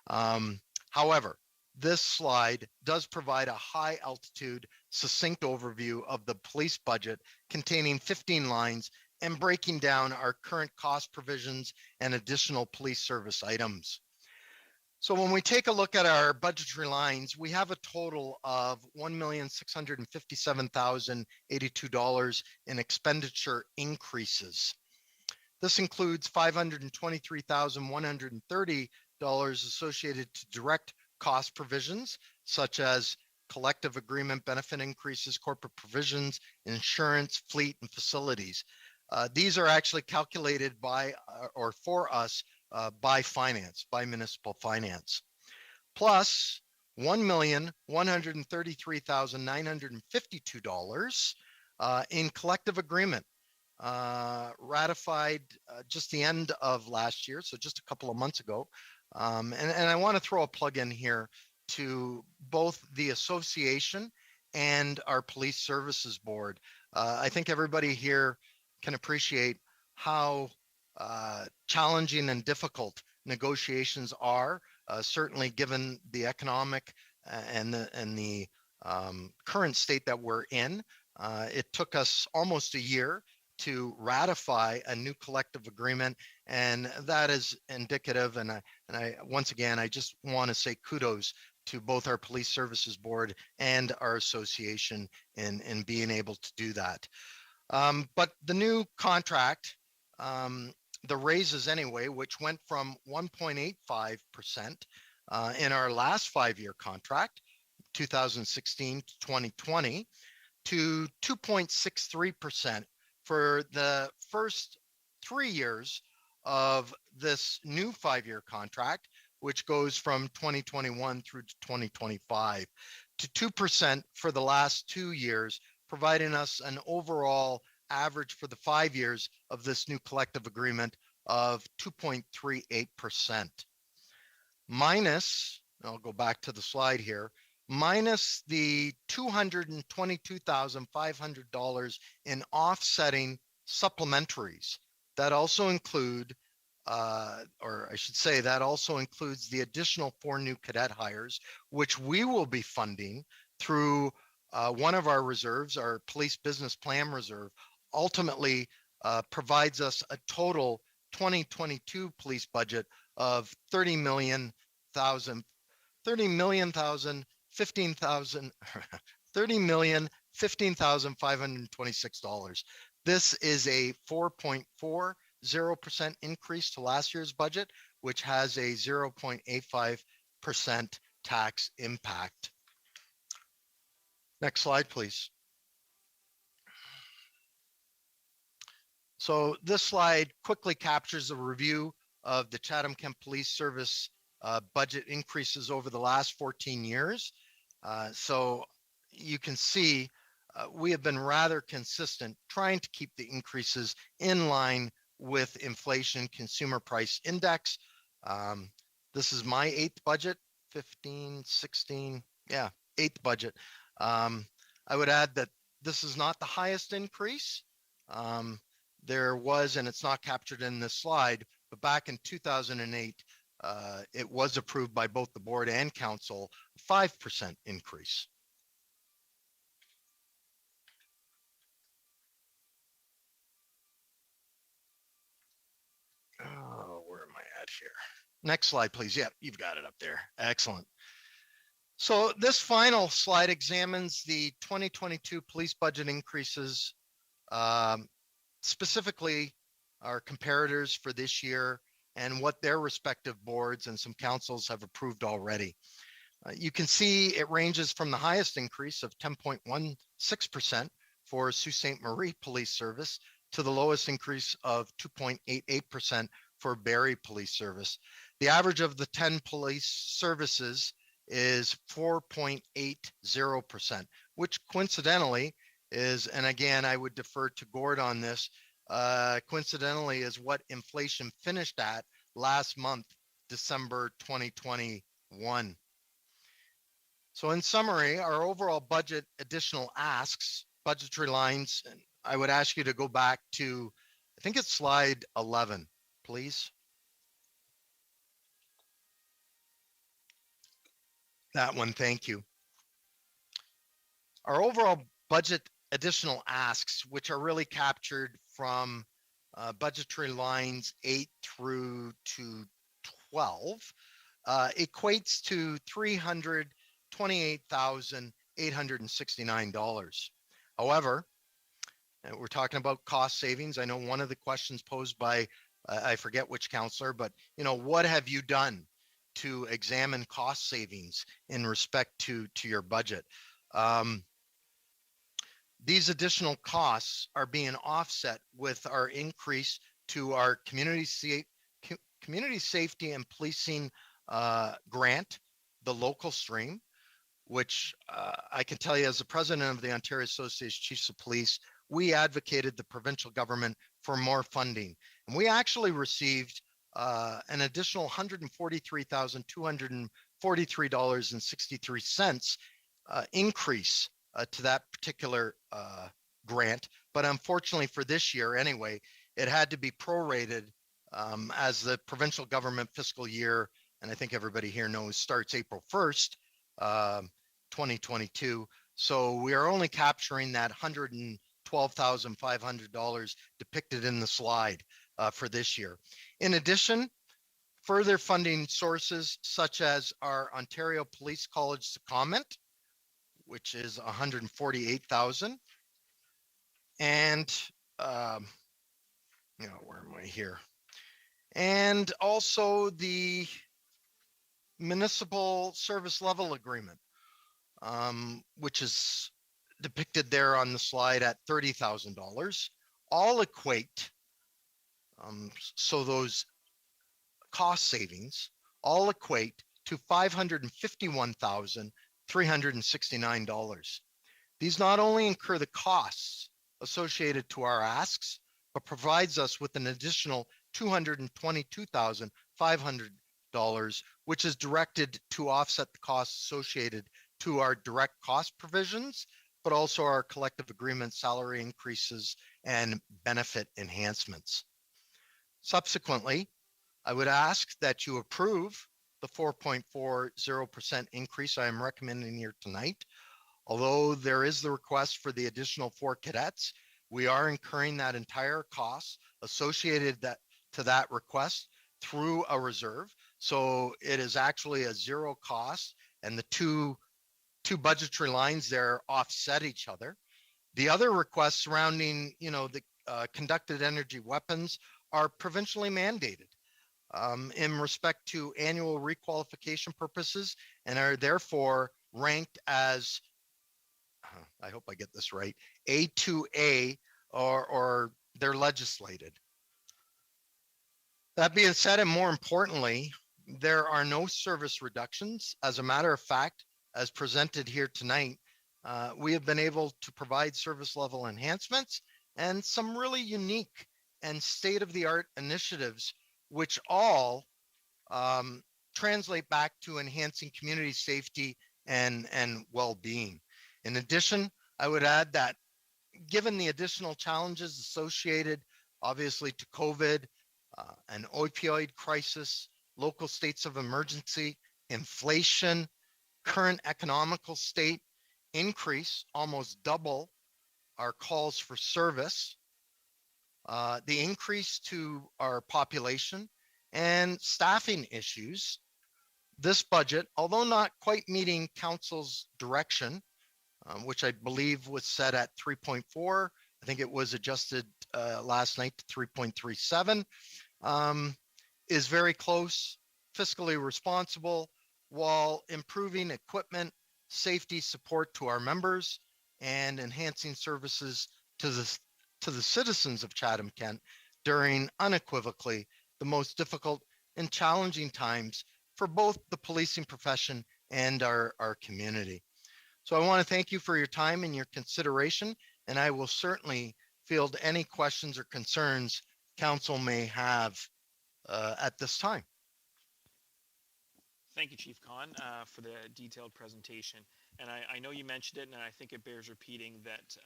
However, this slide does provide a high altitude, succinct overview of the police budget containing 15 lines and breaking down our current cost provisions and additional police service items. So when we take a look at our budgetary lines, we have a total of $1,657,082 in expenditure increases. This includes $523,130 associated to direct cost provisions, such as collective agreement benefit increases, corporate provisions, insurance, fleet, and facilities. These are actually calculated by or for us by finance, by municipal finance. Plus $1,133,952 in collective agreement ratified just the end of last year, so just a couple of months ago. And I want to throw a plug in here to both the association and our police services board. I think everybody here can appreciate how challenging and difficult negotiations are, certainly given the economic and the current state that we're in. It took us almost a year to ratify a new collective agreement, and that is indicative. And I once again, I just want to say kudos to both our police services board and our association in being able to do that. But the new contract, the raises anyway, which went from 1.85% in our last 5-year contract, 2016 to 2020, to 2.63% for the first 3 years of this new 5-year contract, which goes from 2021 through to 2025, to 2% for the last 2 years, providing us an overall average for the 5 years of this new collective agreement of 2.38%. Minus, I'll go back to the slide here, minus the $222,500 in offsetting supplementaries. That also include, or I should say, that also includes the additional 4 new cadet hires, which we will be funding through one of our reserves, our police business plan reserve. Ultimately provides us a total 2022 police budget of $30,015,526. This is a 4.40% increase to last year's budget, which has a 0.85% tax impact. Next slide, please. So this slide quickly captures a review of the Chatham-Kent Police Service budget increases over the last 14 years. So you can see we have been rather consistent trying to keep the increases in line with inflation consumer price index. This is my 8th budget, 15, 16, yeah, 8th budget. I would add that this is not the highest increase. There was, and it's not captured in this slide, but back in 2008, it was approved by both the board and council, 5% increase. Oh, where am I at here? Next slide, please. Yep, you've got it up there. Excellent. So this final slide examines the 2022 police budget increases, specifically our comparators for this year and what their respective boards and some councils have approved already. You can see it ranges from the highest increase of 10.16% for Sault Ste. Marie Police Service to the lowest increase of 2.88% for Barrie Police Service. The average of the 10 police services is 4.80%, which coincidentally is, and again, I would defer to Gord on this, coincidentally is what inflation finished at last month, December 2021. So in summary, our overall budget additional asks, budgetary lines, and I would ask you to go back to, I think it's slide 11, please. That one, thank you. Our overall budget additional asks, which are really captured from budgetary lines 8 through to 12, equates to $328,869. However, we're talking about cost savings. I know one of the questions posed by, I forget which counselor, but what have you done to examine cost savings in respect to your budget. These additional costs are being offset with our increase to our community safety and policing grant, the local stream, which I can tell you as the president of the Ontario Association of Chiefs of Police, we advocated the provincial government for more funding. And we actually received an additional $143,243.63 increase to that particular grant. But unfortunately for this year anyway, it had to be prorated as the provincial government fiscal year, and I think everybody here knows, starts April 1st, 2022. So we are only capturing that $112,500 depicted in the slide for this year. In addition, further funding sources such as our Ontario Police College Secondment, which is $148,000, and where am I here? And also the municipal service level agreement, which is depicted there on the slide at $30,000, all equate, so those cost savings all equate to $551,369. These not only incur the costs associated to our asks, but provides us with an additional $222,500, which is directed to offset the costs associated to our direct cost provisions, but also our collective agreement salary increases and benefit enhancements. Subsequently, I would ask that you approve the 4.40% increase I am recommending here tonight. Although there is the request for the additional 4 cadets, we are incurring that entire cost associated to that request through a reserve. So it is actually a zero cost, and the two budgetary lines there offset each other. The other requests surrounding, the conducted energy weapons are provincially mandated in respect to annual requalification purposes, and are therefore ranked as, I hope I get this right, A2A, or they're legislated. That being said, and more importantly, there are no service reductions. As a matter of fact, as presented here tonight, we have been able to provide service level enhancements and some really unique and state-of-the-art initiatives, which all translate back to enhancing community safety and well-being. In addition, I would add that given the additional challenges associated, obviously, to COVID, an opioid crisis, local states of emergency, inflation, current economical state increase, almost double our calls for service, the increase to our population, and staffing issues, this budget, although not quite meeting council's direction, which I believe was set at 3.4, I think it was adjusted last night to 3.37, is very close, fiscally responsible, while improving equipment, safety support to our members, and enhancing services to the citizens of Chatham-Kent during unequivocally the most difficult and challenging times for both the policing profession and our community. So I want to thank you for your time and your consideration, and I will certainly field any questions or concerns council may have at this time. Thank you, Chief Khan, for the detailed presentation. And I know you mentioned it, and I think it bears repeating that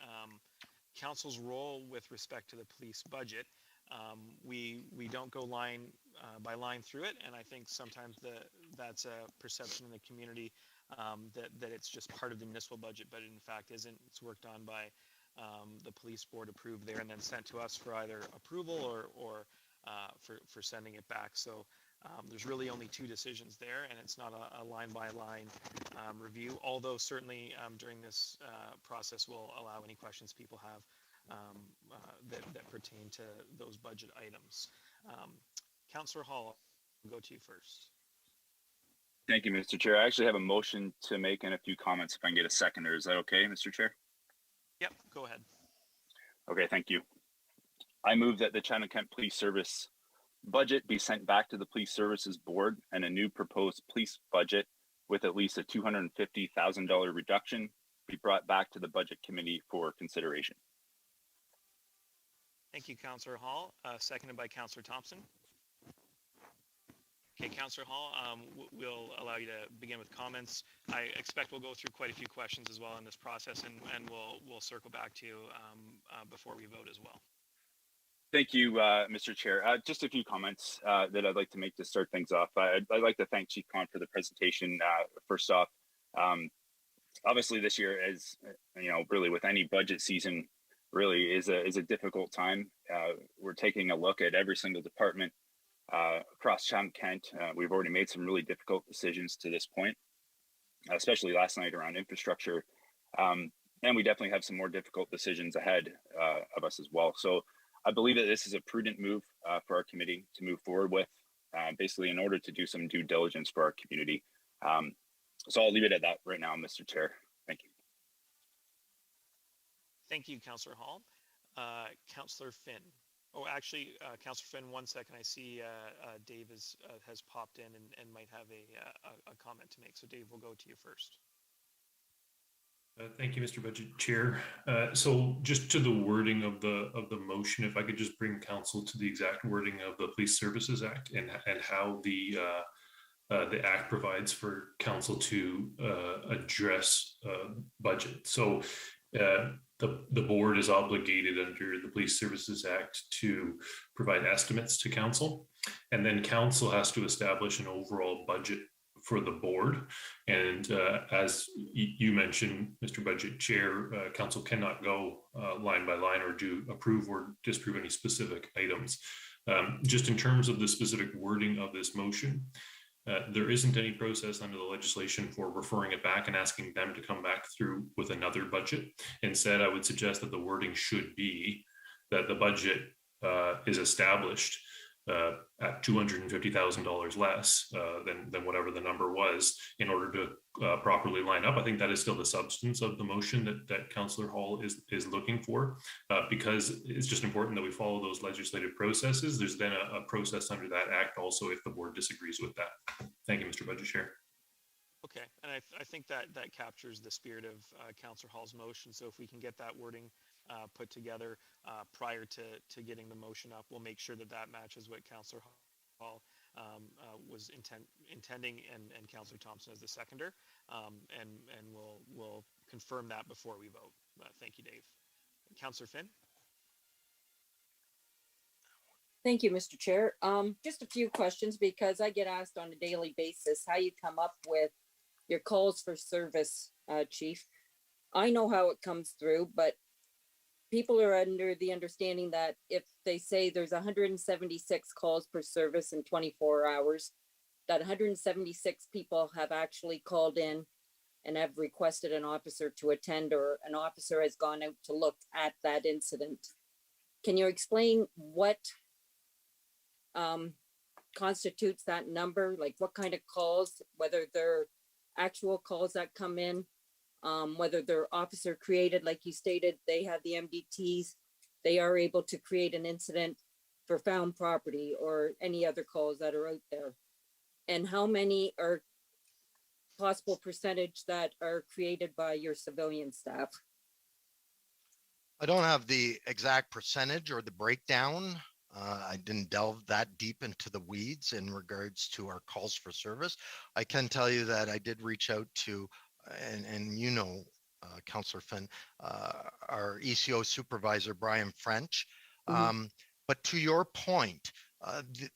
council's role with respect to the police budget, we don't go line by line through it, and I think sometimes that's a perception in the community that it's just part of the municipal budget, but in fact isn't. It's worked on by the police board, approved there, and then sent to us for either approval or for sending it back. So there's really only 2 decisions there, and it's not a line-by-line review, although certainly during this process we'll allow any questions people have that pertain to those budget items. Councillor Hall, I'll go to you first. Thank you, Mr. Chair. I actually have a motion to make and a few comments if I can get a seconder. Is that okay, Mr. Chair? Yep, go ahead. Okay, thank you. I move that the Chatham-Kent Police Service budget be sent back to the Police Services Board and a new proposed police budget with at least a $250,000 reduction be brought back to the Budget Committee for consideration. Thank you, Councillor Hall. Seconded by Councillor Thompson. Okay, Councillor Hall, we'll allow you to begin with comments. I expect we'll go through quite a few questions as well in this process, and we'll circle back to you before we vote as well. Thank you, Mr. Chair. Just a few comments that I'd like to make to start things off. I'd like to thank Chief Khan for the presentation. First off, obviously this year, as you know, really with any budget season, really is a difficult time. We're taking a look at every single department across Chatham-Kent. We've already made some really difficult decisions to this point, especially last night around infrastructure. And we definitely have some more difficult decisions ahead of us as well. So I believe that this is a prudent move for our committee to move forward with, basically in order to do some due diligence for our community. So I'll leave it at that right now, Mr. Chair. Thank you. Thank you, Councillor Hall. Councillor Finn. Oh, actually, Councillor Finn, 1 second. I see Dave has popped in and might have a comment to make. So Dave, we'll go to you first. Thank you, Mr. Budget Chair. So just to the wording of the motion, if I could just bring council to the exact wording of the Police Services Act and how the Act provides for council to address budget. So the board is obligated under the Police Services Act to provide estimates to council, and then council has to establish an overall budget for the board. And as you mentioned, Mr. Budget Chair, council cannot go line by line or approve or disapprove any specific items. Just in terms of the specific wording of this motion, there isn't any process under the legislation for referring it back and asking them to come back through with another budget. Instead, I would suggest that the wording should be that the budget is established at $250,000 less than whatever the number was in order to properly line up. I think that is still the substance of the motion that Councillor Hall is looking for, because it's just important that we follow those legislative processes. There's then a process under that act also if the board disagrees with that. Thank you, Mr. Budget Chair. Okay, and I think that captures the spirit of Councillor Hall's motion. So if we can get that wording put together prior to getting the motion up, we'll make sure that matches what Councillor Hall was intending and Councillor Thompson as the seconder, and we'll confirm that before we vote. Thank you, Dave. Councillor Finn. Thank you, Mr. Chair. Just a few questions because I get asked on a daily basis how you come up with your calls for service, Chief. I know how it comes through, but people are under the understanding that if they say there's 176 calls per service in 24 hours, that 176 people have actually called in and have requested an officer to attend, or an officer has gone out to look at that incident. Can you explain what constitutes that number? Like what kind of calls, whether they're actual calls that come in, whether they're officer created, like you stated, they have the MDTs, they are able to create an incident for found property or any other calls that are out there. And how many are possible percentage that are created by your civilian staff? I don't have the exact percentage or the breakdown. I didn't delve that deep into the weeds in regards to our calls for service. I can tell you that I did reach out to, and you know, Councillor Finn, our ECO supervisor, Brian French. But to your point,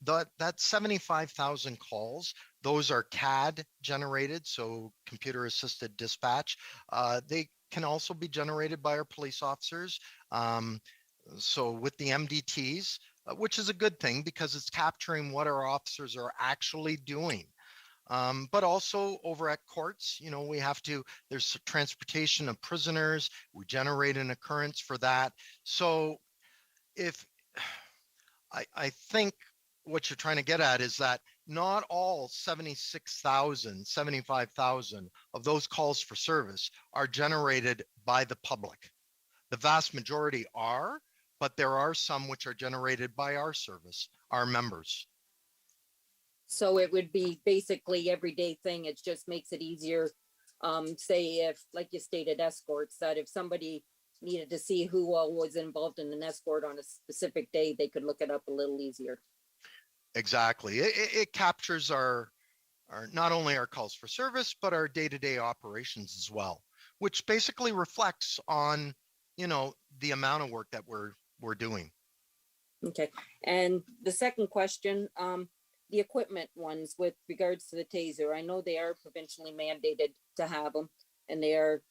that 75,000 calls, those are CAD generated, so computer assisted dispatch. They can also be generated by our police officers. So with the MDTs, which is a good thing because it's capturing what our officers are actually doing. But also over at courts, you know, there's transportation of prisoners, we generate an occurrence for that. So if I think what you're trying to get at is that not all 76,000, 75,000 of those calls for service are generated by the public. The vast majority are, but there are some which are generated by our service, our members. So it would be basically everyday thing. It just makes it easier. Say if, like you stated, escorts, that if somebody needed to see who all was involved in an escort on a specific day, they could look it up a little easier. Exactly. It captures our not only our calls for service, but our day-to-day operations as well, which basically reflects on, you know, the amount of work that we're doing. Okay. And the second question, the equipment ones with regards to the taser, I know they are provincially mandated to have them and they are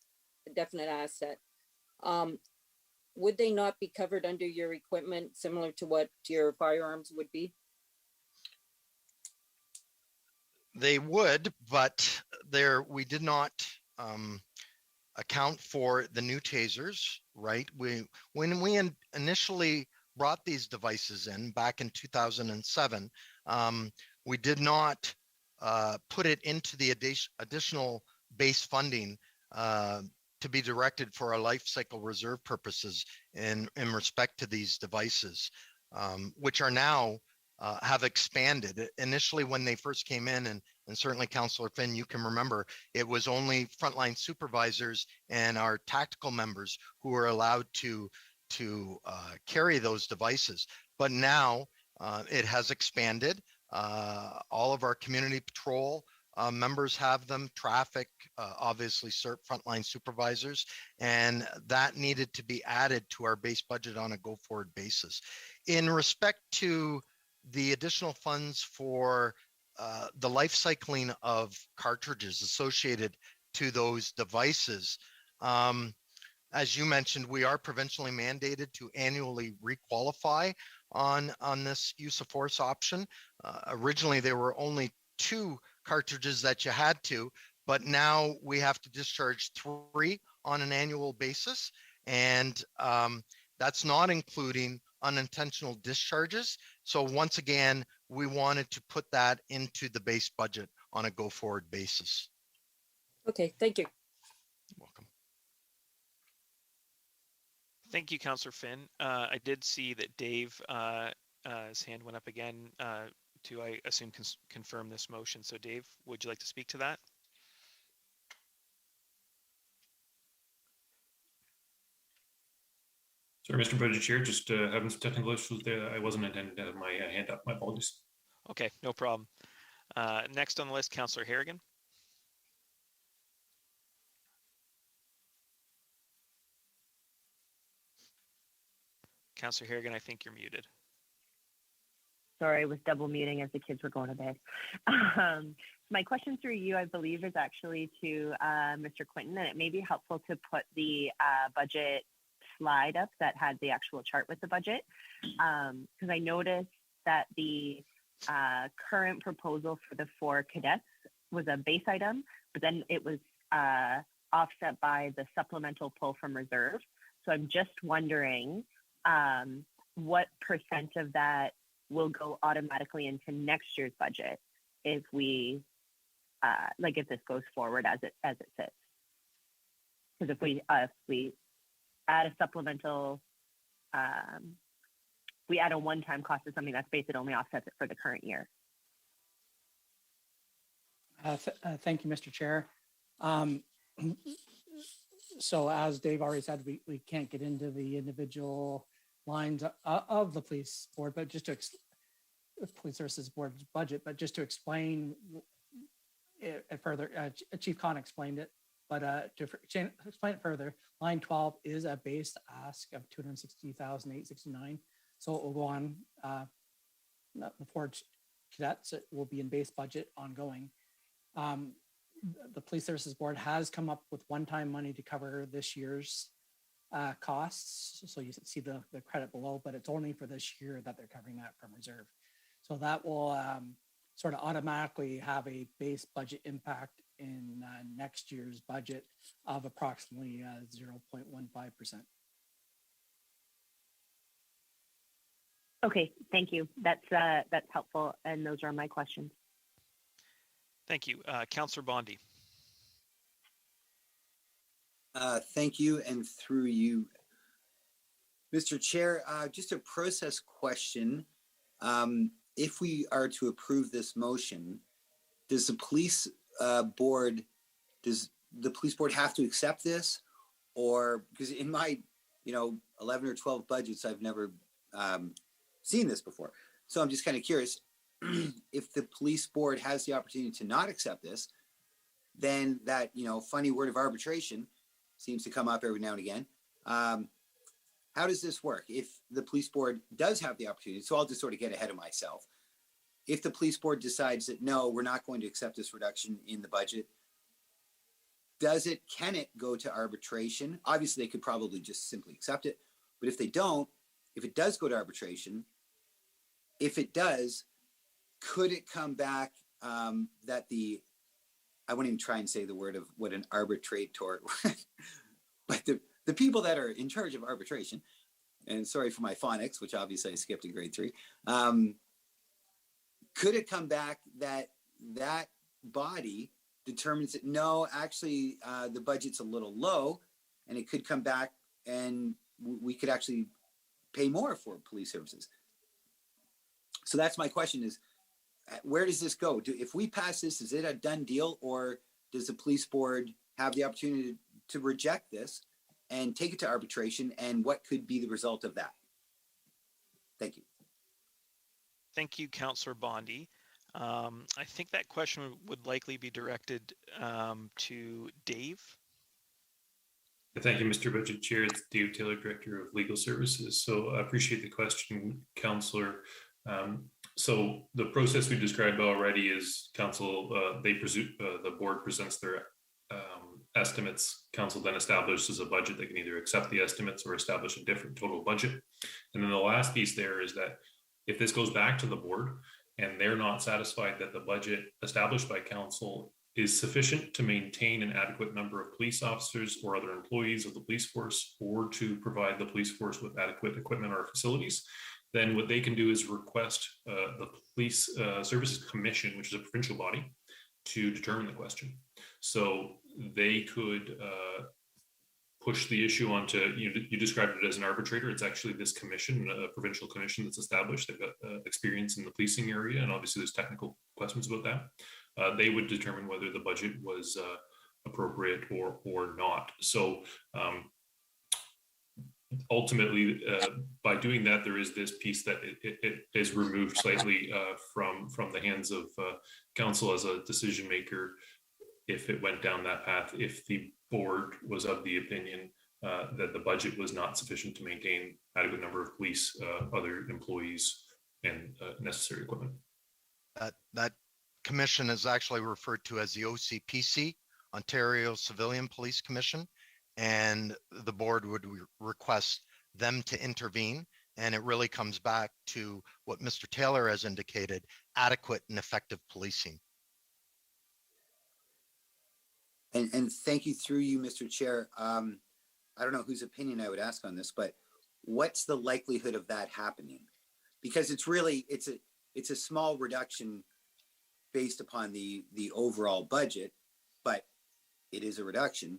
a definite asset. Would they not be covered under your equipment similar to what your firearms would be? They would, but we did not account for the new tasers, right? When we initially brought these devices in back in 2007, we did not put it into the additional base funding to be directed for our life cycle reserve purposes in respect to these devices, which are now have expanded. Initially, when they first came in, and certainly Councillor Finn, you can remember, it was only frontline supervisors and our tactical members who were allowed to carry those devices. But now it has expanded. All of our community patrol members have them, traffic, obviously frontline supervisors, and that needed to be added to our base budget on a go-forward basis. In respect to the additional funds for the life cycling of cartridges associated to those devices, as you mentioned, we are provincially mandated to annually requalify on this use of force option. Originally, there were only 2 cartridges that you had to, but now we have to discharge 3 on an annual basis. And that's not including unintentional discharges. So once again, we wanted to put that into the base budget on a go-forward basis. Okay, thank you. Welcome. Thank you, Councillor Finn. I did see that Dave, his hand went up again to, I assume, confirm this motion. So Dave, would you like to speak to that? Sorry, Mr. Budget Chair, just having some technical issues there. I wasn't intending to have my hand up. My apologies. Okay, no problem. Next on the list, Councillor Harrigan. Councillor Harrigan, I think you're muted. Sorry, I was double muting as the kids were going to bed. My question through you, I believe, is actually to Mr. Quinton, and it may be helpful to put the budget slide up that had the actual chart with the budget, because I noticed that the current proposal for the 4 cadets was a base item, but then it was offset by the supplemental pull from reserve. So I'm just wondering what % of that will go automatically into next year's budget if we like if this goes forward as it sits. Because if we add a supplemental, we add a one-time cost to something that's based, it only offsets it for the current year. Thank you, Mr. Chair. So as Dave already said, we can't get into the individual lines of the police board, but just to police services board's budget, but just to explain it further, Chief Khan explained it, but to explain it further, line 12 is a base ask of 260,869. So it will go on the 4 cadets. It will be in base budget ongoing. The police services board has come up with one-time money to cover this year's costs. So you see the credit below, but it's only for this year that they're covering that from reserve. So that will sort of automatically have a base budget impact in next year's budget of approximately 0.15%. Okay, thank you. That's helpful, and those are my questions. Thank you. Councillor Bondi. Thank you, and through you, Mr. Chair, just a process question. If we are to approve this motion, does the police board have to accept this? Or because in my 11 or 12 budgets, I've never seen this before. So I'm just kind of curious, if the police board has the opportunity to not accept this, then that funny word of arbitration seems to come up every now and again. How does this work? If the police board does have the opportunity, so I'll just sort of get ahead of myself. If the police board decides that, no, we're not going to accept this reduction in the budget, can it go to arbitration? Obviously, they could probably just simply accept it. But if they don't, if it does go to arbitration, if it does, could it come back I wouldn't even try and say the word of what an arbitrator, but the people that are in charge of arbitration, and sorry for my phonics, which obviously I skipped in grade 3, could it come back that body determines that, no, actually the budget's a little low, and it could come back and we could actually pay more for police services? So that's my question is, where does this go? If we pass this, is it a done deal, or does the police board have the opportunity to reject this and take it to arbitration, and what could be the result of that? Thank you. Thank you, Councillor Bondi. I think that question would likely be directed to Dave. Thank you, Mr. Budget Chair. It's Dave Taylor, Director of Legal Services. So I appreciate the question, Councillor. So the process we described already is council, the board presents their estimates. Council then establishes a budget. They can either accept the estimates or establish a different total budget. And then the last piece there is that if this goes back to the board and they're not satisfied that the budget established by council is sufficient to maintain an adequate number of police officers or other employees of the police force, or to provide the police force with adequate equipment or facilities, then what they can do is request the Police Services Commission, which is a provincial body, to determine the question. So they could push the issue onto, you described it as an arbitrator. It's actually this commission, a provincial commission that's established. They've got experience in the policing area, and obviously there's technical questions about that. They would determine whether the budget was appropriate or not. So ultimately, by doing that, there is this piece that it is removed slightly from the hands of council as a decision maker if it went down that path, if the board was of the opinion that the budget was not sufficient to maintain adequate number of police, other employees, and necessary equipment. That commission is actually referred to as the OCPC, Ontario Civilian Police Commission, and the board would request them to intervene. And it really comes back to what Mr. Taylor has indicated, adequate and effective policing. And thank you, through you, Mr. Chair. I don't know whose opinion I would ask on this, but what's the likelihood of that happening? Because it's a small reduction based upon the overall budget, but it is a reduction.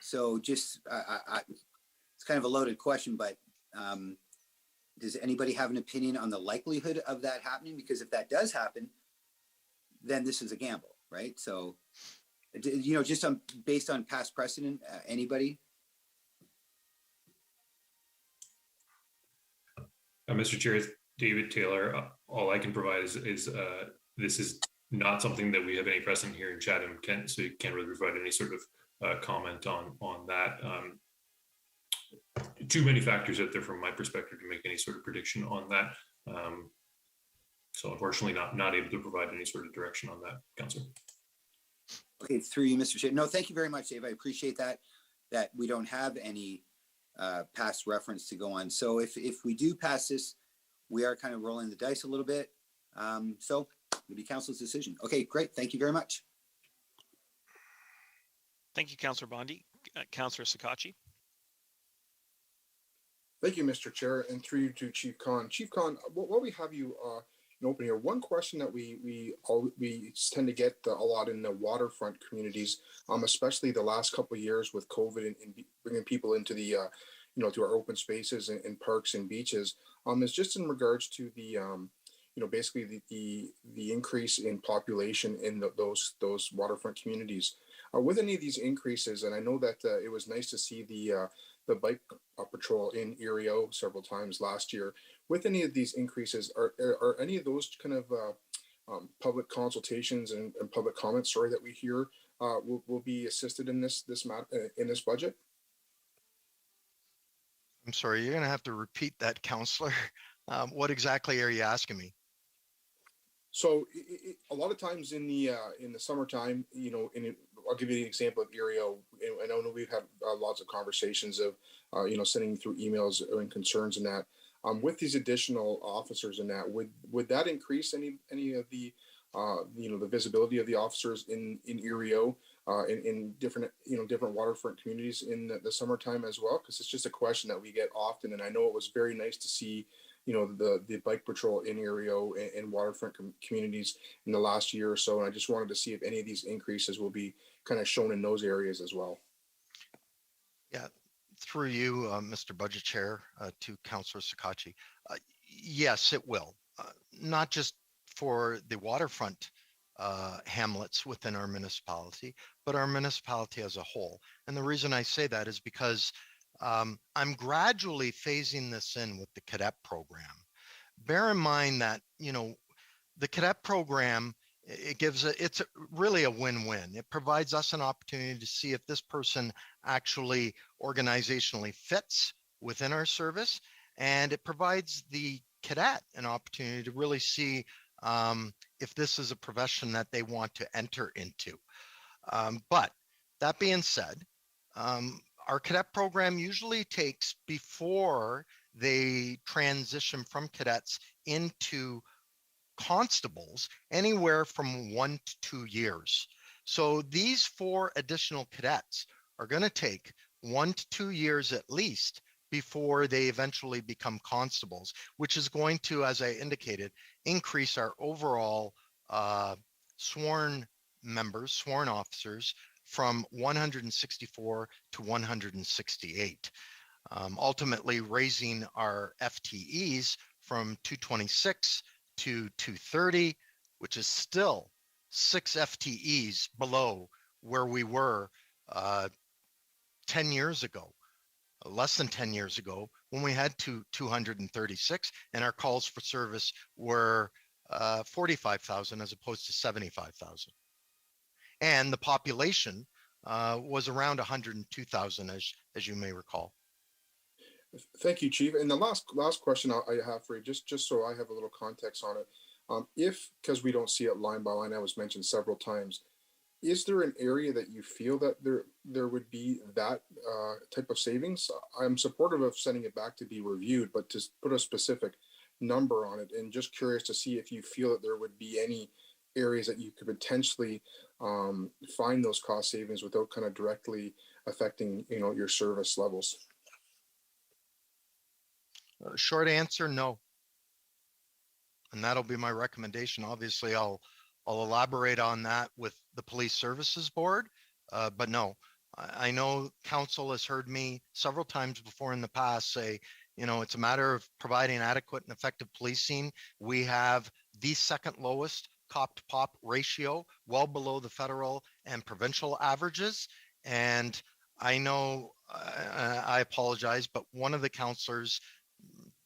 So just, it's kind of a loaded question, but does anybody have an opinion on the likelihood of that happening? Because if that does happen, then this is a gamble, right? So, just based on past precedent, anybody? Mr. Chair, it's David Taylor. All I can provide is this is not something that we have any precedent here in Chatham-Kent, so you can't really provide any sort of comment on that. Too many factors out there from my perspective to make any sort of prediction on that. So unfortunately, not able to provide any sort of direction on that, Councillor. Okay, through you, Mr. Chair. No, thank you very much, Dave. I appreciate that we don't have any past reference to go on. So if we do pass this, we are kind of rolling the dice a little bit. So it'll be council's decision. Okay, great. Thank you very much. Thank you, Councillor Bondi. Councillor Sakachi. Thank you, Mr. Chair, and through you to Chief Khan. Chief Khan, while we have you open here. One question that we tend to get a lot in the waterfront communities, especially the last couple of years with COVID and bringing people into the to our open spaces and parks and beaches, is just in regards to the basically the increase in population in those waterfront communities. With any of these increases, and I know that it was nice to see the bike patrol in Erio several times last year. With any of these increases, are any of those kind of public consultations and public comments, that we hear will be assisted in this budget? I'm sorry, you're going to have to repeat that, Councillor. What exactly are you asking me? So a lot of times in the summertime, I'll give you an example of Erio. I know we've had lots of conversations of, sending through emails and concerns and that. With these additional officers and that, would that increase any of the, the visibility of the officers in Erio, in different waterfront communities in the summertime as well? Because it's just a question that we get often, and I know it was very nice to see the bike patrol in Erio and waterfront communities in the last year or so. And I just wanted to see if any of these increases will be kind of shown in those areas as well. Yeah, through you, Mr. Budget Chair, to Councillor Sakachi. Yes, it will. Not just for the waterfront hamlets within our municipality, but our municipality as a whole. And the reason I say that is because I'm gradually phasing this in with the cadet program. Bear in mind that, the cadet program, it's really a win-win. It provides us an opportunity to see if this person actually organizationally fits within our service. And it provides the cadet an opportunity to really see if this is a profession that they want to enter into. But that being said, our cadet program usually takes, before they transition from cadets into constables, anywhere from 1 to 2 years. So these 4 additional cadets are going to take 1 to 2 years at least before they eventually become constables, which is going to, as I indicated, increase our overall sworn officers from 164 to 168, ultimately raising our FTEs from 226 to 230, which is still 6 FTEs below where we were 10 years ago, less than 10 years ago, when we had 236 and our calls for service were 45,000 as opposed to 75,000. And the population was around 102,000, as you may recall. Thank you, Chief. And the last question I have for you, just so I have a little context on it, because we don't see it line by line, that was mentioned several times, is there an area that you feel that there would be that type of savings? I'm supportive of sending it back to be reviewed, but to put a specific number on it, and just curious to see if you feel that there would be any areas that you could potentially find those cost savings without kind of directly affecting your service levels. Short answer, no. And that'll be my recommendation. Obviously, I'll elaborate on that with the Police Services Board, but no. I know council has heard me several times before in the past say, it's a matter of providing adequate and effective policing. We have the second lowest cop to pop ratio, well below the federal and provincial averages. And I know, I apologize, but one of the councillors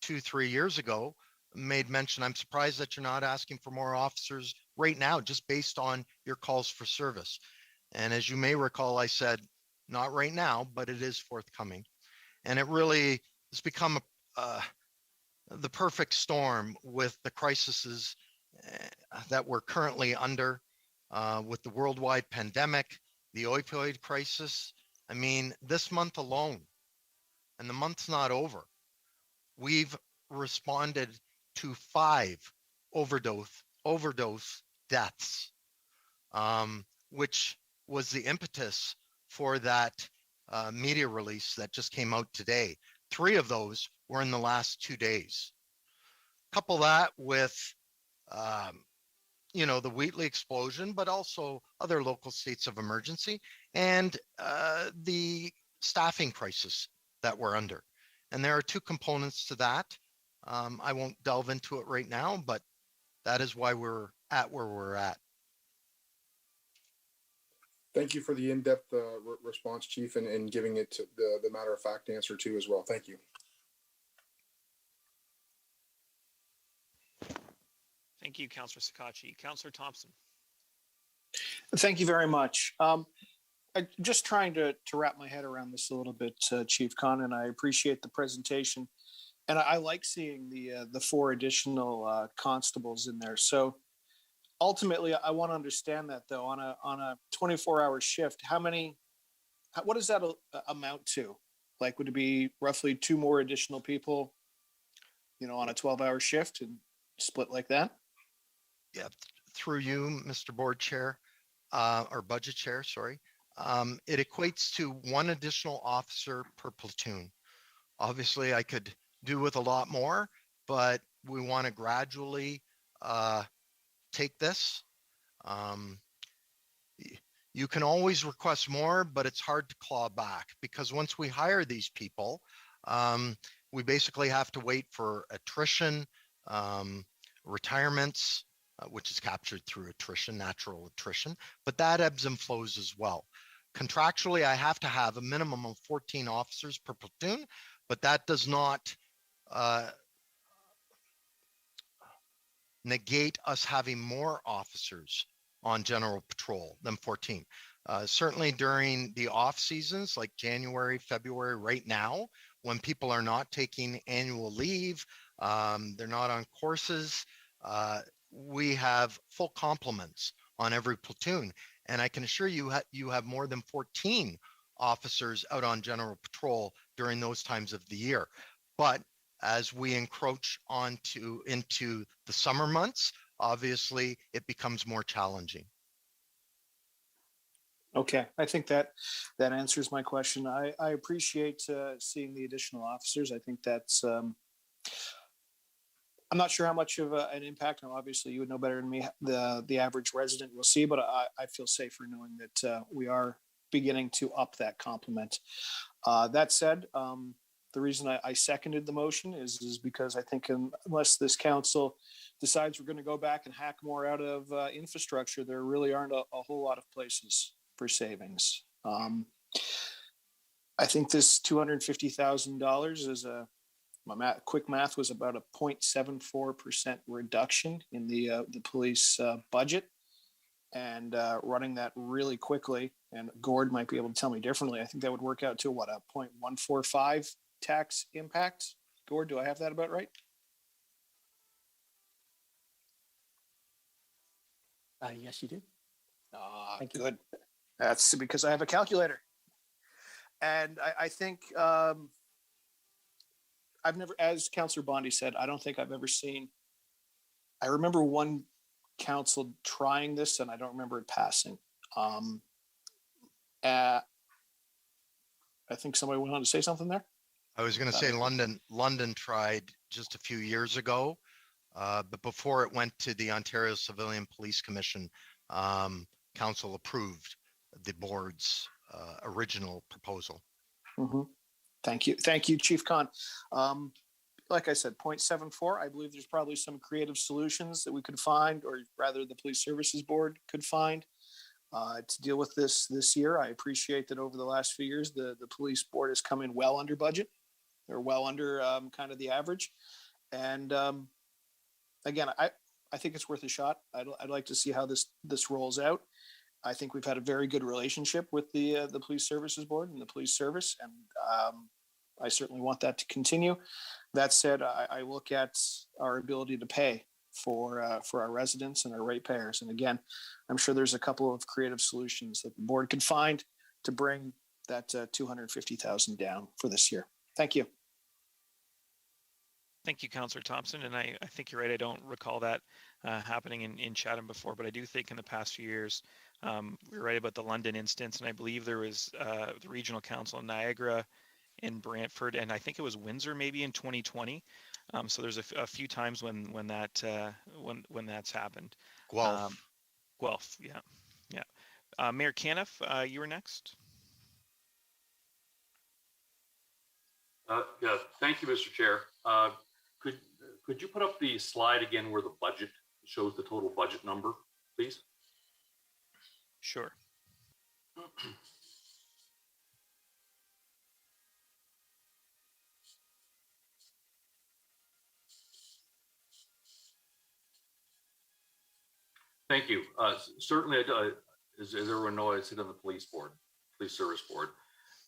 2-3 years ago made mention, I'm surprised that you're not asking for more officers right now, just based on your calls for service. And as you may recall, I said, not right now, but it is forthcoming. And it really has become the perfect storm with the crises that we're currently under, with the worldwide pandemic, the opioid crisis. I mean, this month alone, and the month's not over, we've responded to 5 overdose deaths, which was the impetus for that media release that just came out today. 3 of those were in the last 2 days. Couple that with the Wheatley explosion, but also other local states of emergency and the staffing crisis that we're under. And there are two components to that. I won't delve into it right now, but that is why we're at where we're at. Thank you for the in-depth response, Chief, and giving it to the matter-of-fact answer too as well. Thank you. Thank you, Councillor Sakachi. Councillor Thompson. Thank you very much. I'm just trying to wrap my head around this a little bit, Chief Khan, and I appreciate the presentation. And I like seeing the 4 additional constables in there. So ultimately, I want to understand that though, on a 24-hour shift, what does that amount to? Like, would it be roughly 2 more additional people, on a 12-hour shift and split like that? Yeah, through you, Mr. Board Chair, or Budget Chair, sorry. It equates to 1 additional officer per platoon. Obviously, I could do with a lot more, but we want to gradually take this. You can always request more, but it's hard to claw back because once we hire these people, we basically have to wait for attrition, retirements, which is captured through attrition, natural attrition, but that ebbs and flows as well. Contractually, I have to have a minimum of 14 officers per platoon, but that does not negate us having more officers on general patrol than 14. Certainly during the off seasons like January, February, right now, when people are not taking annual leave, they're not on courses, we have full complements on every platoon. And I can assure you, you have more than 14 officers out on general patrol during those times of the year. But as we encroach into the summer months, obviously it becomes more challenging. Okay, I think that answers my question. I appreciate seeing the additional officers. I think that's, I'm not sure how much of an impact, and obviously you would know better than me, the average resident will see, but I feel safer knowing that we are beginning to up that complement. That said, the reason I seconded the motion is because I think unless this council decides we're going to go back and hack more out of infrastructure, there really aren't a whole lot of places for savings. I think this $250,000 is quick math was about a 0.74% reduction in the police budget. And running that really quickly, and Gord might be able to tell me differently, I think that would work out to what, a 0.145 tax impact? Gord, do I have that about right? Yes, you do. Thank you. Good. That's because I have a calculator. And I think I've never, as Councillor Bondi said, I don't think I've ever seen, I remember one council trying this and I don't remember it passing. I think somebody went on to say something there. I was going to say London tried just a few years ago, but before it went to the Ontario Civilian Police Commission, council approved the board's original proposal. Mm-hmm. Thank you, Chief Khan. Like I said, 0.74, I believe there's probably some creative solutions that we could find, or rather the Police Services Board could find to deal with this year. I appreciate that over the last few years, the police board has come in well under budget, or well under kind of the average. And again, I think it's worth a shot. I'd like to see how this rolls out. I think we've had a very good relationship with the Police Services Board and the police service, and I certainly want that to continue. That said, I look at our ability to pay for our residents and our ratepayers. And again, I'm sure there's a couple of creative solutions that the board could find to bring that $250,000 down for this year. Thank you. Thank you, Councillor Thompson. And I think you're right. I don't recall that happening in Chatham before, but I do think in the past few years, we were right about the London instance. And I believe there was the Regional Council in Niagara, in Brantford, and I think it was Windsor maybe in 2020. So there's a few times when that's happened. Guelph. Guelph, yeah, yeah. Mayor Caniff, you were next. Yeah, thank you, Mr. Chair. Could you put up the slide again where the budget shows the total budget number, please? Sure. Thank you. Certainly, as everyone knows, I sit on the police service board.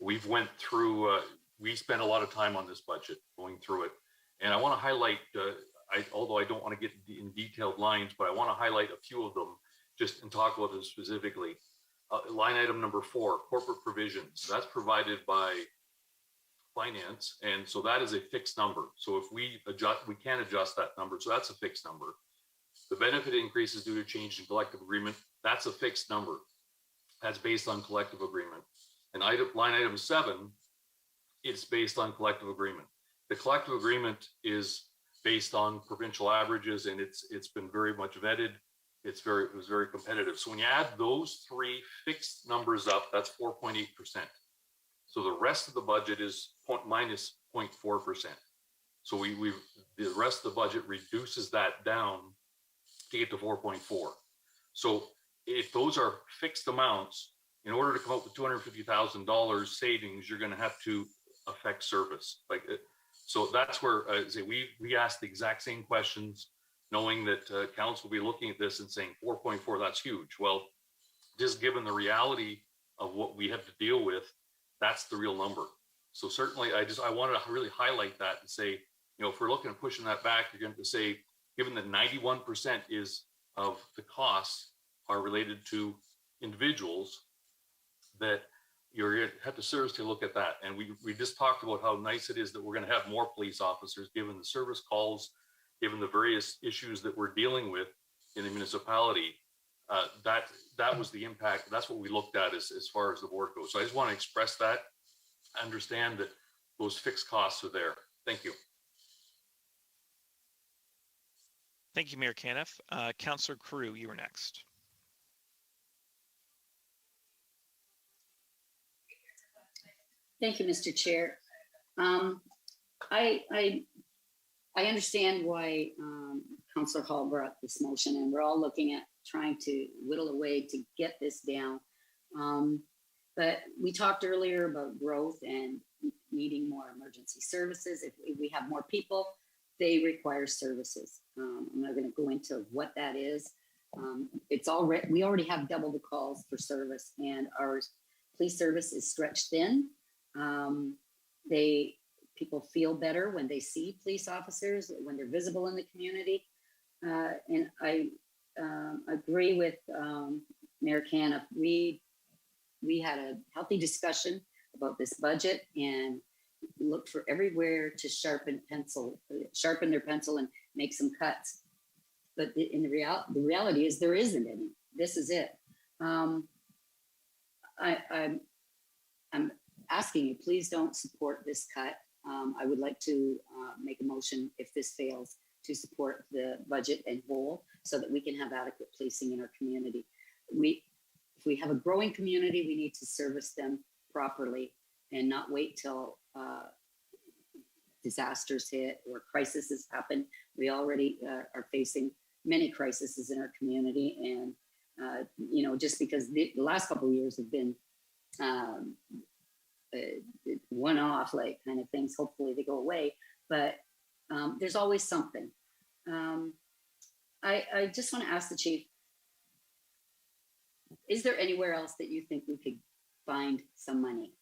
We've went through, we spent a lot of time on this budget, going through it. And I want to highlight, although I don't want to get in detailed lines, but I want to highlight a few of them just and talk about them specifically. Line item number 4, corporate provisions. That's provided by finance. And so that is a fixed number. So if we adjust, we can adjust that number. So that's a fixed number. The benefit increases due to change in collective agreement. That's a fixed number. That's based on collective agreement. And line item 7, it's based on collective agreement. The collective agreement is based on provincial averages, and it's been very much vetted. It was very competitive. So when you add those 3 fixed numbers up, that's 4.8%. So the rest of the budget is minus 0.4%. So the rest of the budget reduces that down to get to 4.4. So if those are fixed amounts, in order to come up with $250,000 savings, you're going to have to affect service. So that's where we asked the exact same questions, knowing that council will be looking at this and saying 4.4, that's huge. Well, just given the reality of what we have to deal with, that's the real number. So certainly I wanted to really highlight that and say, if we're looking at pushing that back, you're going to say, given that 91% of the costs are related to individuals, that you're going to have to seriously look at that. And we just talked about how nice it is that we're going to have more police officers, given the service calls, given the various issues that we're dealing with in the municipality. That was the impact. That's what we looked at as far as the board goes. So I just want to express that. I understand that those fixed costs are there. Thank you. Thank you, Mayor Caniff. Councillor Carew, you were next. Thank you, Mr. Chair. I understand why Councillor Hall brought this motion, and we're all looking at trying to whittle away to get this down. But we talked earlier about growth and needing more emergency services. If we have more people, they require services. I'm not going to go into what that is. We already have double the calls for service, and our police service is stretched thin. People feel better when they see police officers, when they're visible in the community. And I agree with Mayor Caniff. We had a healthy discussion about this budget and looked for everywhere to sharpen their pencil and make some cuts. But the reality is there isn't any. This is it. I'm asking you, please don't support this cut. I would like to make a motion, if this fails, to support the budget in whole so that we can have adequate policing in our community. If we have a growing community, we need to service them properly and not wait till disasters hit or crises happen. We already are facing many crises in our community, and just because the last couple of years have been one-off kind of things, hopefully they go away, but there's always something. I just want to ask the chief, is there anywhere else that you think we could find some money?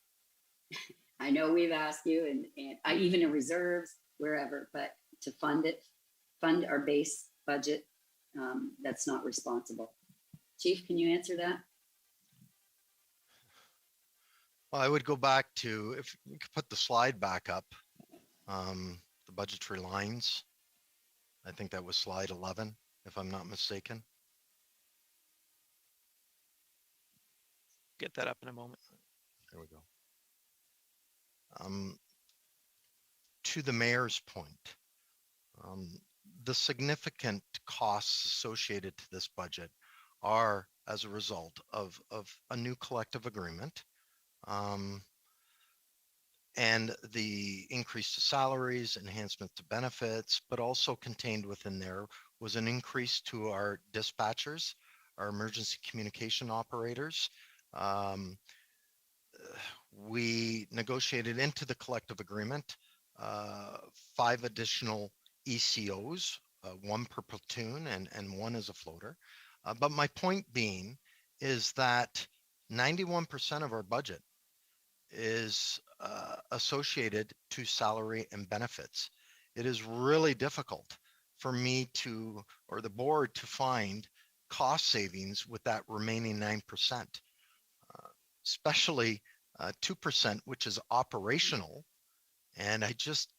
I know we've asked you, and I even in reserves, wherever, but to fund our base budget, that's not responsible. Chief, can you answer that? Well, I would go back to, if we could put the slide back up, the budgetary lines. I think that was slide 11, if I'm not mistaken. Get that up in a moment. There we go. To the mayor's point, The significant costs associated to this budget are as a result of a new collective agreement, and the increase to salaries, enhancement to benefits, but also contained within there was an increase to our dispatchers, our emergency communication operators. We negotiated into the collective agreement 5 additional ECOs, 1 per platoon and 1 as a floater. But my point being is that 91% of our budget is associated to salary and benefits. It is really difficult for me to, or the board, to find cost savings with that remaining 9%, especially 2%, which is operational. And I just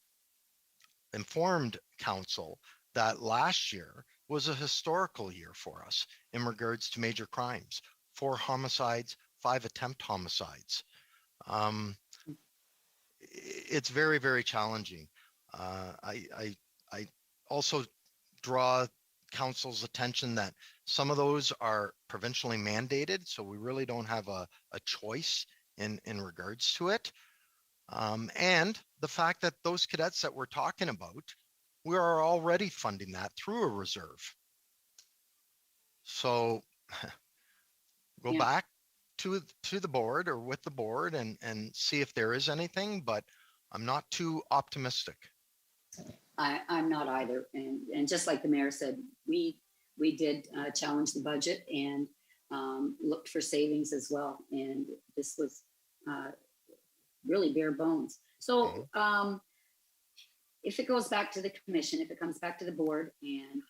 informed council that last year was a historical year for us in regards to major crimes, 4 homicides, 5 attempt homicides. It's very, very challenging. I also draw council's attention that some of those are provincially mandated, so we really don't have a choice in regards to it. And the fact that those cadets that we're talking about, we are already funding that through a reserve. So go back to the board or with the board and see if there is anything, but I'm not too optimistic. I'm not either. And just like the mayor said, we did challenge the budget and looked for savings as well. And this was really bare bones. So if it goes back to the commission, if it comes back to the board, and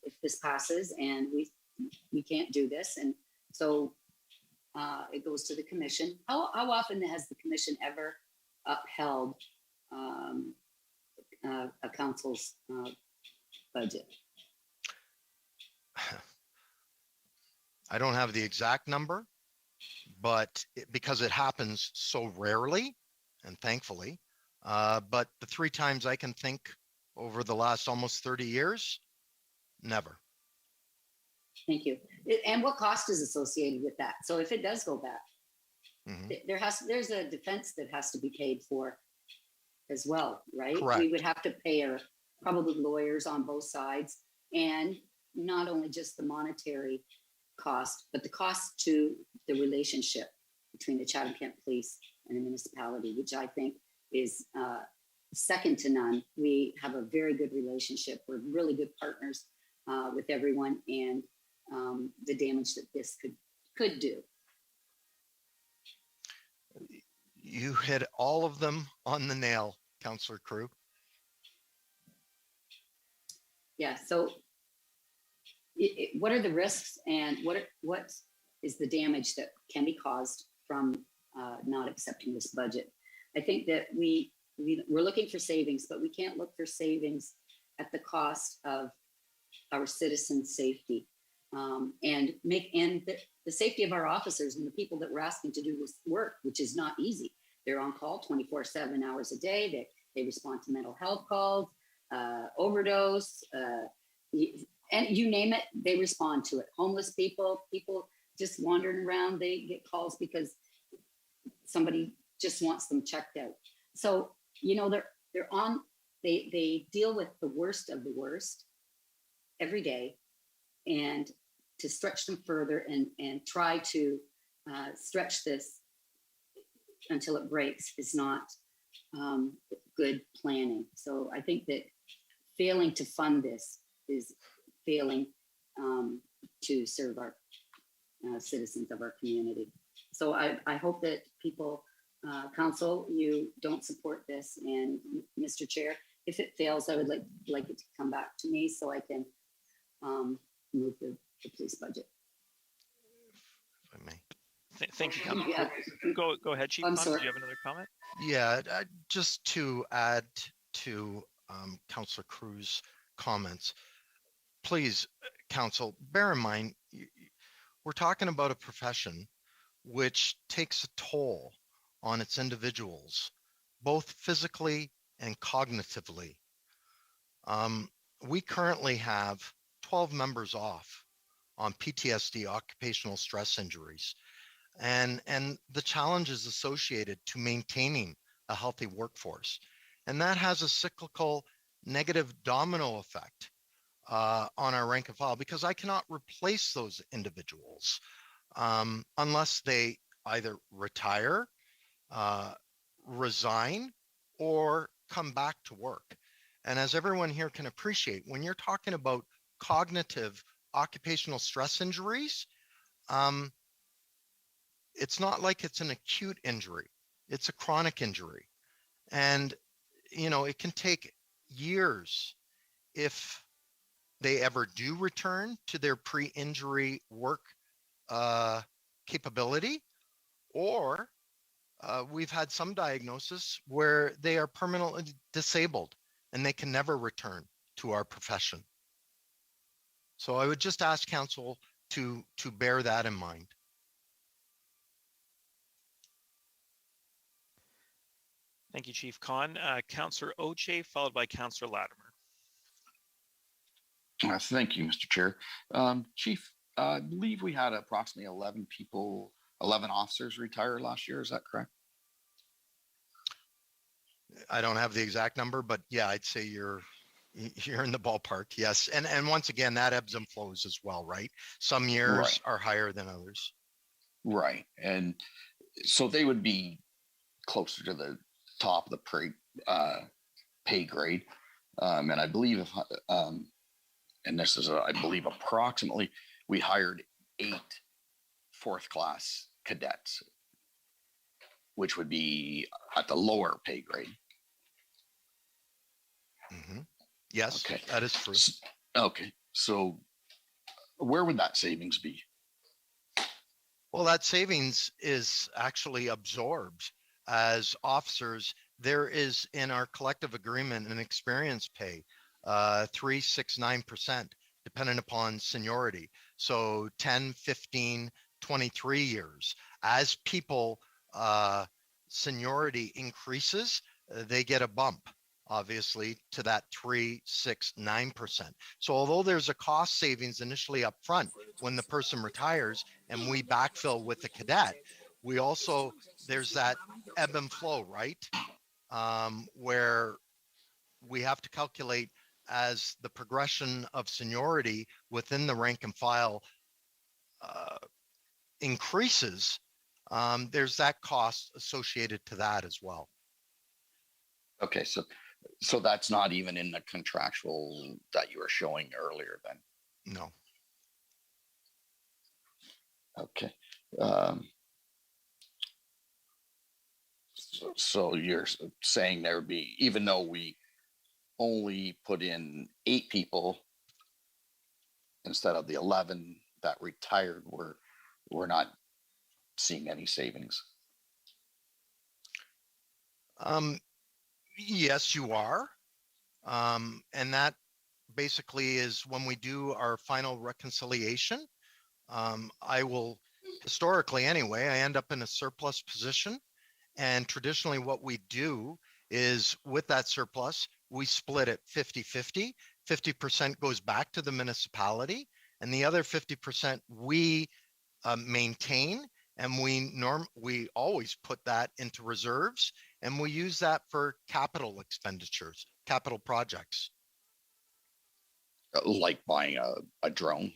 if this passes and we can't do this, and so it goes to the commission. How often has the commission ever upheld a council's budget? I don't have the exact number, but because it happens so rarely, and thankfully, but the 3 times I can think over the last almost 30 years, never. Thank you. And what cost is associated with that? So if it does go back, there's a defense that has to be paid for as well, right? Correct. We would have to pay probably lawyers on both sides, and not only just the monetary cost, but the cost to the relationship between the Chatham-Kent Police and the municipality, which I think is second to none. We have a very good relationship. We're really good partners with everyone, and the damage that this could do. You hit all of them on the nail, Councillor Crew. Yeah. So, what are the risks, and what is the damage that can be caused from not accepting this budget? I think that we're looking for savings, but we can't look for savings at the cost of our citizens' safety, and the safety of our officers and the people that we're asking to do this work, which is not easy. They're on call 24/7 hours a day. They respond to mental health calls, overdose, and you name it, they respond to it. Homeless people just wandering around, they get calls because somebody just wants them checked out. So, they deal with the worst of the worst every day, and to stretch them further and try to stretch this until it breaks is not good planning. So I think that failing to fund this is failing to serve our citizens of our community. So I hope that people, council, you don't support this. And Mr. Chair, if it fails, I would like it to come back to me so I can move the police budget. If I may. Thank you, Councillor. Yeah. Go ahead, Chief. I'm Khan, sorry. do you have another comment? Yeah, just to add to Councillor Crew's comments, please, Council, bear in mind, we're talking about a profession which takes a toll on its individuals, both physically and cognitively. We currently have 12 members off on PTSD, occupational stress injuries, and the challenges associated to maintaining a healthy workforce. And that has a cyclical negative domino effect on our rank and file, because I cannot replace those individuals unless they either retire, resign, or come back to work. And as everyone here can appreciate, when you're talking about cognitive occupational stress injuries, it's not like it's an acute injury. It's a chronic injury. And, it can take years if they ever do return to their pre-injury work capability, or we've had some diagnosis where they are permanently disabled and they can never return to our profession. So I would just ask council to bear that in mind. Thank you, Chief Khan. Councillor Oche, followed by Councillor Latimer. Thank you, Mr. Chair. Chief, I believe we had approximately 11 officers retire last year. Is that correct? I don't have the exact number, but yeah, I'd say you're in the ballpark. Yes. And once again, that ebbs and flows as well, right? Some years are higher than others. Right. And so they would be closer to the top of the pay grade. And I believe and this is, I believe, approximately, we hired 8 fourth class cadets, which would be at the lower pay grade. Mm-hmm. Yes, okay. That is true. Okay, so where would that savings be? Well, that savings is actually absorbed as officers. There is in our collective agreement an experience pay, 3, 6, 9%, depending upon seniority. So 10, 15, 23 years. As people seniority increases, they get a bump, obviously, to that 3, 6, 9%. So although there's a cost savings initially up front when the person retires and we backfill with a cadet, we also, there's that ebb and flow, right? Where we have to calculate as the progression of seniority within the rank and file increases, there's that cost associated to that as well. Okay, so that's not even in the contractual that you were showing earlier then? No. Okay. So you're saying there would be, even though we only put in 8 people instead of the 11 that retired, we're not seeing any savings? Yes, you are. And that basically is when we do our final reconciliation. I will, historically anyway, I end up in a surplus position. And traditionally what we do is with that surplus, we split it 50-50. 50% goes back to the municipality and the other 50% we maintain, and we always put that into reserves, and we use that for capital expenditures, capital projects. Like buying a drone,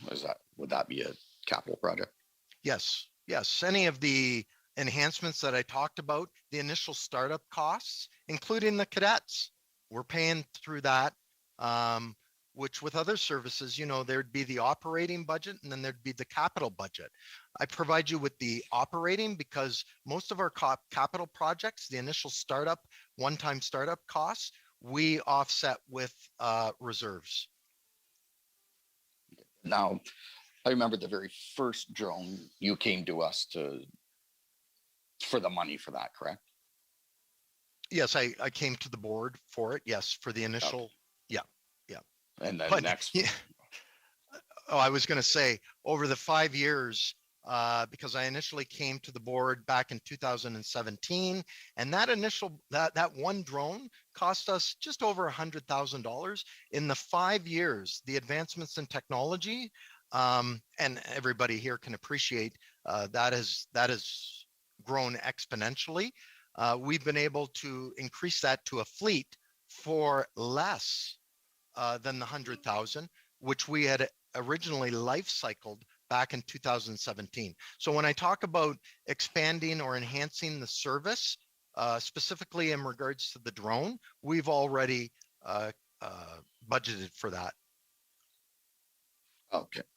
would that be a capital project? Yes. Any of the enhancements that I talked about, the initial startup costs, including the cadets, we're paying through that, which with other services, there'd be the operating budget and then there'd be the capital budget. I provide you with the operating because most of our capital projects, the initial startup, one-time startup costs, we offset with reserves. Now, I remember the very first drone, you came to us for the money for that, correct? Yes, I came to the board for it. Yes, for the initial. Okay. Yeah. And then next. Yeah. Oh, I was going to say over the 5 years, because I initially came to the board back in 2017, and that one drone cost us just over $100,000. In the 5 years, the advancements in technology, and everybody here can appreciate that has grown exponentially. We've been able to increase that to a fleet for less than the 100,000, which we had originally life cycled back in 2017. So when I talk about expanding or enhancing the service, specifically in regards to the drone, we've already budgeted for that.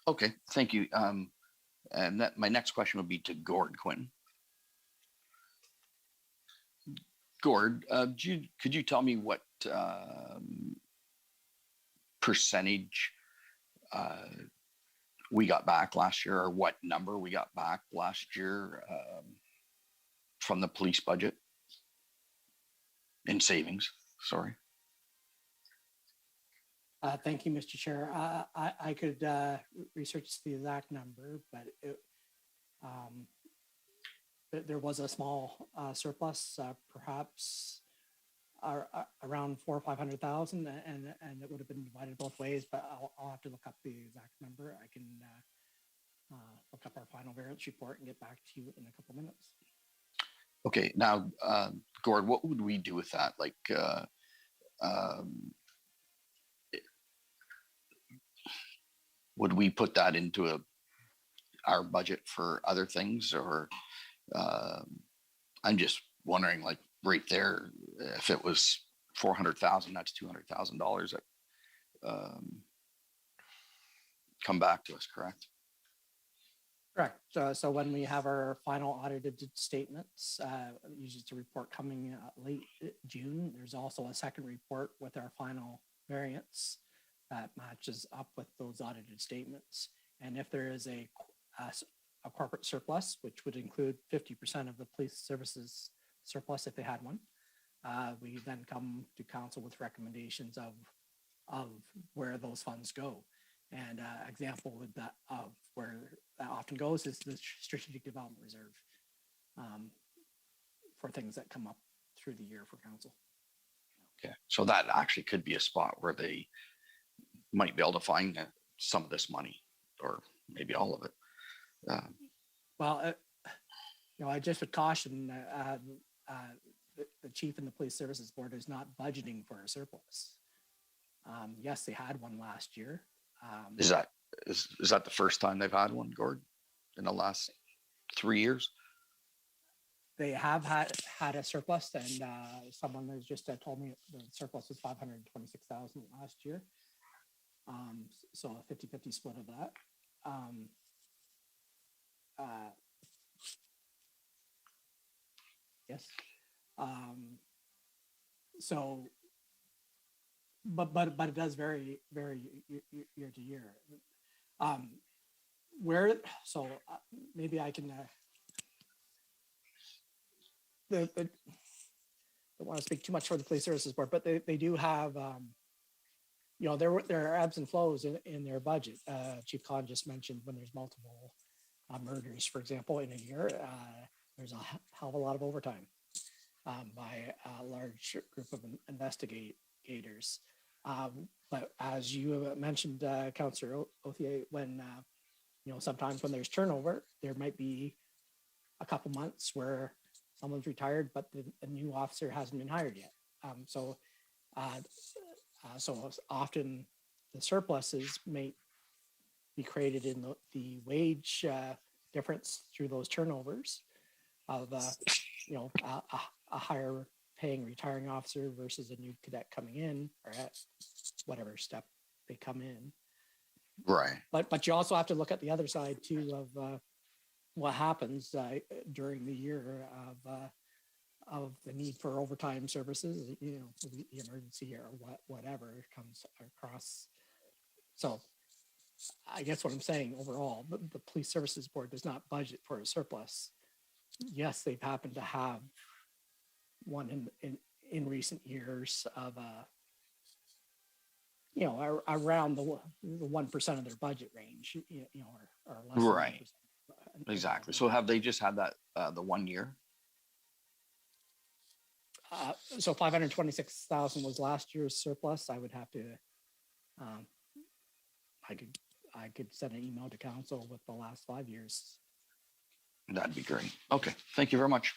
Okay, thank you. And that my next question would be to Gord Quinn. Gord, could you tell me what percentage we got back last year, or what number we got back last year from the police budget in savings? Sorry. Thank you, Mr. Chair. I could research the exact number, but there was a small surplus, perhaps around 400,000 or 500,000, and it would have been divided both ways. But I'll have to look up the exact number. I can look up our final variance report and get back to you in a couple minutes. Okay, now, Gord, what would we do with that? Like, would we put that into our budget for other things, or I'm just wondering, like right there, if it was 400,000, that's $200,000 that come back to us, correct? Correct. So when we have our final audited statements, usually it's a report coming late June. There's also a second report with our final variance that matches up with those audited statements. And if there is a corporate surplus, which would include 50% of the police services surplus if they had one, we then come to council with recommendations of where those funds go. And example of that, of where that often goes, is the strategic development reserve for things that come up through the year for council. Okay, so that actually could be a spot where they might be able to find some of this money, or maybe all of it. Well, I just would caution the chief and the police services board is not budgeting for a surplus. Yes, they had one last year. Is that the first time they've had one, Gord, in the last 3 years? They have had a surplus, and someone has just told me the surplus was 526,000 last year. So a 50-50 split of that. Yes. So, but it does vary year to year. Maybe I can. I don't want to speak too much for the police services board, but they do have. There are ebbs and flows in their budget. Chief Khan just mentioned when there's multiple murders, for example, in a year, there's a hell of a lot of overtime by a large group of investigators. But as you mentioned, Councillor Othier, when sometimes when there's turnover, there might be a couple months where someone's retired, but a new officer hasn't been hired yet. So often the surpluses may be created in the wage difference through those turnovers of a higher paying retiring officer versus a new cadet coming in, or at whatever step they come in. Right. But you also have to look at the other side too of what happens during the year of the need for overtime services, the emergency or whatever comes across. So I guess what I'm saying overall, the police services board does not budget for a surplus. Yes, they've happened to have one in recent years of around the 1% of their budget range, or less. Right. Exactly. So have they just had that the 1 year? So 526,000 was last year's surplus. I would have to, I could send an email to council with the last 5 years. That'd be great. Okay. Thank you very much.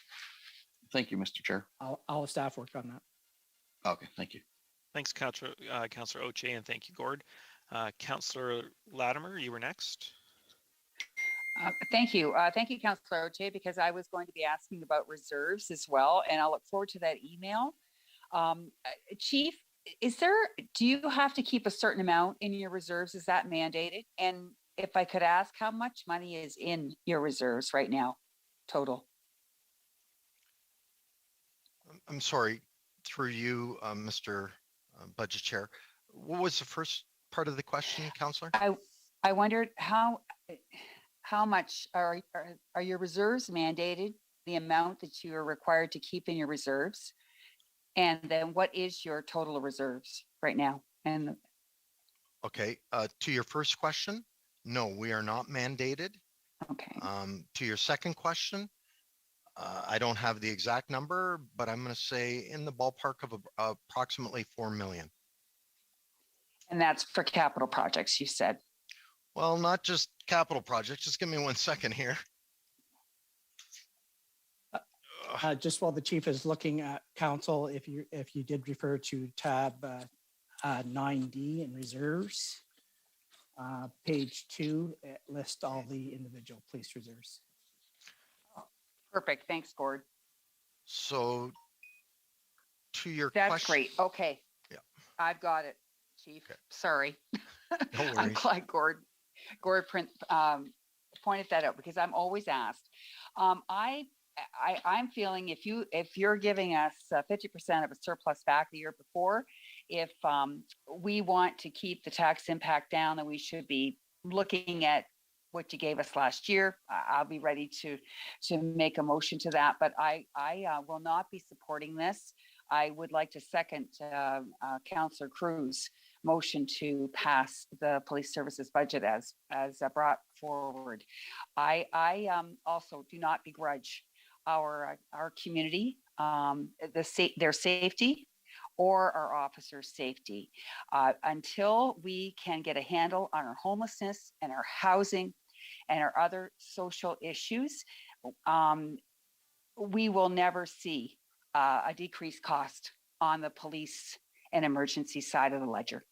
Thank you, Mr. Chair. I'll have staff work on that. Okay. Thank you. Thanks, Councillor Oche, and thank you, Gord. Councillor Latimer, you were next. Thank you. Thank you, Councillor Oche, because I was going to be asking about reserves as well, and I'll look forward to that email. Chief, do you have to keep a certain amount in your reserves? Is that mandated? And if I could ask, how much money is in your reserves right now, total? I'm sorry, through you, Mr. Budget Chair. What was the first part of the question, Councillor? I wondered how much are your reserves mandated, the amount that you are required to keep in your reserves? And then what is your total reserves right now? And Okay, to your first question, no, we are not mandated. Okay. To your second question, I don't have the exact number, but I'm going to say in the ballpark of approximately 4 million. And that's for capital projects, you said? Well, not just capital projects. Just give me 1 second here. Just while the chief is looking at council, if you did refer to tab 9D in reserves, page 2, it lists all the individual police reserves. Perfect. Thanks, Gord. So to your That's question. great. Okay. Yeah. I've got it, Chief. Okay. Sorry. No worries. I'm glad Gord pointed that out, because I'm always asked. I'm feeling if you're giving us 50% of a surplus back the year before, if we want to keep the tax impact down, then we should be looking at what you gave us last year. I'll be ready to make a motion to that, but I will not be supporting this. I would like to second Councillor Cruz' motion to pass the police services budget as brought forward. I also do not begrudge our community their safety or our officers' safety until we can get a handle on our homelessness and our housing and our other social issues. We will never see a decreased cost on the police and emergency side of the ledger.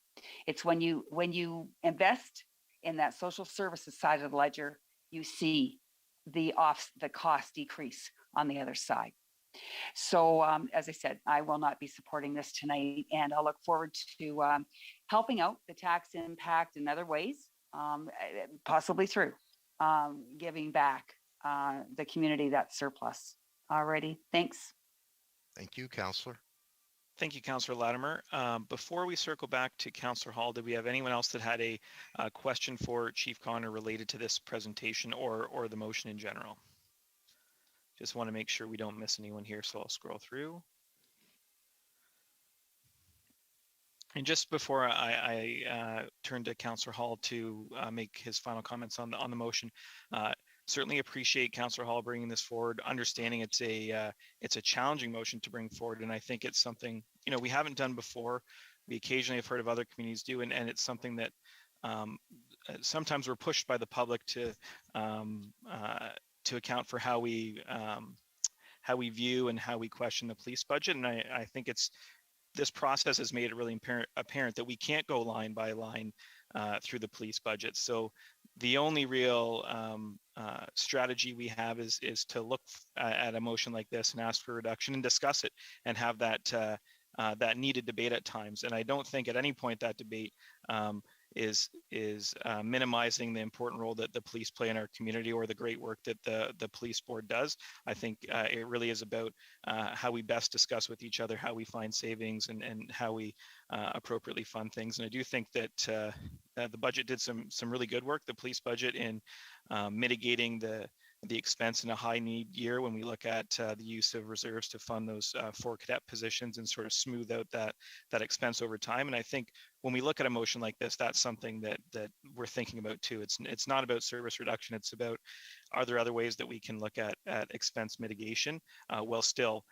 It's when you invest in that social services side of the ledger, you see the cost decrease on the other side. So as I said, I will not be supporting this tonight, and I'll look forward to helping out the tax impact in other ways, possibly through giving back the community that surplus. Alrighty, thanks. Thank you, Councillor. Thank you, Councillor Latimer. Before we circle back to Councillor Hall, did we have anyone else that had a question for Chief Connor related to this presentation or the motion in general? Just want to make sure we don't miss anyone here, so I'll scroll through. And just before I turn to Councillor Hall to make his final comments on the motion, certainly appreciate Councillor Hall bringing this forward, understanding it's a challenging motion to bring forward, and I think it's something we haven't done before. We occasionally have heard of other communities do, and it's something that sometimes we're pushed by the public to account for how we view and how we question the police budget, and I think this process has made it really apparent that we can't go line by line through the police budget. So the only real strategy we have is to look at a motion like this and ask for a reduction and discuss it and have that needed debate at times. And I don't think at any point that debate is minimizing the important role that the police play in our community or the great work that the police board does. I think it really is about how we best discuss with each other, how we find savings and how we appropriately fund things. And I do think that the budget did some really good work, the police budget, in mitigating the expense in a high need year when we look at the use of reserves to fund those 4 cadet positions and sort of smooth out that expense over time. And I think when we look at a motion like this, that's something that we're thinking about too. It's not about service reduction. It's about, are there other ways that we can look at expense mitigation while still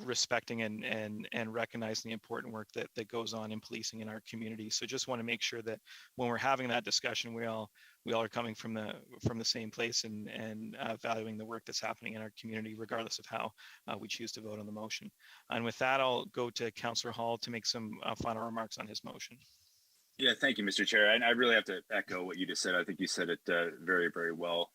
respecting and recognizing the important work that goes on in policing in our community. So just want to make sure that when we're having that discussion, we all are coming from the same place and valuing the work that's happening in our community, regardless of how we choose to vote on the motion. And with that, I'll go to Councillor Hall to make some final remarks on his motion. Yeah, thank you, Mr. Chair. And I really have to echo what you just said. I think you said it very, very well,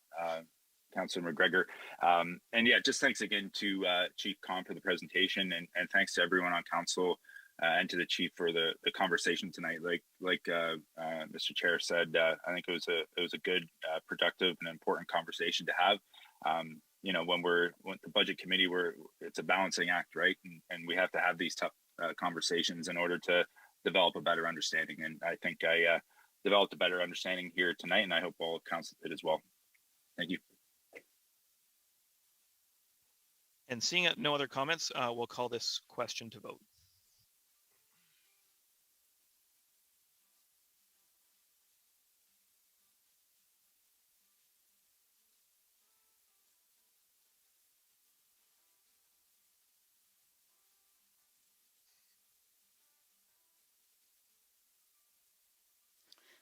Councillor McGregor. And yeah, just thanks again to Chief Con for the presentation, and thanks to everyone on council and to the chief for the conversation tonight. Like Mr. Chair said, I think it was a good, productive, and important conversation to have. You know, when the budget committee, it's a balancing act, right? And we have to have these tough conversations in order to develop a better understanding. And I think I developed a better understanding here tonight, and I hope all of council did as well. Thank you. And seeing no other comments, we'll call this question to vote.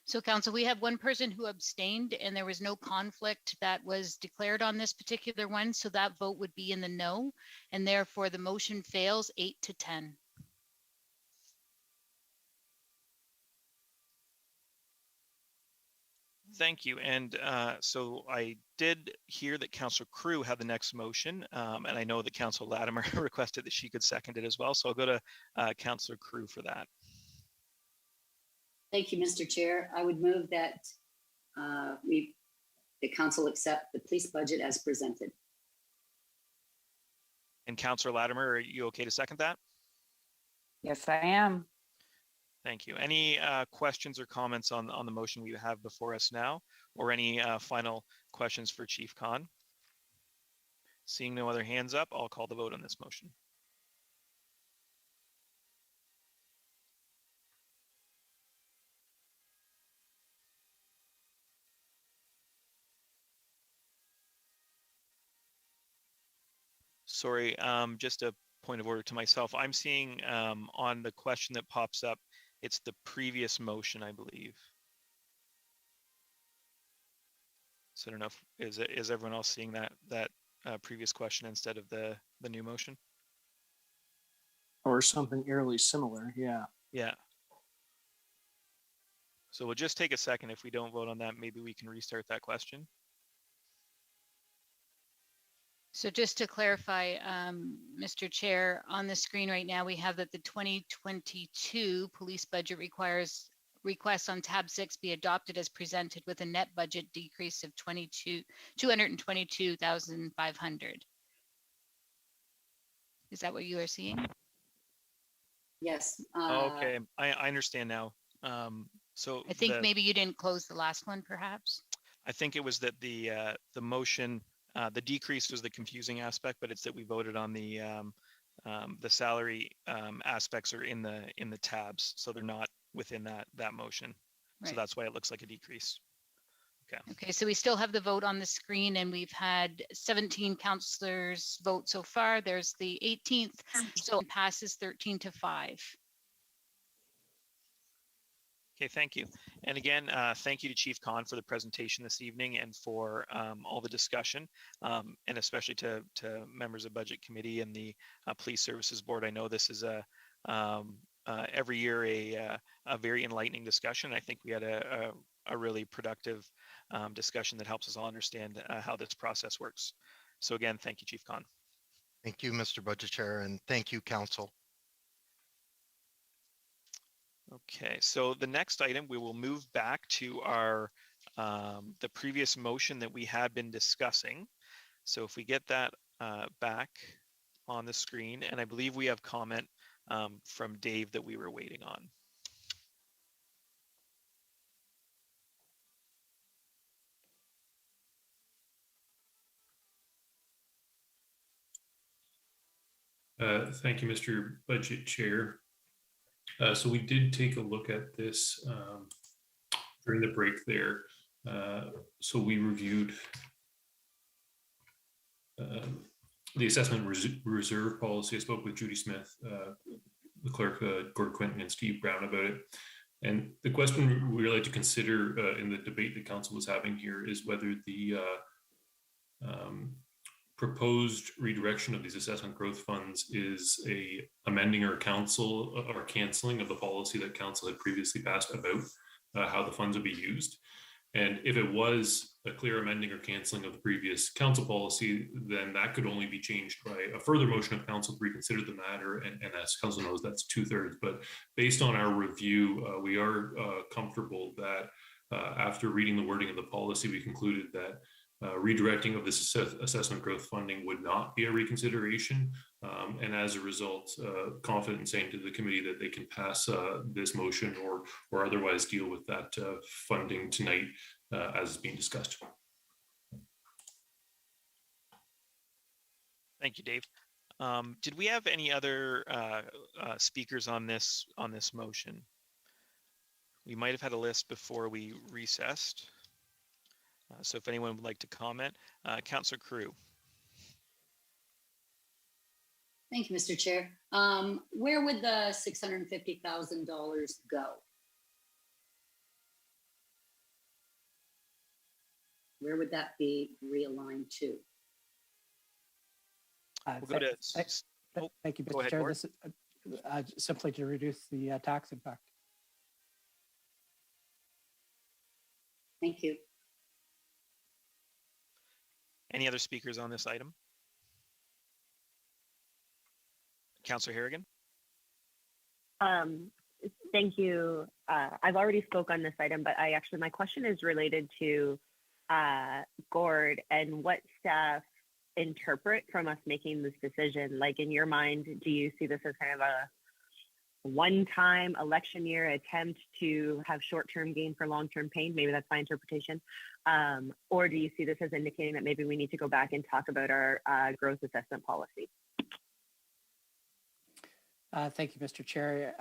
So council, we have one person who abstained and there was no conflict that was declared on this particular one. So that vote would be in the no, and therefore the motion fails 8-10. Thank you. And so I did hear that Councillor Crew had the next motion, and I know that Councillor Latimer requested that she could second it as well. So I'll go to Councillor Crew for that. Thank you, Mr. Chair. I would move that the council accept the police budget as presented. And Councillor Latimer, are you okay to second that? Yes, I am. Thank you. Any questions or comments on the motion we have before us now, or any final questions for Chief Con? Seeing no other hands up, I'll call the vote on this motion. Sorry, just a point of order to myself. I'm seeing on the question that pops up, it's the previous motion, I believe. So I don't know if is everyone else seeing that previous question instead of the new motion? Or something eerily similar, yeah. Yeah. So we'll just take a second. If we don't vote on that, maybe we can restart that question. So just to clarify, Mr. Chair, on the screen right now, we have that the 2022 police budget requests on tab 6 be adopted as presented with a net budget decrease of 222,500. Is that what you are seeing? Yes. Okay, I understand now. So I think maybe you didn't close the last one, perhaps. I think it was that the motion, the decrease was the confusing aspect, but it's that we voted on the salary aspects are in the tabs, so they're not within that motion. Right. So that's why it looks like a decrease. Okay. Okay, so we still have the vote on the screen, and we've had 17 councillors vote so far. There's the 18th, so it passes 13-5. Okay, thank you. And again, thank you to Chief Con for the presentation this evening and for all the discussion, and especially to members of Budget Committee and the Police Services Board. I know this is every year a very enlightening discussion. I think we had a really productive discussion that helps us all understand how this process works. So again, thank you, Chief Con. Thank you, Mr. Budget Chair, and thank you, Council. Okay, so the next item, we will move back to our the previous motion that we had been discussing. So if we get that back on the screen, and I believe we have comment from Dave that we were waiting on. Thank you, Mr. Budget Chair. So we did take a look at this during the break there. So we reviewed the assessment reserve policy. I spoke with Judy Smith, the clerk, Gord Quinton, and Steve Brown about it. And the question we like to consider in the debate the council was having here is whether the proposed redirection of these assessment growth funds is a amending or canceling of the policy that council had previously passed about how the funds would be used. And if it was a clear amending or canceling of the previous council policy, then that could only be changed by a further motion of council to reconsider the matter. And as council knows, that's 2/3. But based on our review, we are comfortable that after reading the wording of the policy, we concluded that redirecting of this assessment growth funding would not be a reconsideration. And as a result, confident in saying to the committee that they can pass this motion or otherwise deal with that funding tonight as is being discussed. Thank you, Dave. Did we have any other speakers on this motion? We might have had a list before we recessed. So if anyone would like to comment, Councillor Carew. Thank you, Mr. Chair. Where would the $650,000 go? Where would that be realigned to? We'll go to. Thank you, go Mr. ahead, Chair. Gord. This is simply to reduce the tax impact. Thank you. Any other speakers on this item? Councillor Harrigan. Thank you. I've already spoke on this item, but my question is related to Gord and what staff interpret from us making this decision. Like, in your mind, do you see this as kind of a one-time election year attempt to have short-term gain for long-term pain? Maybe that's my interpretation. Or do you see this as indicating that maybe we need to go back and talk about our growth assessment policy? Thank you, Mr. Chair.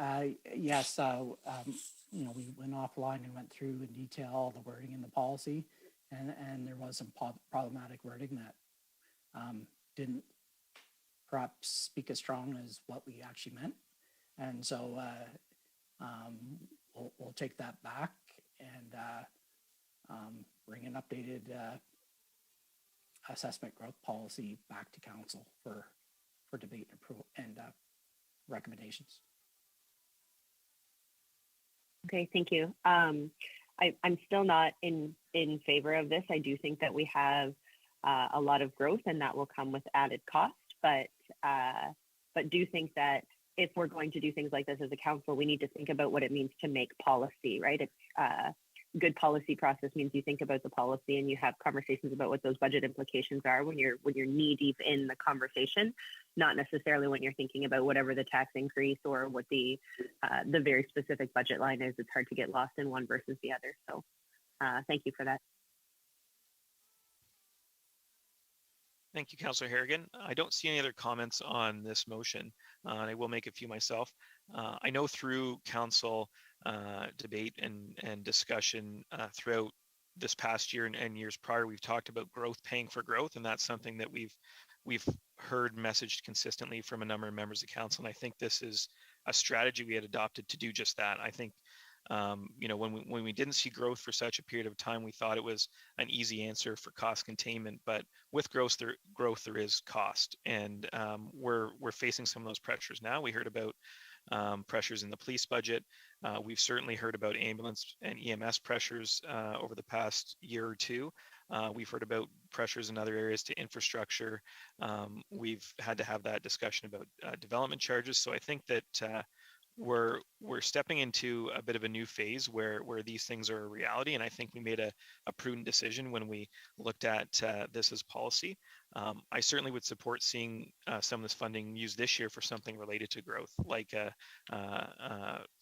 Yes, we went offline and went through in detail the wording in the policy, and there was some problematic wording that didn't perhaps speak as strong as what we actually meant. And so we'll take that back and bring an updated assessment growth policy back to council for debate and approval and recommendations. Okay, thank you. I'm still not in favor of this. I do think that we have a lot of growth and that will come with added cost, but do think that if we're going to do things like this as a council, we need to think about what it means to make policy, right? It's good policy process means you think about the policy and you have conversations about what those budget implications are when you're knee deep in the conversation, not necessarily when you're thinking about whatever the tax increase or what the very specific budget line is. It's hard to get lost in one versus the other. So thank you for that. Thank you, Councillor Harrigan. I don't see any other comments on this motion. And I will make a few myself. I know through council debate and discussion throughout this past year and years prior, we've talked about growth paying for growth, and that's something that we've heard messaged consistently from a number of members of council. And I think this is a strategy we had adopted to do just that. I think when we didn't see growth for such a period of time, we thought it was an easy answer for cost containment. But with growth, there is cost, and we're facing some of those pressures now. We heard about pressures in the police budget. We've certainly heard about ambulance and EMS pressures over the past year or two. We've heard about pressures in other areas to infrastructure. We've had to have that discussion about development charges. So I think that we're stepping into a bit of a new phase where these things are a reality, and I think we made a prudent decision when we looked at this as policy. I certainly would support seeing some of this funding used this year for something related to growth, like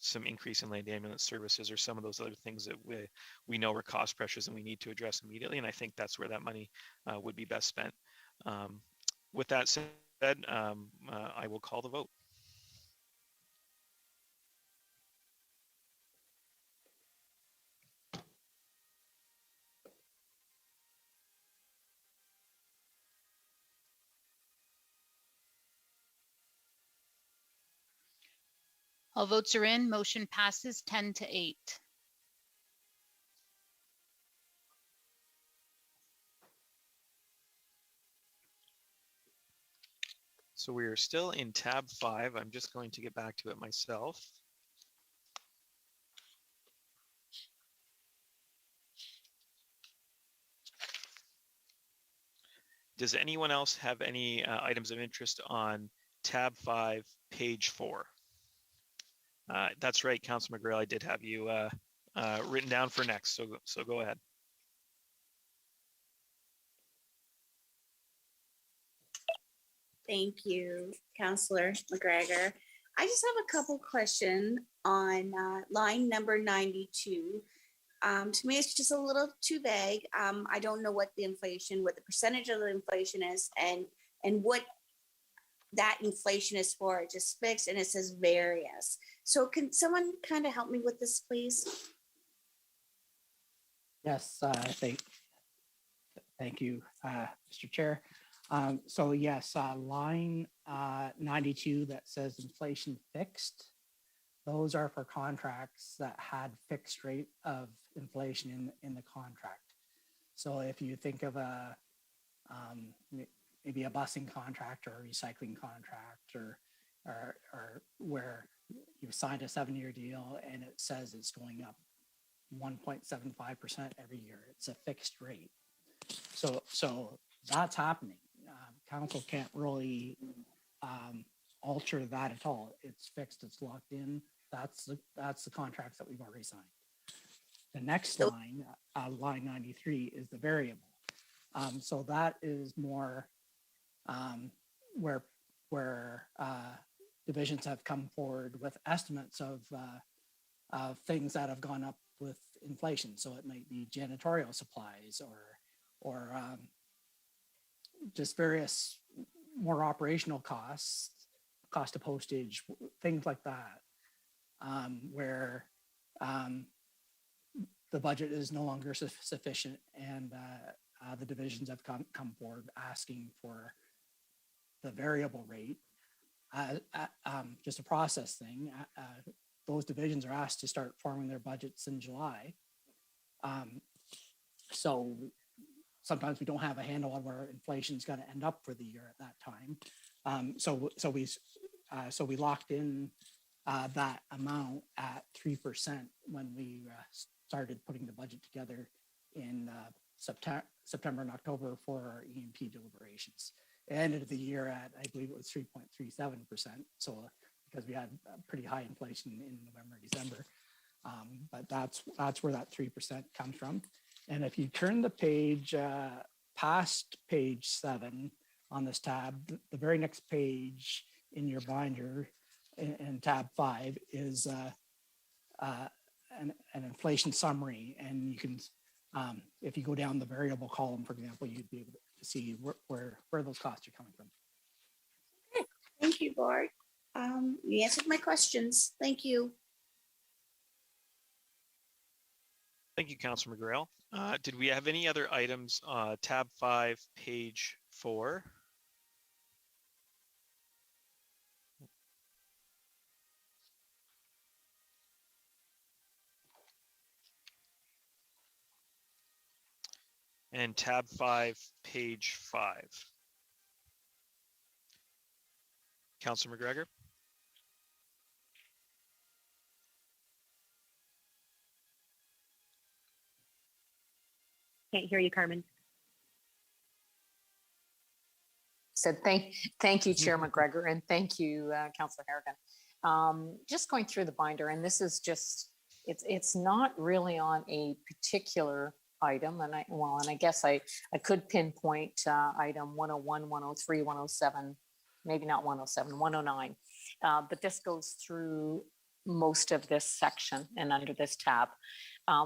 some increase in land ambulance services or some of those other things that we know are cost pressures and we need to address immediately, and I think that's where that money would be best spent. With that said, said, I will call the vote. All votes are in. Motion passes 10-8. So we are still in tab 5. I'm just going to get back to it myself. Does anyone else have any items of interest on tab 5, page 4? That's right, Councilor McGrail, I did have you written down for next, so go ahead. Thank you, Councillor McGregor. I just have a couple questions on line number 92. To me, it's just a little too vague. I don't know what the percentage of the inflation is, and what that inflation is for. It just fixed, and it says various. So can someone kind of help me with this, please? Yes, thank you, Mr. Chair. So yes, line 92 that says inflation fixed, those are for contracts that had fixed rate of inflation in the contract. So if you think of a maybe a busing contract or a recycling contract, or where you've signed a 7-year deal and it says it's going up 1.75% every year, it's a fixed rate. So that's happening. Council can't really alter that at all. It's fixed, it's locked in. That's the contracts that we've already signed. The next line, line 93, is the variable. So that is more where divisions have come forward with estimates of things that have gone up with inflation. So it might be janitorial supplies or just various more operational costs, cost of postage, things like that, where the budget is no longer sufficient, and the divisions have come forward asking for the variable rate. Just a process thing. Those divisions are asked to start forming their budgets in July. So sometimes we don't have a handle on where inflation is going to end up for the year at that time. So we locked in that amount at 3% when we started putting the budget together in September and October for our EMP deliberations. It ended the year at, I believe it was 3.37%. So because we had pretty high inflation in November, December. But that's where that 3% comes from. And if you turn the page past page 7 on this tab, the very next page in your binder in tab 5 is an inflation summary. And you can, if you go down the variable column, for example, you'd be able to see where those costs are coming from. Okay. Thank you, Bart. You answered my questions. Thank you. Thank you, Councilor McGrail. Did we have any other items? Tab 5, page 4. And tab 5, page 5. Councilor McGregor. Can't hear you, Carmen. Said thank you, Chair McGregor, and thank you, Councillor Harrigan. Just going through the binder, and this is just, it's not really on a particular item, and I guess I could pinpoint item 101, 103, 107, maybe not 107, 109, but this goes through most of this section and under this tab.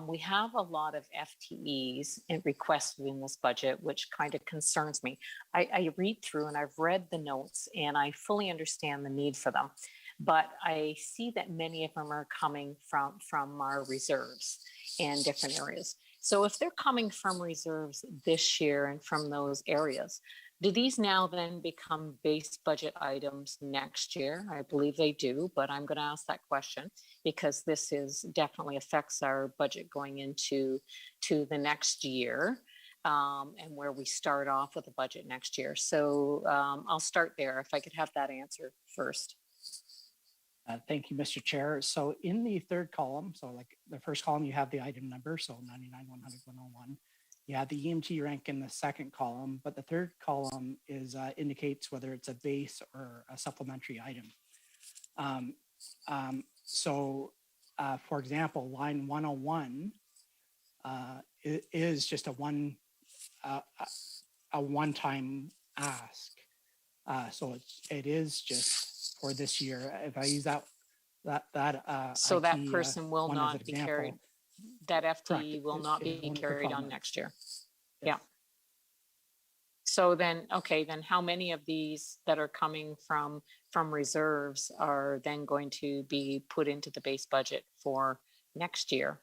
We have a lot of FTEs and requested in this budget, which kind of concerns me. I read through and I've read the notes and I fully understand the need for them, but I see that many of them are coming from our reserves and different areas. So if they're coming from reserves this year and from those areas, do these now then become base budget items next year? I believe they do, but I'm going to ask that question because this is definitely affects our budget going into the next year, and where we start off with the budget next year. So I'll start there if I could have that answer first. Thank you, Mr. Chair. So in the third column, so like the first column, you have the item number, so 99, 100, 101. You have the EMT rank in the second column, but the third column is indicates whether it's a base or a supplementary item. For example, line 101 is just a one-time ask. So it is just for this year. If I use that so IT, that person will not be example, carried. That FTE correct. will not It's be only for carried 12 on months. next year. Yes. Yeah. So then, okay, then how many of these that are coming from reserves are then going to be put into the base budget for next year?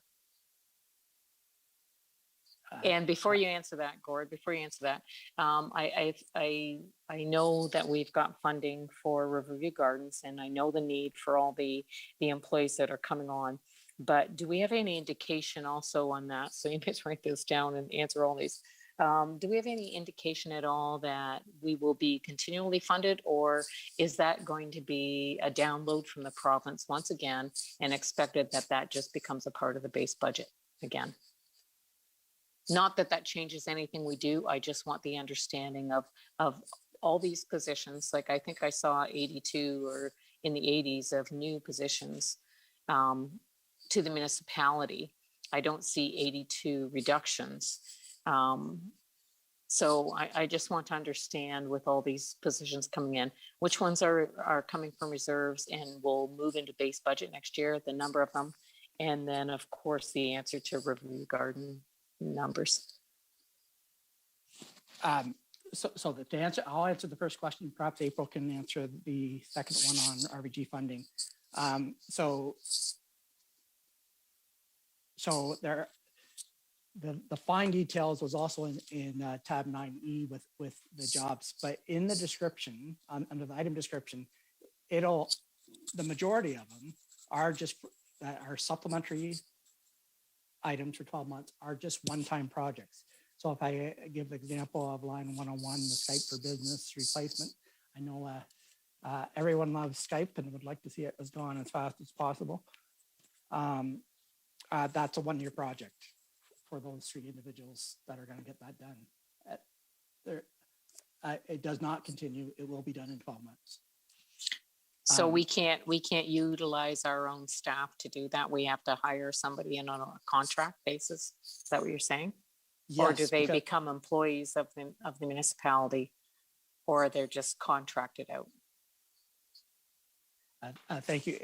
And before you answer that, Gord, I know that we've got funding for Riverview Gardens, and I know the need for all the employees that are coming on. But do we have any indication also on that? So you can write this down and answer all these. Do we have any indication at all that we will be continually funded, or is that going to be a download from the province once again and expected that just becomes a part of the base budget again? Not that changes anything we do. I just want the understanding of all these positions. Like I think I saw 82 or in the 80s of new positions to the municipality. I don't see 82 reductions. So I just want to understand with all these positions coming in, which ones are coming from reserves and will move into base budget next year, the number of them. And then of course, the answer to Riverview Garden numbers. So to answer, I'll answer the first question. Perhaps April can answer the second one on RBG funding. So there, the fine details was also in tab 9E with the jobs, but in the description, under the item description, the majority of them are just that are supplementary items for 12 months are just one-time projects. So if I give the example of line 101, the Skype for Business replacement, I know everyone loves Skype and would like to see it as gone as fast as possible. That's a one-year project for those three individuals that are going to get that done. It does not continue. It will be done in 12 months. So we can't utilize our own staff to do that. We have to hire somebody in on a contract basis. Is that what you're saying? Yes, or do they become employees of the municipality, or they're just contracted out? Thank you.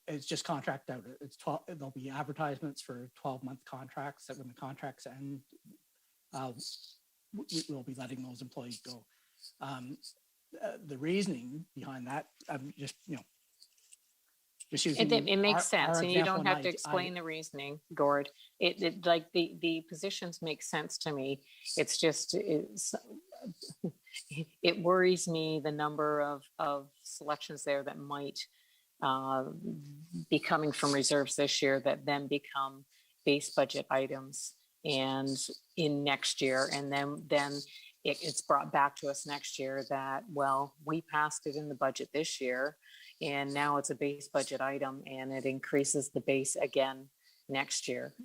It's just contract out. It's 12. There'll be advertisements for 12-month contracts. That when the contracts end, we'll be letting those employees go. The reasoning behind that, just using it makes sense, and you don't have to I explain the reasoning, Gord. It like the positions make sense to me. It's just it worries me the number of selections there that might be coming from reserves this year that then become base budget items and in next year, and then it's brought back to us next year that, well, we passed it in the budget this year and now it's a base budget item and it increases the base again next year.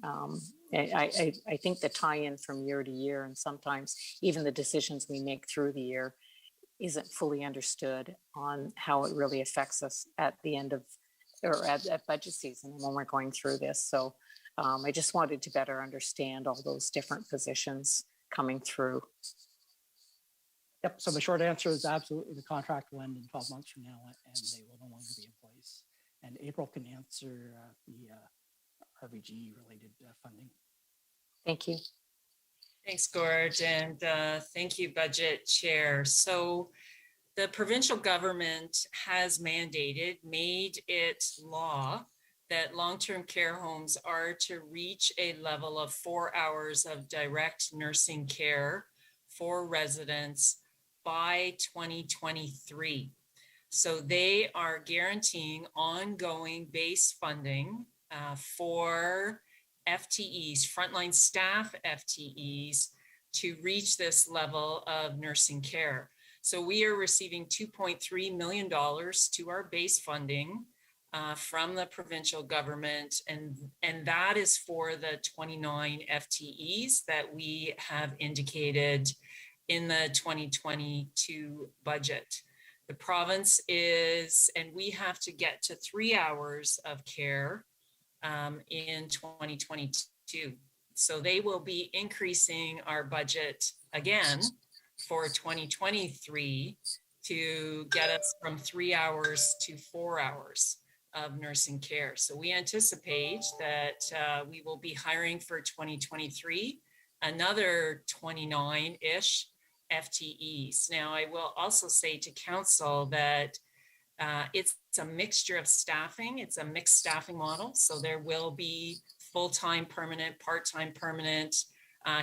I think the tie-in from year to year, and sometimes even the decisions we make through the year, isn't fully understood on how it really affects us at the end of, or at budget season when we're going through this. So I just wanted to better understand all those different positions coming through. Yep. So the short answer is absolutely the contract will end in 12 months from now, and they will no longer be in place. and April can answer the RBG related funding. Thank you. Thanks, Gord, and thank you, Budget Chair. So the provincial government has made it law that long-term care homes are to reach a level of 4 hours of direct nursing care for residents by 2023. So they are guaranteeing ongoing base funding for FTEs, frontline staff FTEs, to reach this level of nursing care. So we are receiving $2.3 million to our base funding from the provincial government, and that is for the 29 FTEs that we have indicated in the 2022 budget. The province is, and we have to get to 3 hours of care in 2022. So they will be increasing our budget again for 2023 to get us from 3 hours to 4 hours of nursing care. So we anticipate that we will be hiring for 2023 another 29-ish FTEs. Now, I will also say to council that it's a mixture of staffing. It's a mixed staffing model. So there will be full-time permanent, part-time permanent,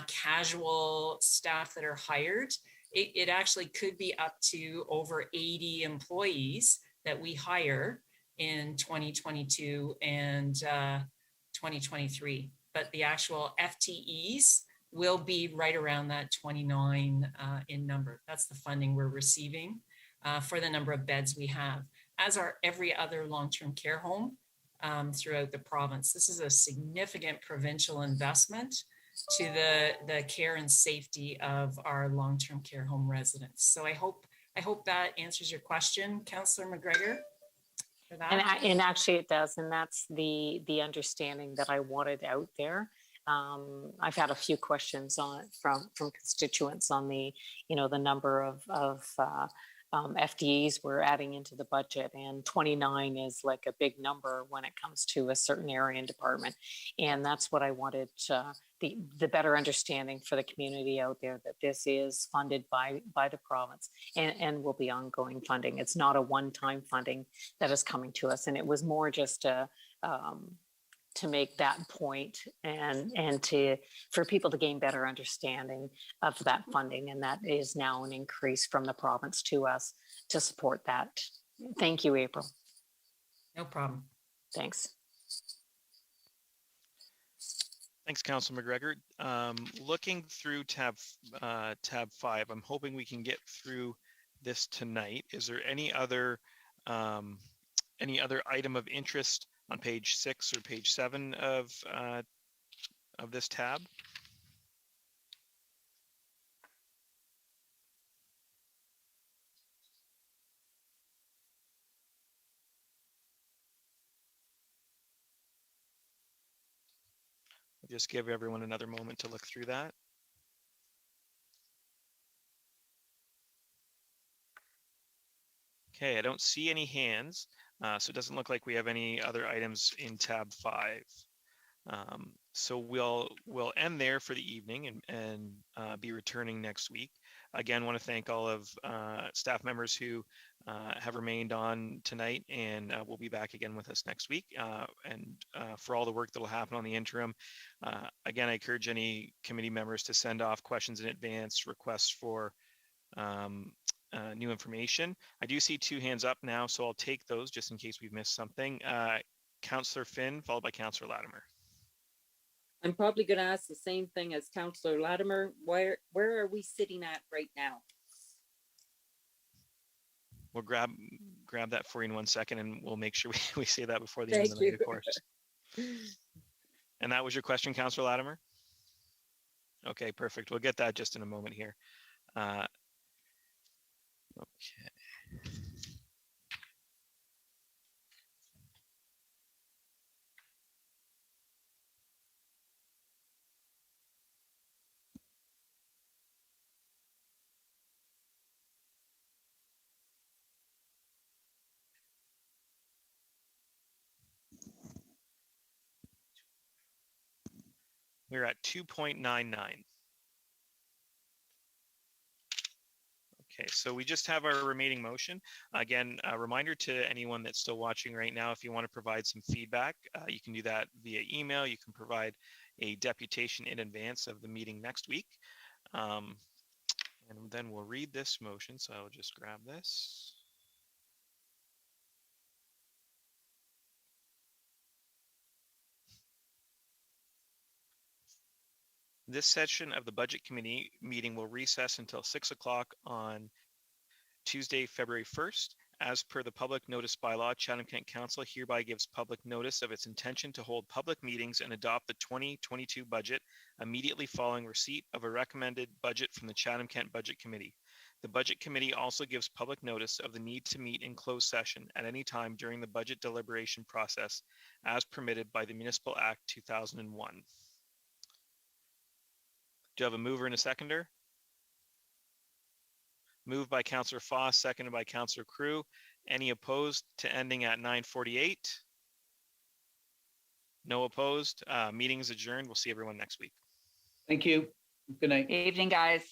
casual staff that are hired. It actually could be up to over 80 employees that we hire in 2022 and 2023. But the actual FTEs will be right around that 29 in number. That's the funding we're receiving for the number of beds we have, as are every other long-term care home throughout the province. This is a significant provincial investment to the care and safety of our long-term care home residents. So I hope that answers your question, Councillor McGregor. For that. And actually it does, and that's the understanding that I wanted out there. I've had a few questions from constituents on the number of FTEs we're adding into the budget, and 29 is like a big number when it comes to a certain area and department. And that's what I wanted, the better understanding for the community out there, that this is funded by the province and will be ongoing funding. It's not a one-time funding that is coming to us. And it was more just to make that point and for people to gain better understanding of that funding. And that is now an increase from the province to us to support that. Thank you, April. No problem. Thanks. Thanks, Councilor McGregor. Looking through tab 5, I'm hoping we can get through this tonight. Is there any other item of interest on page 6 or page 7 of this tab? I'll just give everyone another moment to look through that. Okay, I don't see any hands, so it doesn't look like we have any other items in tab 5. So we'll end there for the evening and be returning next week. Again, want to thank all of staff members who have remained on tonight and will be back again with us next week. And for all the work that will happen on the interim. Again, I encourage any committee members to send off questions in advance, requests for new information. I do see 2 hands up now, so I'll take those just in case we've missed something. Councillor Finn, followed by Councillor Latimer. I'm probably going to ask the same thing as Councillor Latimer. Where are we sitting at right now? We'll grab that for you in 1 second, and we'll make sure we say that before the end of the night, of course. And that was your question, Councillor Latimer? Okay, perfect. We'll get that just in a moment here. Okay. We're at 2.99. Okay, so we just have our remaining motion. Again, a reminder to anyone that's still watching right now, if you want to provide some feedback, you can do that via email. You can provide a deputation in advance of the meeting next week. And then we'll read this motion. So I'll just grab this. This session of the Budget Committee meeting will recess until 6 o'clock on Tuesday, February 1st. As per the public notice bylaw, Chatham-Kent Council hereby gives public notice of its intention to hold public meetings and adopt the 2022 budget immediately following receipt of a recommended budget from the Chatham-Kent Budget Committee. The Budget Committee also gives public notice of the need to meet in closed session at any time during the budget deliberation process as permitted by the Municipal Act 2001. Do you have a mover and a seconder? Moved by Councillor Foss, seconded by Councillor Crew. Any opposed to ending at 9:48? No opposed. Meeting is adjourned. We'll see everyone next week. Thank you. Good night. Evening, guys.